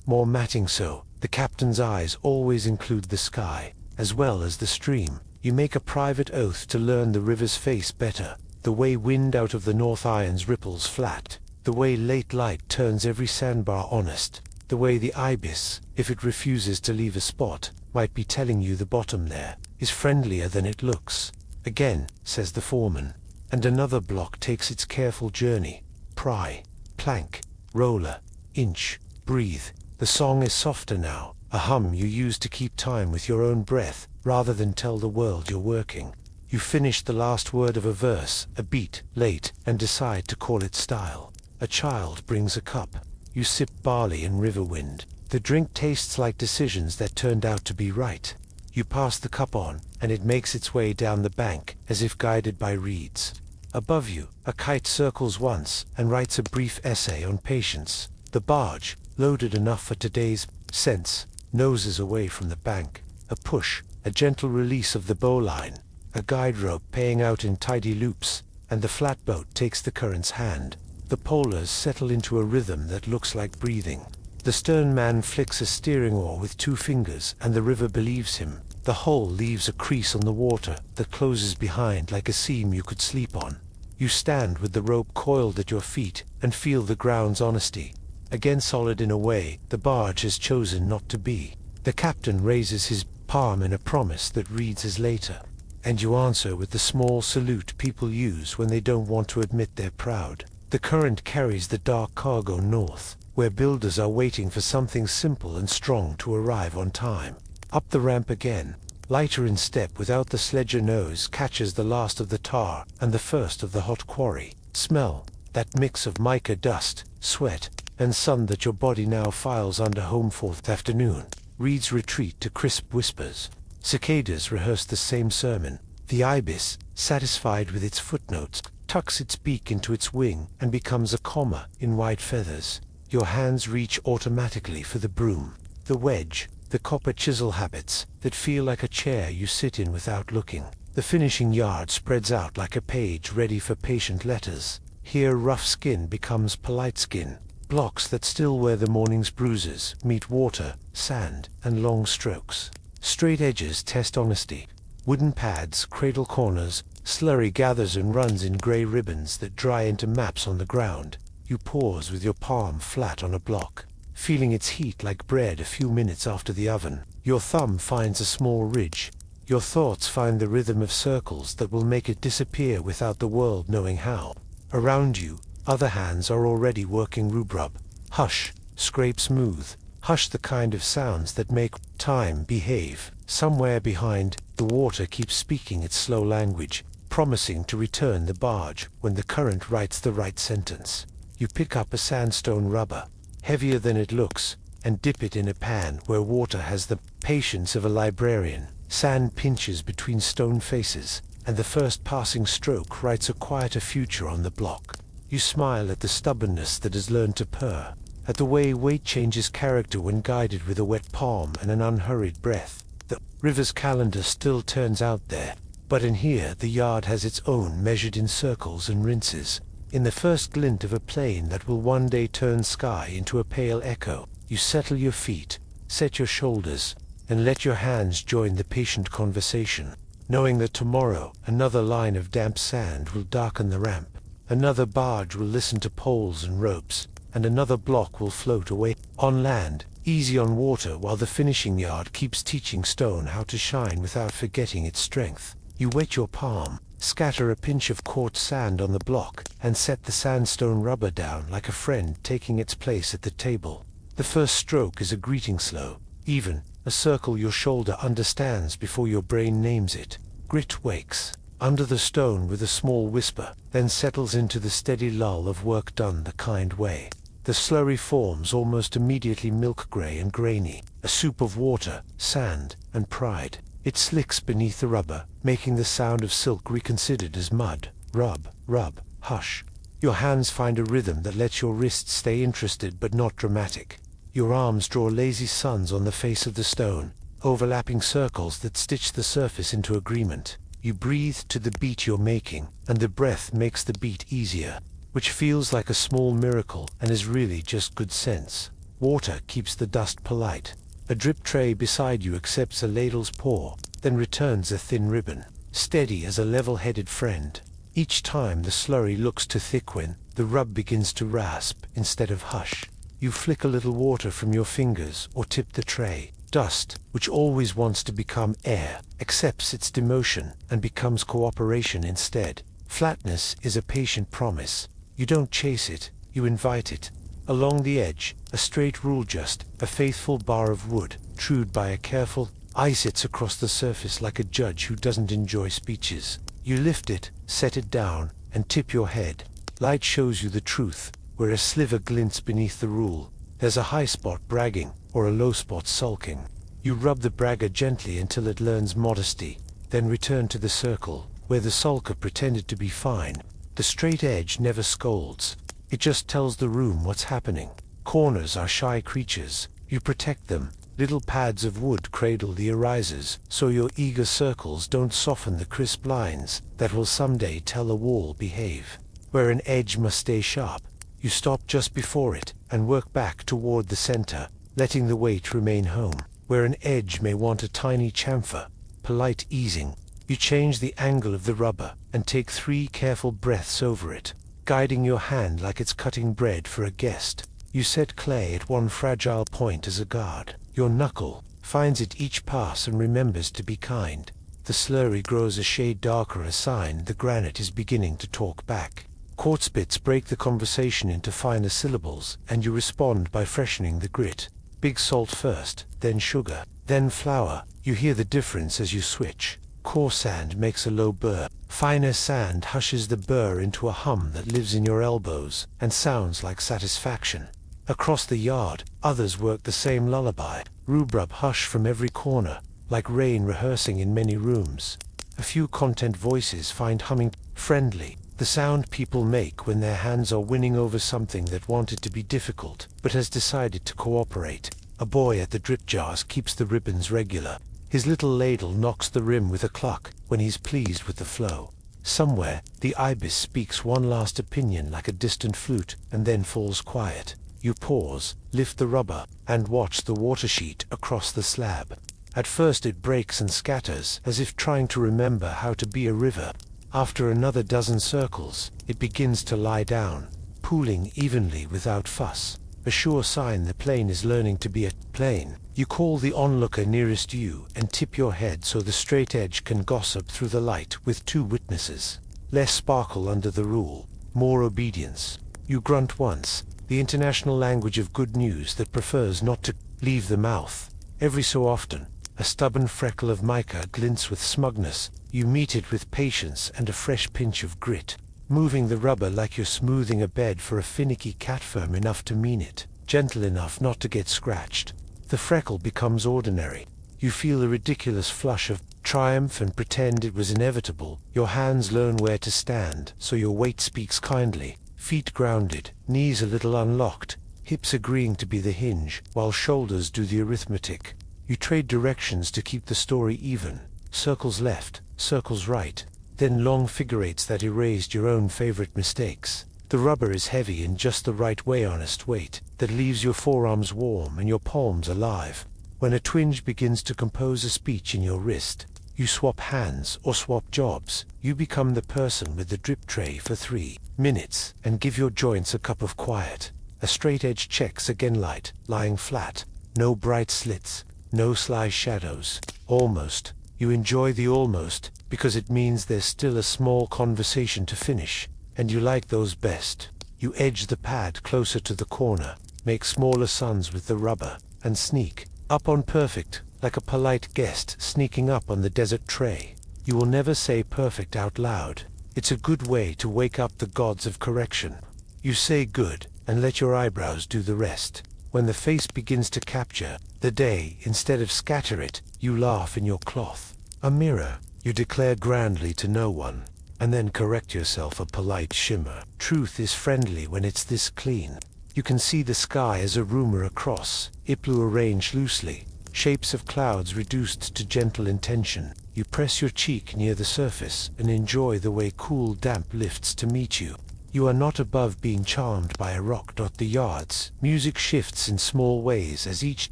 more matting. So, the captain's eyes always include the sky, as well as the stream. You make a private oath to learn the river's face better. The way wind out of the North irons ripples flat. The way late light turns every sandbar honest. The way the ibis, if it refuses to leave a spot, might be telling you the bottom there is friendlier than it looks. Again, says the foreman. And another block takes its careful journey. Pry, plank, roller, inch, breathe. The song is softer now, a hum you use to keep time with your own breath, rather than tell the world you're working. You finish the last word of a verse, a beat, late, and decide to call it style. A child brings a cup. You sip barley in river wind. The drink tastes like decisions that turned out to be right. You pass the cup on, and it makes its way down the bank, as if guided by reeds. Above you, a kite circles once, and writes a brief essay on patience. The barge, loaded enough for today's sense, noses away from the bank. A push, a gentle release of the bowline, a guide rope paying out in tidy loops, and the flatboat takes the current's hand. The polers settle into a rhythm that looks like breathing. The stern man flicks a steering oar with 2 fingers, and the river believes him. The hull leaves a crease on the water that closes behind like a seam you could sleep on. You stand with the rope coiled at your feet and feel the ground's honesty. Again solid in a way the barge has chosen not to be. The captain raises his palm in a promise that reads as later, and you answer with the small salute people use when they don't want to admit they're proud. The current carries the dark cargo north, where builders are waiting for something simple and strong to arrive on time. Up the ramp again, lighter in step without the sledger nose catches the last of the tar and the first of the hot quarry. Smell, that mix of mica dust, sweat, and sun that your body now files under home. 4th afternoon. Reeds retreat to crisp whispers. Cicadas rehearse the same sermon. The ibis, satisfied with its footnotes, tucks its beak into its wing and becomes a comma in white feathers. Your hands reach automatically for the broom. The wedge, the copper chisel habits that feel like a chair you sit in without looking. The finishing yard spreads out like a page ready for patient letters. Here rough skin becomes polite skin. Blocks that still wear the morning's bruises meet water, sand, and long strokes. Straight edges test honesty. Wooden pads cradle corners. Slurry gathers and runs in gray ribbons that dry into maps on the ground. You pause with your palm flat on a block, feeling its heat like bread a few minutes after the oven. Your thumb finds a small ridge, Your thoughts find the rhythm of circles that will make it disappear without the world knowing how. Around you, other hands are already working rub. Hush, scrape smooth. Hush, the kind of sounds that make time behave. Somewhere behind, the water keeps speaking its slow language, promising to return the barge when the current writes the right sentence. You pick up a sandstone rubber, heavier than it looks, and dip it in a pan where water has the patience of a librarian. Sand pinches between stone faces, and the first passing stroke writes a quieter future on the block. You smile at the stubbornness that has learned to purr, at the way weight changes character when guided with a wet palm and an unhurried breath. The river's calendar still turns out there, but in here the yard has its own, measured in circles and rinses. In the first glint of a plane that will one day turn sky into a pale echo, you settle your feet, set your shoulders, and let your hands join the patient conversation, knowing that tomorrow another line of damp sand will darken the ramp, another barge will listen to poles and ropes, and another block will float away on land, easy on water, while the finishing yard keeps teaching stone how to shine without forgetting its strength. You wet your palm, scatter a pinch of quartz sand on the block, and set the sandstone rubber down like a friend taking its place at the table. The first stroke is a greeting, slow, even, a circle your shoulder understands before your brain names it. Grit wakes under the stone with a small whisper, then settles into the steady lull of work done the kind way. The slurry forms almost immediately milk gray and grainy, a soup of water, sand, and pride. It slicks beneath the rubber, making the sound of silk reconsidered as mud. Rub, hush. Your hands find a rhythm that lets your wrists stay interested but not dramatic. Your arms draw lazy suns on the face of the stone, overlapping circles that stitch the surface into agreement. You breathe to the beat you're making, and the breath makes the beat easier, which feels like a small miracle and is really just good sense. Water keeps the dust polite. A drip tray beside you accepts a ladle's pour, then returns a thin ribbon, steady as a level-headed friend. Each time the slurry looks too thick when the rub begins to rasp instead of hush. You flick a little water from your fingers or tip the tray. Dust, which always wants to become air, accepts its demotion and becomes cooperation instead. Flatness is a patient promise. You don't chase it, you invite it. Along the edge, a straight rule, just a faithful bar of wood, trued by a careful eye, sits across the surface like a judge who doesn't enjoy speeches. You lift it, set it down, and tip your head. Light shows you the truth. Where a sliver glints beneath the rule, there's a high spot bragging, or a low spot sulking. You rub the bragger gently until it learns modesty, then return to the circle, where the sulker pretended to be fine. The straight edge never scolds. It just tells the room what's happening. Corners are shy creatures. You protect them. Little pads of wood cradle the arisers, so your eager circles don't soften the crisp lines that will someday tell a wall behave. Where an edge must stay sharp, you stop just before it and work back toward the center, letting the weight remain home. Where an edge may want a tiny chamfer, polite easing, you change the angle of the rubber and take 3 careful breaths over it, guiding your hand like it's cutting bread for a guest. You set clay at one fragile point as a guard. Your knuckle finds it each pass and remembers to be kind. The slurry grows a shade darker, a sign the granite is beginning to talk back. Quartz bits break the conversation into finer syllables, and you respond by freshening the grit. Big salt first, then sugar, then flour. You hear the difference as you switch. Coarse sand makes a low burr. Finer sand hushes the burr into a hum that lives in your elbows and sounds like satisfaction. Across the yard, others work the same lullaby. Rub hush from every corner, like rain rehearsing in many rooms. A few content voices find humming friendly, the sound people make when their hands are winning over something that wanted to be difficult, but has decided to cooperate. A boy at the drip jars keeps the ribbons regular. His little ladle knocks the rim with a cluck when he's pleased with the flow. Somewhere, the ibis speaks one last opinion like a distant flute, and then falls quiet. You pause, lift the rubber, and watch the water sheet across the slab. At first it breaks and scatters, as if trying to remember how to be a river. After another dozen circles, it begins to lie down, pooling evenly without fuss. a sure sign the plane is learning to be a plane. You call the onlooker nearest you and tip your head so the straight edge can gossip through the light with two witnesses. Less sparkle under the rule, more obedience. You grunt once, the international language of good news that prefers not to leave the mouth. Every so often, a stubborn freckle of mica glints with smugness. You meet it with patience and a fresh pinch of grit, moving the rubber like you're smoothing a bed for a finicky cat, firm enough to mean it, gentle enough not to get scratched. The freckle becomes ordinary. You feel a ridiculous flush of triumph and pretend it was inevitable. Your hands learn where to stand, so your weight speaks kindly. Feet grounded, knees a little unlocked, hips agreeing to be the hinge, while shoulders do the arithmetic. You trade directions to keep the story even. Circles left, circles right, then long figure eights that erased your own favorite mistakes. The rubber is heavy in just the right way, honest weight, that leaves your forearms warm and your palms alive. When a twinge begins to compose a speech in your wrist, you swap hands or swap jobs. You become the person with the drip tray for 3 minutes and give your joints a cup of quiet. A straight edge checks again, light, lying flat. No bright slits, no sly shadows. Almost. You enjoy the almost because it means there's still a small conversation to finish, and you like those best. You edge the pad closer to the corner, make smaller suns with the rubber, and sneak up on perfect, like a polite guest sneaking up on the desert tray. You will never say perfect out loud. It's a good way to wake up the gods of correction. You say good, and let your eyebrows do the rest. When the face begins to capture the day instead of scatter it, you laugh in your cloth. A mirror, you declare grandly to no one, and then correct yourself, a polite shimmer. Truth is friendly when it's this clean. You can see the sky as a rumor across, it blue arranged loosely, shapes of clouds reduced to gentle intention. You press your cheek near the surface and enjoy the way cool damp lifts to meet you. You are not above being charmed by a rock. The yards. Music shifts in small ways as each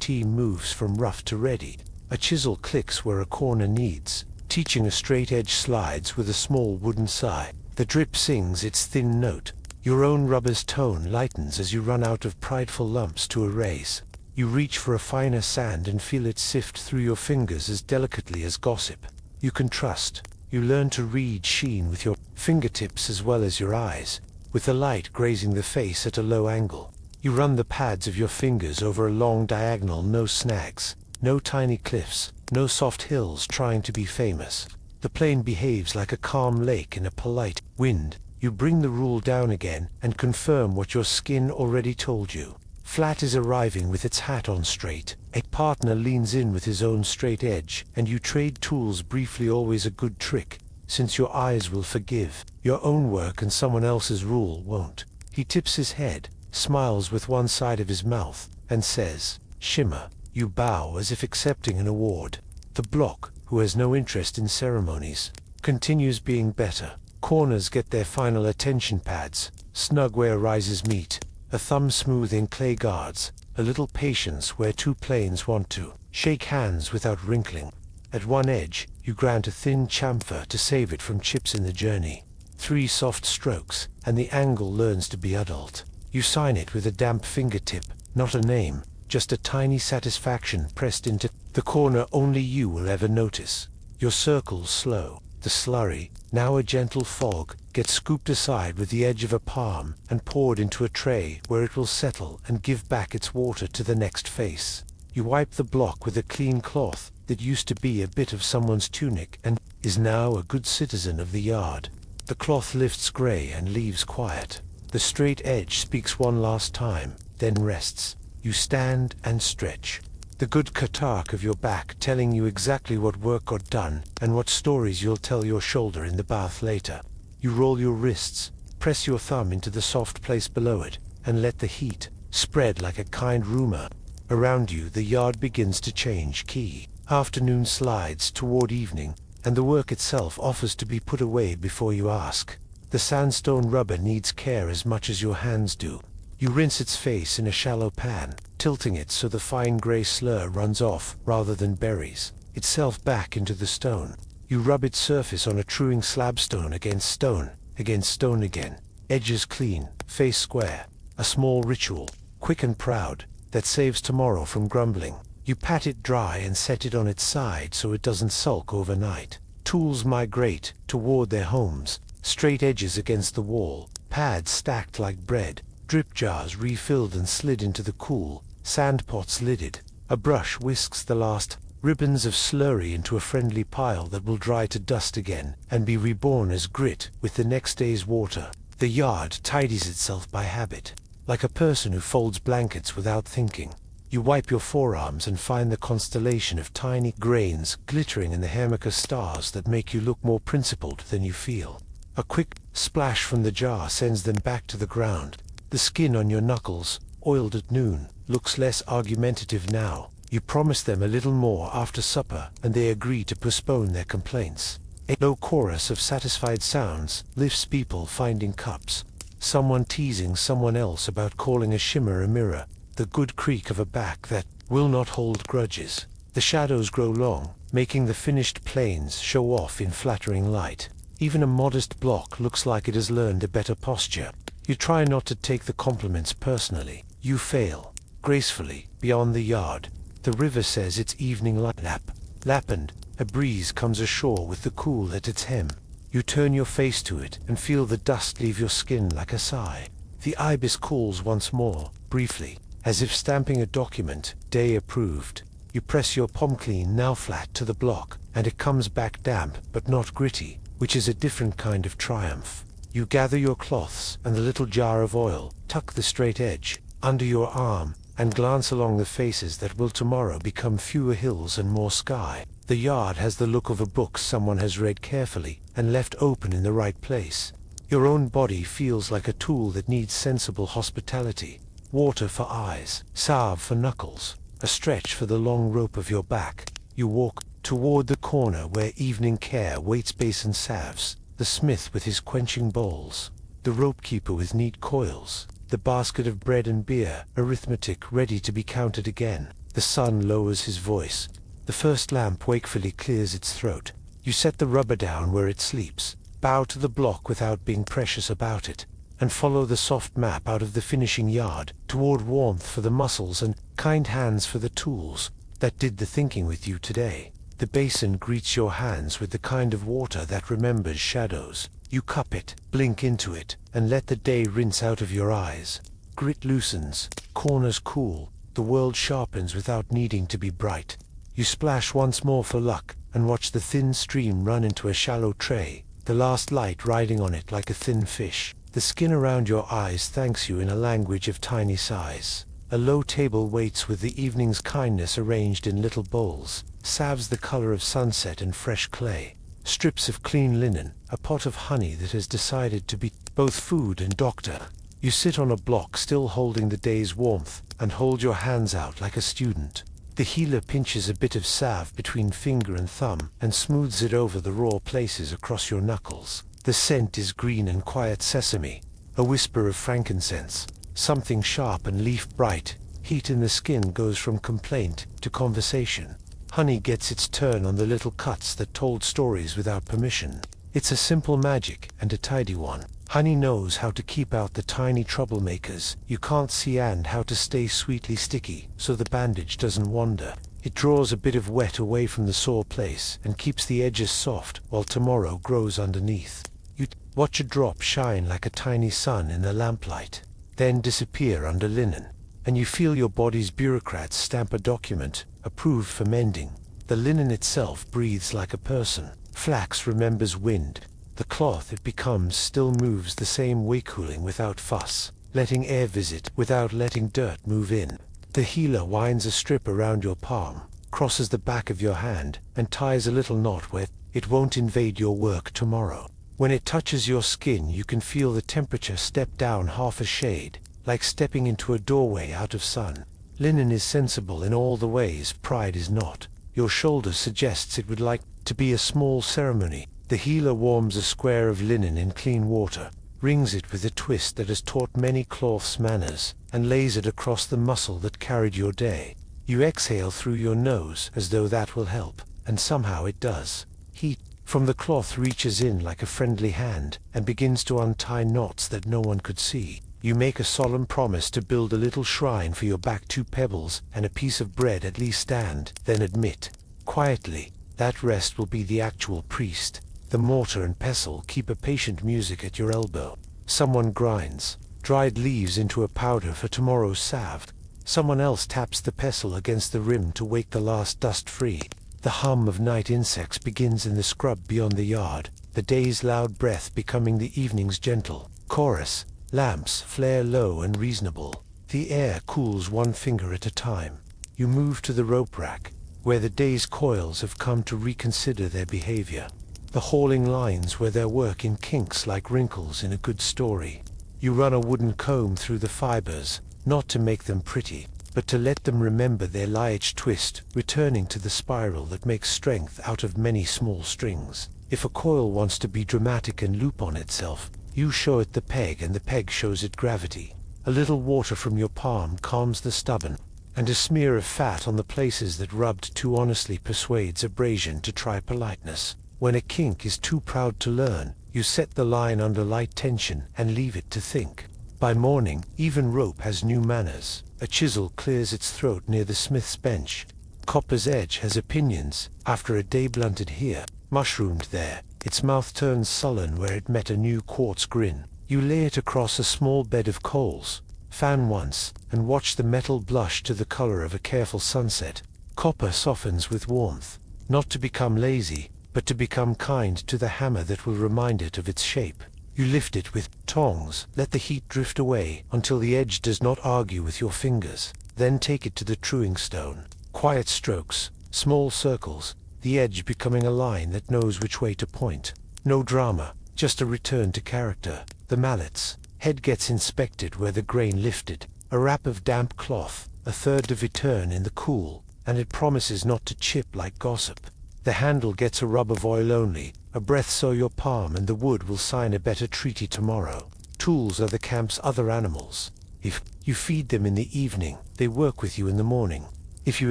team moves from rough to ready. A chisel clicks where a corner needs, teaching a straight edge slides with a small wooden sigh. The drip sings its thin note. Your own rubber's tone lightens as you run out of prideful lumps to erase. You reach for a finer sand and feel it sift through your fingers as delicately as gossip. You can trust. You learn to read sheen with your fingertips as well as your eyes, with the light grazing the face at a low angle. You run the pads of your fingers over a long diagonal, no snags, no tiny cliffs, no soft hills trying to be famous. The plane behaves like a calm lake in a polite wind. You bring the rule down again and confirm what your skin already told you. Flat is arriving with its hat on straight. A partner leans in with his own straight edge, and you trade tools briefly, always a good trick, since your eyes will forgive. Your own work and someone else's rule won't. He tips his head, smiles with one side of his mouth, and says, "Shimmer." You bow as if accepting an award. The block, who has no interest in ceremonies, continues being better. Corners get their final attention pads, snug where rises meet, a thumb smoothing clay guards, a little patience where two planes want to shake hands without wrinkling. At one edge, you grant a thin chamfer to save it from chips in the journey. 3 soft strokes, and the angle learns to be adult. You sign it with a damp fingertip, not a name, just a tiny satisfaction pressed into the corner only you will ever notice. Your circles slow. The slurry, now a gentle fog, gets scooped aside with the edge of a palm and poured into a tray where it will settle and give back its water to the next face. You wipe the block with a clean cloth that used to be a bit of someone's tunic and is now a good citizen of the yard. The cloth lifts gray and leaves quiet. The straight edge speaks one last time, then rests. You stand and stretch. The good katak of your back telling you exactly what work got done and what stories you'll tell your shoulder in the bath later. You roll your wrists, press your thumb into the soft place below it, and let the heat spread like a kind rumor. Around you the yard begins to change key. Afternoon slides toward evening, and the work itself offers to be put away before you ask. The sandstone rubber needs care as much as your hands do. You rinse its face in a shallow pan, tilting it so the fine gray slur runs off rather than buries itself back into the stone. You rub its surface on a truing slab, stone against stone again, edges clean, face square. A small ritual. quick and proud, that saves tomorrow from grumbling. You pat it dry and set it on its side so it doesn't sulk overnight. Tools migrate toward their homes, straight edges against the wall, pads stacked like bread, drip jars refilled and slid into the cool, sand pots lidded. A brush whisks the last ribbons of slurry into a friendly pile that will dry to dust again and be reborn as grit with the next day's water. The yard tidies itself by habit, like a person who folds blankets without thinking. You wipe your forearms and find the constellation of tiny grains glittering in the Hermika stars that make you look more principled than you feel. A quick splash from the jar sends them back to the ground. The skin on your knuckles, oiled at noon, looks less argumentative now. You promise them a little more after supper, and they agree to postpone their complaints. A low chorus of satisfied sounds lifts people finding cups. Someone teasing someone else about calling a shimmer a mirror. The good creak of a back that will not hold grudges. The shadows grow long, making the finished planes show off in flattering light. Even a modest block looks like it has learned a better posture. You try not to take the compliments personally. You fail. Gracefully, beyond the yard, the river says its evening lap, and a breeze comes ashore with the cool at its hem. You turn your face to it and feel the dust leave your skin like a sigh. The ibis calls once more, briefly, as if stamping a document, day approved. You press your palm clean, now flat, to the block, and it comes back damp but not gritty, which is a different kind of triumph. You gather your cloths and the little jar of oil, tuck the straight edge under your arm, and glance along the faces that will tomorrow become fewer hills and more sky. The yard has the look of a book someone has read carefully and left open in the right place. Your own body feels like a tool that needs sensible hospitality. Water for eyes, salve for knuckles, a stretch for the long rope of your back. You walk toward the corner where evening care waits basin salves, the smith with his quenching bowls, the rope keeper with neat coils, the basket of bread and beer, arithmetic ready to be counted again. The sun lowers his voice. The first lamp wakefully clears its throat. You set the rubber down where it sleeps, bow to the block without being precious about it, and follow the soft map out of the finishing yard, toward warmth for the muscles and kind hands for the tools that did the thinking with you today. The basin greets your hands with the kind of water that remembers shadows. You cup it, blink into it, and let the day rinse out of your eyes. Grit loosens, corners cool, the world sharpens without needing to be bright. You splash once more for luck, and watch the thin stream run into a shallow tray, the last light riding on it like a thin fish. The skin around your eyes thanks you in a language of tiny sighs. A low table waits with the evening's kindness arranged in little bowls, salves the color of sunset and fresh clay, strips of clean linen, a pot of honey that has decided to be both food and doctor. You sit on a block still holding the day's warmth, and hold your hands out like a student. The healer pinches a bit of salve between finger and thumb and smooths it over the raw places across your knuckles. The scent is green and quiet sesame, a whisper of frankincense, something sharp and leaf bright. Heat in the skin goes from complaint to conversation. Honey gets its turn on the little cuts that told stories without permission. It's a simple magic, and a tidy one. Honey knows how to keep out the tiny troublemakers you can't see and how to stay sweetly sticky so the bandage doesn't wander. It draws a bit of wet away from the sore place and keeps the edges soft while tomorrow grows underneath. You watch a drop shine like a tiny sun in the lamplight, then disappear under linen, and you feel your body's bureaucrats stamp a document, approved for mending. The linen itself breathes like a person. Flax remembers wind. The cloth it becomes still moves the same way, cooling without fuss, letting air visit without letting dirt move in. The healer winds a strip around your palm, crosses the back of your hand, and ties a little knot where it won't invade your work tomorrow. When it touches your skin, you can feel the temperature step down half a shade, like stepping into a doorway out of sun. Linen is sensible in all the ways pride is not. Your shoulder suggests it would like to be a small ceremony. The healer warms a square of linen in clean water, wrings it with a twist that has taught many cloths manners, and lays it across the muscle that carried your day. You exhale through your nose as though that will help, and somehow it does. Heat from the cloth reaches in like a friendly hand and begins to untie knots that no one could see. You make a solemn promise to build a little shrine for your back 2 pebbles and a piece of bread at least and then admit, quietly, that rest will be the actual priest. The mortar and pestle keep a patient music at your elbow. Someone grinds dried leaves into a powder for tomorrow's salve. Someone else taps the pestle against the rim to wake the last dust free. The hum of night insects begins in the scrub beyond the yard, the day's loud breath becoming the evening's gentle chorus. Lamps flare low and reasonable. The air cools 1 finger at a time. You move to the rope rack, where the day's coils have come to reconsider their behavior. The hauling lines wear their work in kinks like wrinkles in a good story. You run a wooden comb through the fibers, not to make them pretty, but to let them remember their liage twist, returning to the spiral that makes strength out of many small strings. If a coil wants to be dramatic and loop on itself, you show it the peg and the peg shows it gravity. A little water from your palm calms the stubborn, and a smear of fat on the places that rubbed too honestly persuades abrasion to try politeness. When a kink is too proud to learn, you set the line under light tension and leave it to think. By morning, even rope has new manners. A chisel clears its throat near the smith's bench. Copper's edge has opinions, after a day blunted here, mushroomed there. Its mouth turns sullen where it met a new quartz grin. You lay it across a small bed of coals, fan once, and watch the metal blush to the color of a careful sunset. Copper softens with warmth, not to become lazy, but to become kind to the hammer that will remind it of its shape. You lift it with tongs, let the heat drift away until the edge does not argue with your fingers. Then take it to the truing stone. Quiet strokes, small circles, the edge becoming a line that knows which way to point. No drama, just a return to character. The mallets. Head gets inspected where the grain lifted. A wrap of damp cloth, a third de return in the cool, and it promises not to chip like gossip. The handle gets a rub of oil only, a breath so your palm and the wood will sign a better treaty tomorrow. Tools are the camp's other animals. If you feed them in the evening, they work with you in the morning. If you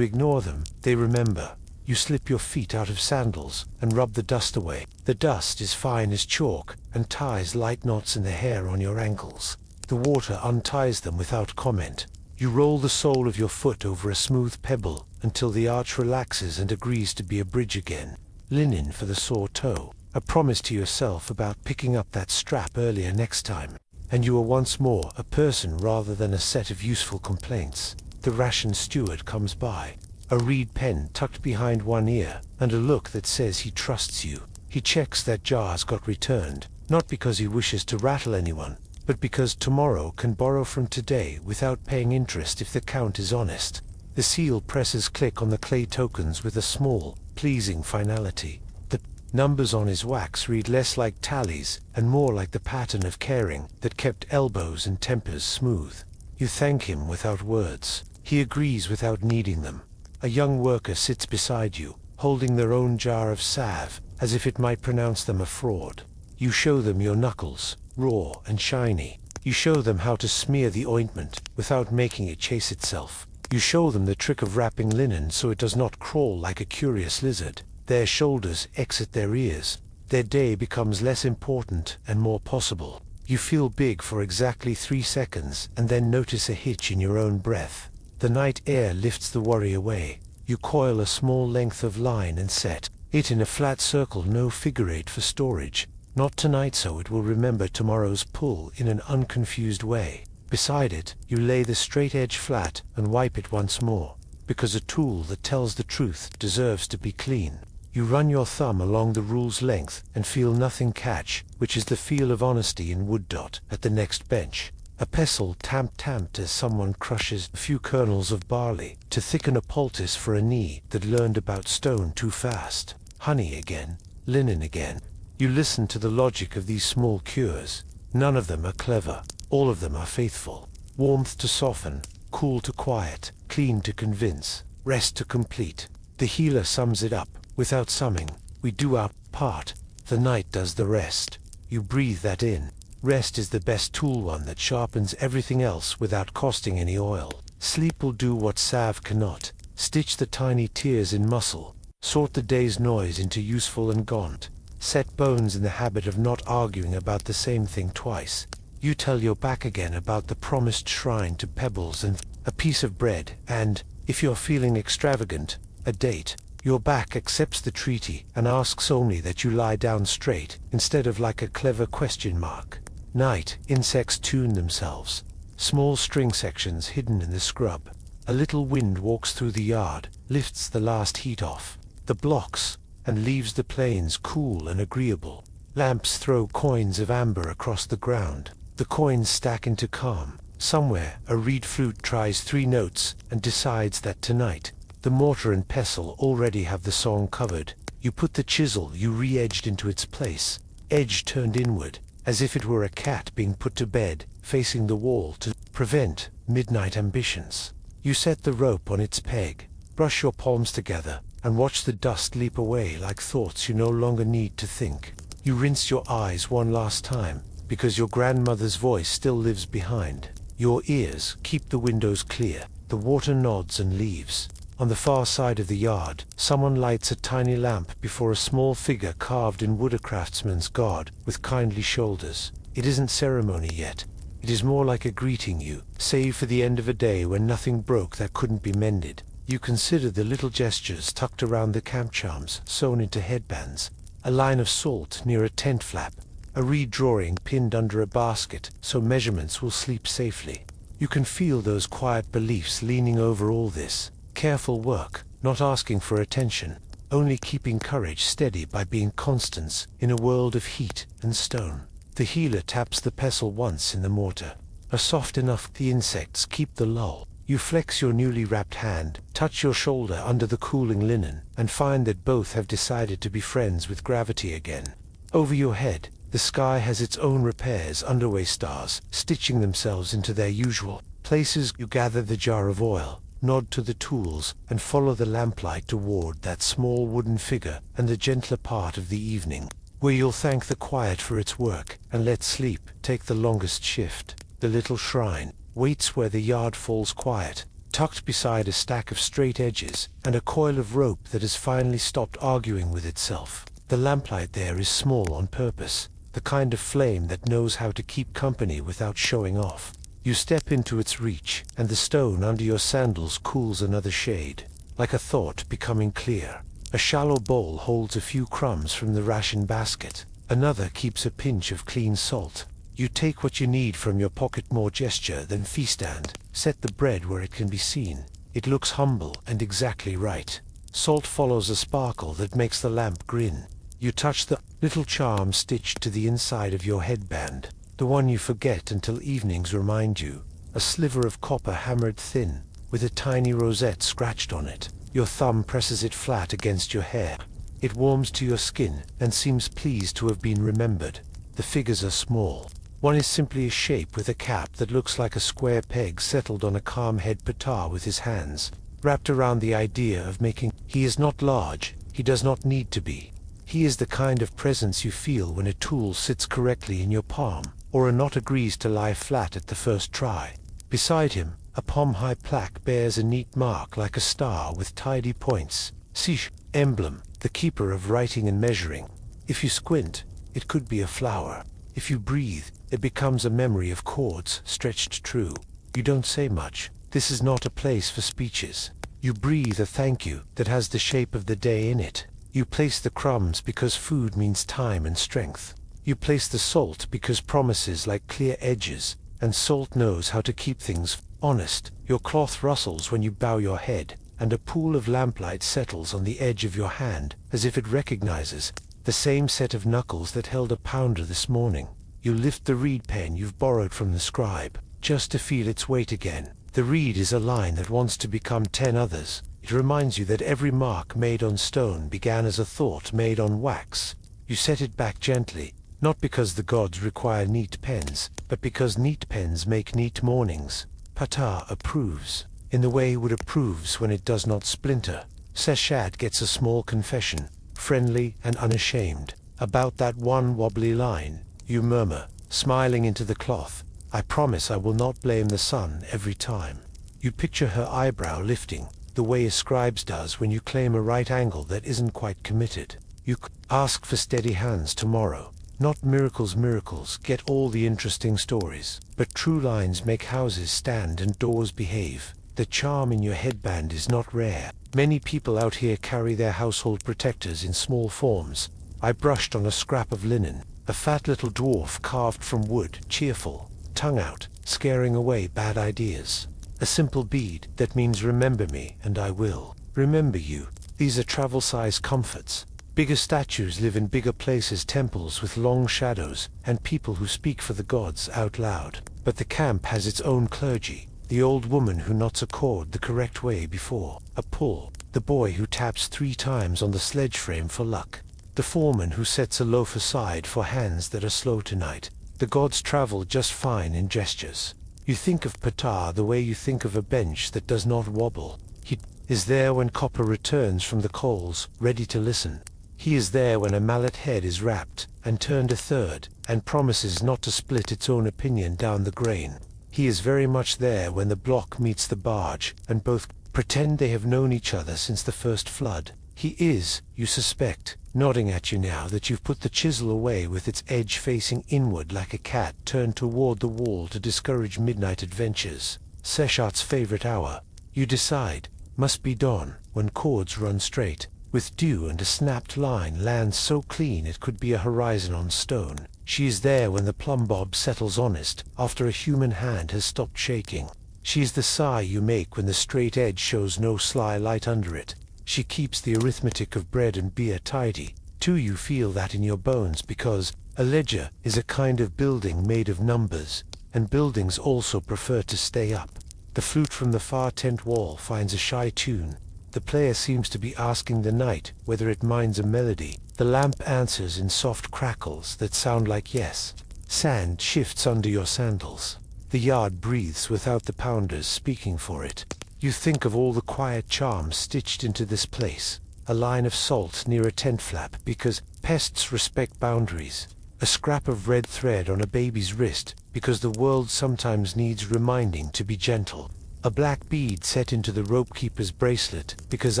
ignore them, they remember. You slip your feet out of sandals and rub the dust away. The dust is fine as chalk and ties light knots in the hair on your ankles. The water unties them without comment. You roll the sole of your foot over a smooth pebble until the arch relaxes and agrees to be a bridge again. Linen for the sore toe. A promise to yourself about picking up that strap earlier next time. And you are once more a person rather than a set of useful complaints. The ration steward comes by. A reed pen tucked behind one ear, and a look that says he trusts you. He checks that jars got returned, not because he wishes to rattle anyone, but because tomorrow can borrow from today without paying interest if the count is honest. The seal presses click on the clay tokens with a small, pleasing finality. The numbers on his wax read less like tallies and more like the pattern of caring that kept elbows and tempers smooth. You thank him without words. He agrees without needing them. A young worker sits beside you, holding their own jar of salve, as if it might pronounce them a fraud. You show them your knuckles, raw and shiny. You show them how to smear the ointment, without making it chase itself. You show them the trick of wrapping linen so it does not crawl like a curious lizard. Their shoulders exit their ears. Their day becomes less important and more possible. You feel big for exactly 3 seconds, and then notice a hitch in your own breath. The night air lifts the worry away. You coil a small length of line and set it in a flat circle, no figure eight for storage. Not tonight, so it will remember tomorrow's pull in an unconfused way. Beside it, you lay the straight edge flat and wipe it once more, because a tool that tells the truth deserves to be clean. You run your thumb along the rule's length and feel nothing catch, which is the feel of honesty in wood dot at the next bench. A pestle tamped as someone crushes a few kernels of barley to thicken a poultice for a knee that learned about stone too fast. Honey again, linen again. You listen to the logic of these small cures. None of them are clever, all of them are faithful. Warmth to soften, cool to quiet, clean to convince, rest to complete. The healer sums it up, without summing. We do our part, the night does the rest. You breathe that in. Rest is the best tool, one that sharpens everything else without costing any oil. Sleep will do what salve cannot. Stitch the tiny tears in muscle. Sort the day's noise into useful and gaunt. Set bones in the habit of not arguing about the same thing twice. You tell your back again about the promised shrine to pebbles and a piece of bread, and, if you're feeling extravagant, a date. Your back accepts the treaty and asks only that you lie down straight, instead of like a clever question mark. Night, insects tune themselves. Small string sections hidden in the scrub. A little wind walks through the yard, lifts the last heat off the blocks, and leaves the plains cool and agreeable. Lamps throw coins of amber across the ground. The coins stack into calm. Somewhere, a reed flute tries 3 notes and decides that tonight, the mortar and pestle already have the song covered. You put the chisel you re-edged into its place, edge turned inward, as if it were a cat being put to bed, facing the wall to prevent midnight ambitions. You set the rope on its peg, brush your palms together, and watch the dust leap away like thoughts you no longer need to think. You rinse your eyes one last time, because your grandmother's voice still lives behind. Your ears keep the windows clear. The water nods and leaves. On the far side of the yard, someone lights a tiny lamp before a small figure carved in wood, a craftsman's god, with kindly shoulders. It isn't ceremony yet. It is more like a greeting you, save for the end of a day when nothing broke that couldn't be mended. You consider the little gestures tucked around the camp charms, sewn into headbands. A line of salt near a tent flap. A reed drawing pinned under a basket, so measurements will sleep safely. You can feel those quiet beliefs leaning over all this. Careful work, not asking for attention, only keeping courage steady by being constants in a world of heat and stone. The healer taps the pestle once in the mortar. A soft enough the insects keep the lull. You flex your newly wrapped hand, touch your shoulder under the cooling linen, and find that both have decided to be friends with gravity again. Over your head, the sky has its own repairs underway, stars stitching themselves into their usual places. You gather the jar of oil, nod to the tools, and follow the lamplight toward that small wooden figure and the gentler part of the evening, where you'll thank the quiet for its work and let sleep take the longest shift. The little shrine waits where the yard falls quiet, tucked beside a stack of straight edges and a coil of rope that has finally stopped arguing with itself. The lamplight there is small on purpose, the kind of flame that knows how to keep company without showing off. You step into its reach, and the stone under your sandals cools another shade, like a thought becoming clear. A shallow bowl holds a few crumbs from the ration basket. Another keeps a pinch of clean salt. You take what you need from your pocket, more gesture than feast, and set the bread where it can be seen. It looks humble and exactly right. Salt follows a sparkle that makes the lamp grin. You touch the little charm stitched to the inside of your headband, the one you forget until evenings remind you. A sliver of copper hammered thin, with a tiny rosette scratched on it. Your thumb presses it flat against your hair. It warms to your skin and seems pleased to have been remembered. The figures are small. One is simply a shape with a cap that looks like a square peg settled on a calm head, Patar with his hands wrapped around the idea of making. He is not large, he does not need to be. He is the kind of presence you feel when a tool sits correctly in your palm, or a knot agrees to lie flat at the first try. Beside him, a palm-high plaque bears a neat mark like a star with tidy points. Sish, emblem, the keeper of writing and measuring. If you squint, it could be a flower. If you breathe, it becomes a memory of chords stretched true. You don't say much. This is not a place for speeches. You breathe a thank you that has the shape of the day in it. You place the crumbs because food means time and strength. You place the salt because promises like clear edges, and salt knows how to keep things honest. Your cloth rustles when you bow your head, and a pool of lamplight settles on the edge of your hand, as if it recognizes the same set of knuckles that held a pounder this morning. You lift the reed pen you've borrowed from the scribe, just to feel its weight again. The reed is a line that wants to become 10 others. It reminds you that every mark made on stone began as a thought made on wax. You set it back gently, not because the gods require neat pens, but because neat pens make neat mornings. Patar approves, in the way wood approves when it does not splinter. Seshad gets a small confession, friendly and unashamed, about that one wobbly line. You murmur, smiling into the cloth, I promise I will not blame the sun every time. You picture her eyebrow lifting, the way a scribe's does when you claim a right angle that isn't quite committed. You ask for steady hands tomorrow, Not miracles get all the interesting stories, but true lines make houses stand and doors behave. The charm in your headband is not rare. Many people out here carry their household protectors in small forms. I brushed on a scrap of linen, a fat little dwarf carved from wood, cheerful, tongue out, scaring away bad ideas. A simple bead that means remember me and I will remember you. These are travel-size comforts. Bigger statues live in bigger places, temples with long shadows, and people who speak for the gods out loud. But the camp has its own clergy. The old woman who knots a cord the correct way before a pull. The boy who taps 3 times on the sledge frame for luck. The foreman who sets a loaf aside for hands that are slow tonight. The gods travel just fine in gestures. You think of Ptah the way you think of a bench that does not wobble. He is there when copper returns from the coals, ready to listen. He is there when a mallet head is wrapped and turned a third, and promises not to split its own opinion down the grain. He is very much there when the block meets the barge, and both pretend they have known each other since the first flood. He is, you suspect, nodding at you now that you've put the chisel away with its edge facing inward like a cat turned toward the wall to discourage midnight adventures. Seshat's favorite hour. You decide, must be dawn, when cords run straight, with dew and a snapped line lands so clean it could be a horizon on stone. She is there when the plumb bob settles honest, after a human hand has stopped shaking. She is the sigh you make when the straight edge shows no sly light under it. She keeps the arithmetic of bread and beer tidy. Too, you feel that in your bones because a ledger is a kind of building made of numbers, and buildings also prefer to stay up. The flute from the far tent wall finds a shy tune. The player seems to be asking the night whether it minds a melody. The lamp answers in soft crackles that sound like yes. Sand shifts under your sandals. The yard breathes without the pounders speaking for it. You think of all the quiet charms stitched into this place. A line of salt near a tent flap because pests respect boundaries. A scrap of red thread on a baby's wrist because the world sometimes needs reminding to be gentle. A black bead set into the ropekeeper's bracelet because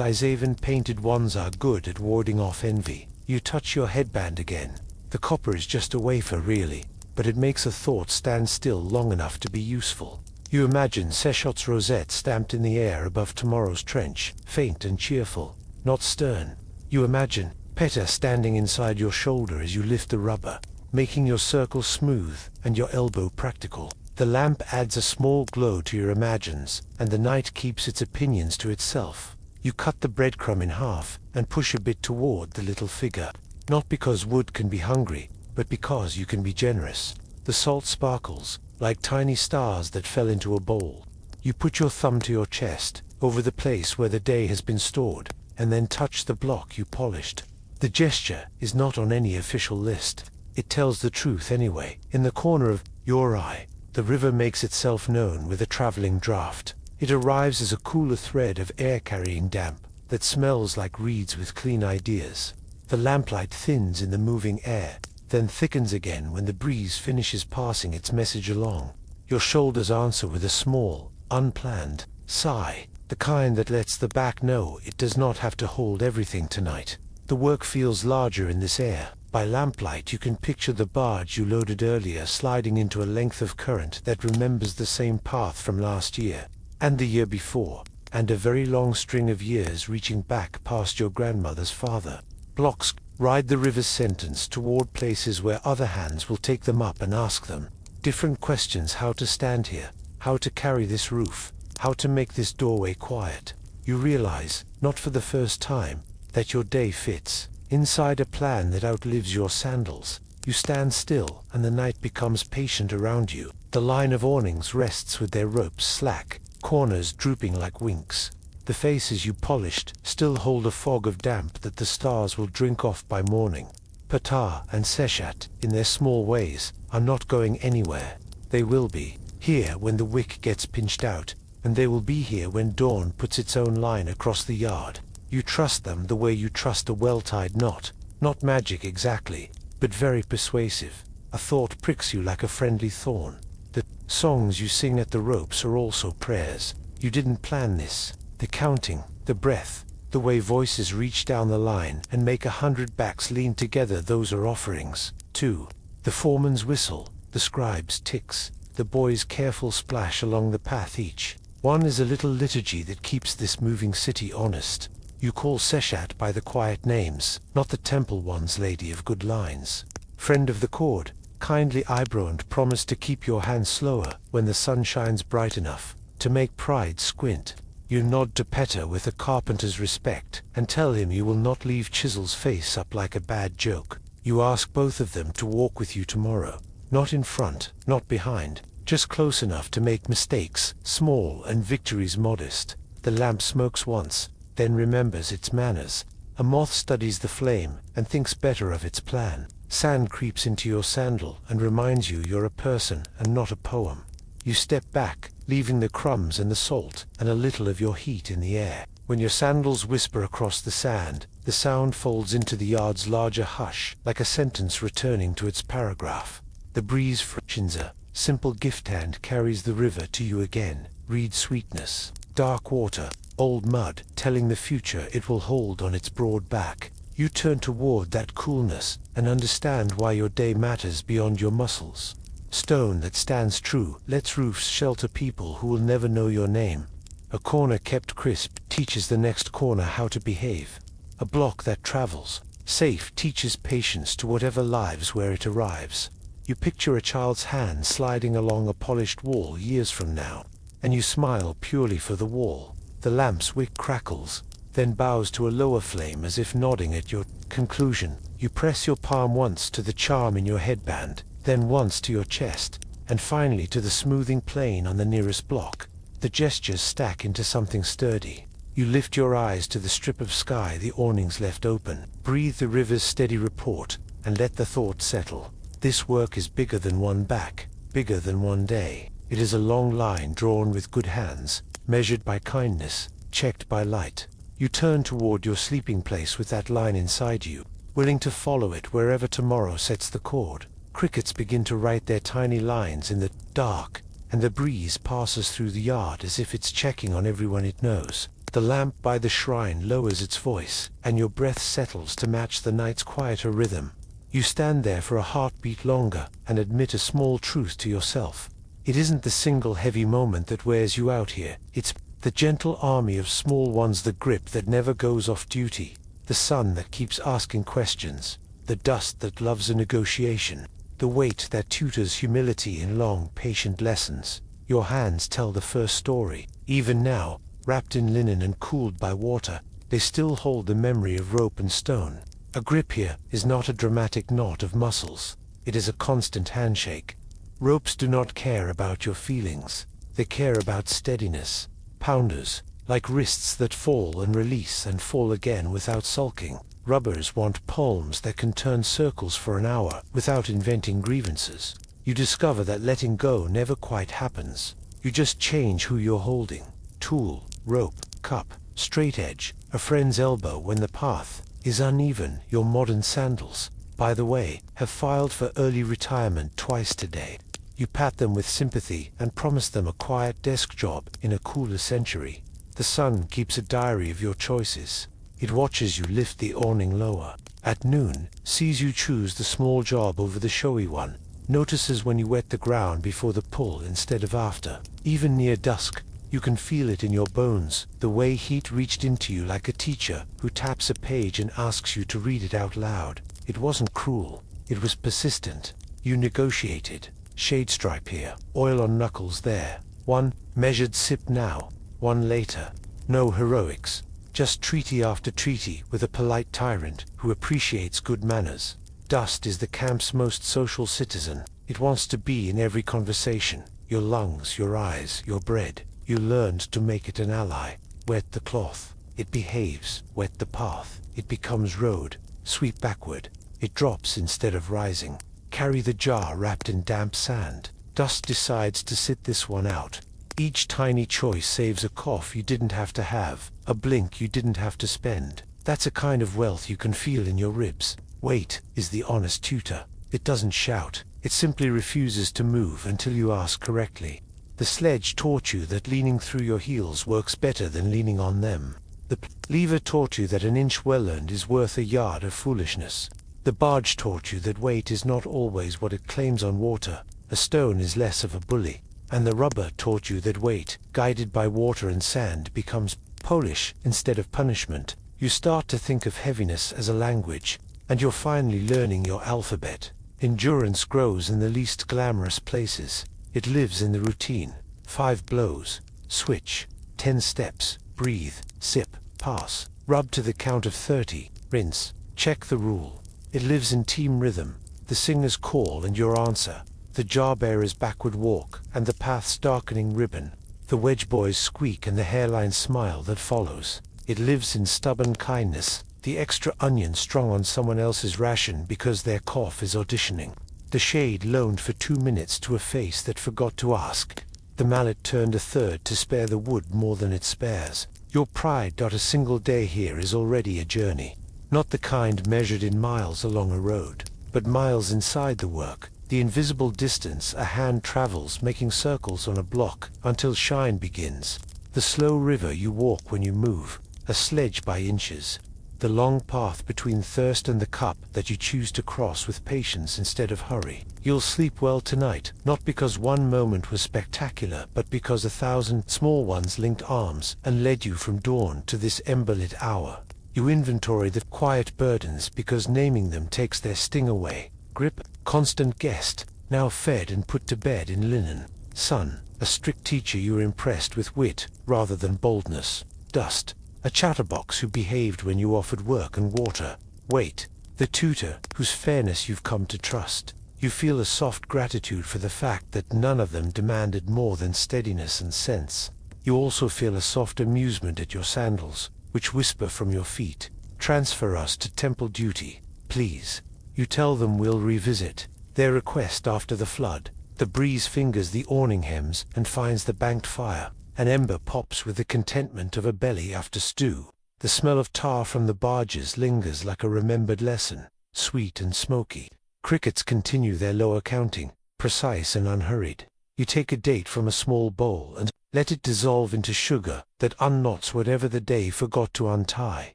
Izavan painted ones are good at warding off envy. You touch your headband again. The copper is just a wafer really, but it makes a thought stand still long enough to be useful. You imagine Seshat's rosette stamped in the air above tomorrow's trench, faint and cheerful, not stern. You imagine Peta standing inside your shoulder as you lift the rubber, making your circle smooth and your elbow practical. The lamp adds a small glow to your imagines, and the night keeps its opinions to itself. You cut the breadcrumb in half and push a bit toward the little figure, not because wood can be hungry, but because you can be generous. The salt sparkles, like tiny stars that fell into a bowl. You put your thumb to your chest, over the place where the day has been stored, and then touch the block you polished. The gesture is not on any official list. It tells the truth anyway. In the corner of your eye, the river makes itself known with a traveling draft. It arrives as a cooler thread of air-carrying damp that smells like reeds with clean ideas. The lamplight thins in the moving air, then thickens again when the breeze finishes passing its message along. Your shoulders answer with a small, unplanned sigh, the kind that lets the back know it does not have to hold everything tonight. The work feels larger in this air. By lamplight you can picture the barge you loaded earlier sliding into a length of current that remembers the same path from last year, and the year before, and a very long string of years reaching back past your grandmother's father. Blocks ride the river's sentence toward places where other hands will take them up and ask them different questions: how to stand here, how to carry this roof, how to make this doorway quiet. You realize, not for the first time, that your day fits inside a plan that outlives your sandals. You stand still, and the night becomes patient around you. The line of awnings rests with their ropes slack, corners drooping like winks. The faces you polished still hold a fog of damp that the stars will drink off by morning. Ptah and Seshat, in their small ways, are not going anywhere. They will be here when the wick gets pinched out, and they will be here when dawn puts its own line across the yard. You trust them the way you trust a well-tied knot. Not magic exactly, but very persuasive. A thought pricks you like a friendly thorn. The songs you sing at the ropes are also prayers. You didn't plan this. The counting, the breath, The way voices reach down the line and make 100 backs lean together, those are offerings. 2. The foreman's whistle, the scribe's ticks, the boy's careful splash along the path. Each one is a little liturgy that keeps this moving city honest. You call Seshat by the quiet names, not the temple ones. Lady of good lines, friend of the cord, kindly eyebrow, and promise to keep your hands slower when the sun shines bright enough to make pride squint. You nod to Petter with a carpenter's respect and tell him you will not leave Chisel's face up like a bad joke. You ask both of them to walk with you tomorrow, not in front, not behind, just close enough to make mistakes small and victories modest. The lamp smokes once, then remembers its manners. A moth studies the flame and thinks better of its plan. Sand creeps into your sandal and reminds you you're a person and not a poem. You step back, leaving the crumbs and the salt and a little of your heat in the air. When your sandals whisper across the sand, the sound folds into the yard's larger hush, like a sentence returning to its paragraph. The breeze freshens, a simple gift hand carries the river to you again. Reed sweetness, dark water, old mud, telling the future it will hold on its broad back. You turn toward that coolness and understand why your day matters beyond your muscles. Stone that stands true lets roofs shelter people who will never know your name. A corner kept crisp teaches the next corner how to behave. A block that travels safe teaches patience to whatever lives where it arrives. You picture a child's hand sliding along a polished wall years from now, and you smile purely for the wall. The lamp's wick crackles, then bows to a lower flame as if nodding at your conclusion. You press your palm once to the charm in your headband, then once to your chest, and finally to the smoothing plane on the nearest block. The gestures stack into something sturdy. You lift your eyes to the strip of sky the awnings left open, breathe the river's steady report, and let the thought settle. This work is bigger than one back, bigger than one day. It is a long line drawn with good hands, measured by kindness, checked by light. You turn toward your sleeping place with that line inside you, willing to follow it wherever tomorrow sets the chord. Crickets begin to write their tiny lines in the dark, and the breeze passes through the yard as if it's checking on everyone it knows. The lamp by the shrine lowers its voice, and your breath settles to match the night's quieter rhythm. You stand there for a heartbeat longer and admit a small truth to yourself. It isn't the single heavy moment that wears you out here. It's the gentle army of small ones, the grip that never goes off duty, the sun that keeps asking questions, the dust that loves a negotiation, the weight that tutors humility in long, patient lessons. Your hands tell the first story. Even now, wrapped in linen and cooled by water, they still hold the memory of rope and stone. A grip here is not a dramatic knot of muscles. It is a constant handshake. Ropes do not care about your feelings. They care about steadiness. Pounders, like wrists that fall and release and fall again without sulking. Rubbers want palms that can turn circles for an hour without inventing grievances. You discover that letting go never quite happens. You just change who you're holding. Tool, rope, cup, straight edge, a friend's elbow when the path is uneven. Your modern sandals, by the way, have filed for early retirement twice today. You pat them with sympathy and promise them a quiet desk job in a cooler century. The sun keeps a diary of your choices. It watches you lift the awning lower. At noon, sees you choose the small job over the showy one. Notices when you wet the ground before the pull instead of after. Even near dusk, you can feel it in your bones, the way heat reached into you like a teacher who taps a page and asks you to read it out loud. It wasn't cruel. It was persistent. You negotiated. Shade stripe here, oil on knuckles there. One measured sip now, one later. No heroics. Just treaty after treaty with a polite tyrant who appreciates good manners. Dust is the camp's most social citizen. It wants to be in every conversation. Your lungs, your eyes, your bread. You learned to make it an ally. Wet the cloth. It behaves. Wet the path. It becomes road. Sweep backward. It drops instead of rising. Carry the jar wrapped in damp sand. Dust decides to sit this one out. Each tiny choice saves a cough you didn't have to have, a blink you didn't have to spend. That's a kind of wealth you can feel in your ribs. Wait is the honest tutor. It doesn't shout. It simply refuses to move until you ask correctly. The sledge taught you that leaning through your heels works better than leaning on them. The lever taught you that an inch well earned is worth a yard of foolishness. The barge taught you that weight is not always what it claims on water. A stone is less of a bully. And the rubber taught you that weight, guided by water and sand, becomes polish instead of punishment. You start to think of heaviness as a language, and you're finally learning your alphabet. Endurance grows in the least glamorous places. It lives in the routine. 5 blows, switch, 10 steps, breathe, sip, pass, rub to the count of 30, rinse, check the rule. It lives in team rhythm, the singer's call and your answer, the jar-bearer's backward walk and the path's darkening ribbon, the wedge boy's squeak and the hairline smile that follows. It lives in stubborn kindness, the extra onion strung on someone else's ration because their cough is auditioning, the shade loaned for 2 minutes to a face that forgot to ask, the mallet turned a third to spare the wood more than it spares. Your pride. A single day here is already a journey, not the kind measured in miles along a road, but miles inside the work, the invisible distance a hand travels making circles on a block until shine begins, the slow river you walk when you move, a sledge by inches, the long path between thirst and the cup that you choose to cross with patience instead of hurry. You'll sleep well tonight, not because one moment was spectacular, but because 1,000 small ones linked arms and led you from dawn to this ember-lit hour. You inventory the quiet burdens because naming them takes their sting away. Grip, constant guest, now fed and put to bed in linen. Sun, a strict teacher you're impressed with wit rather than boldness. Dust, a chatterbox who behaved when you offered work and water. Wait, the tutor whose fairness you've come to trust. You feel a soft gratitude for the fact that none of them demanded more than steadiness and sense. You also feel a soft amusement at your sandals, which whisper from your feet, "Transfer us to temple duty, please." You tell them we'll revisit their request after the flood. The breeze fingers the awning hems and finds the banked fire. An ember pops with the contentment of a belly after stew. The smell of tar from the barges lingers like a remembered lesson, sweet and smoky. Crickets continue their lower counting, precise and unhurried. You take a date from a small bowl and let it dissolve into sugar that unknots whatever the day forgot to untie.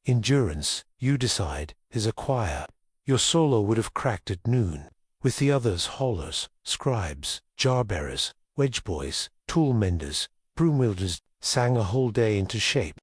Endurance, you decide, is a choir. Your solo would have cracked at noon. With the others, haulers, scribes, jar-bearers, wedge boys, tool menders, broom wielders, sang a whole day into shape.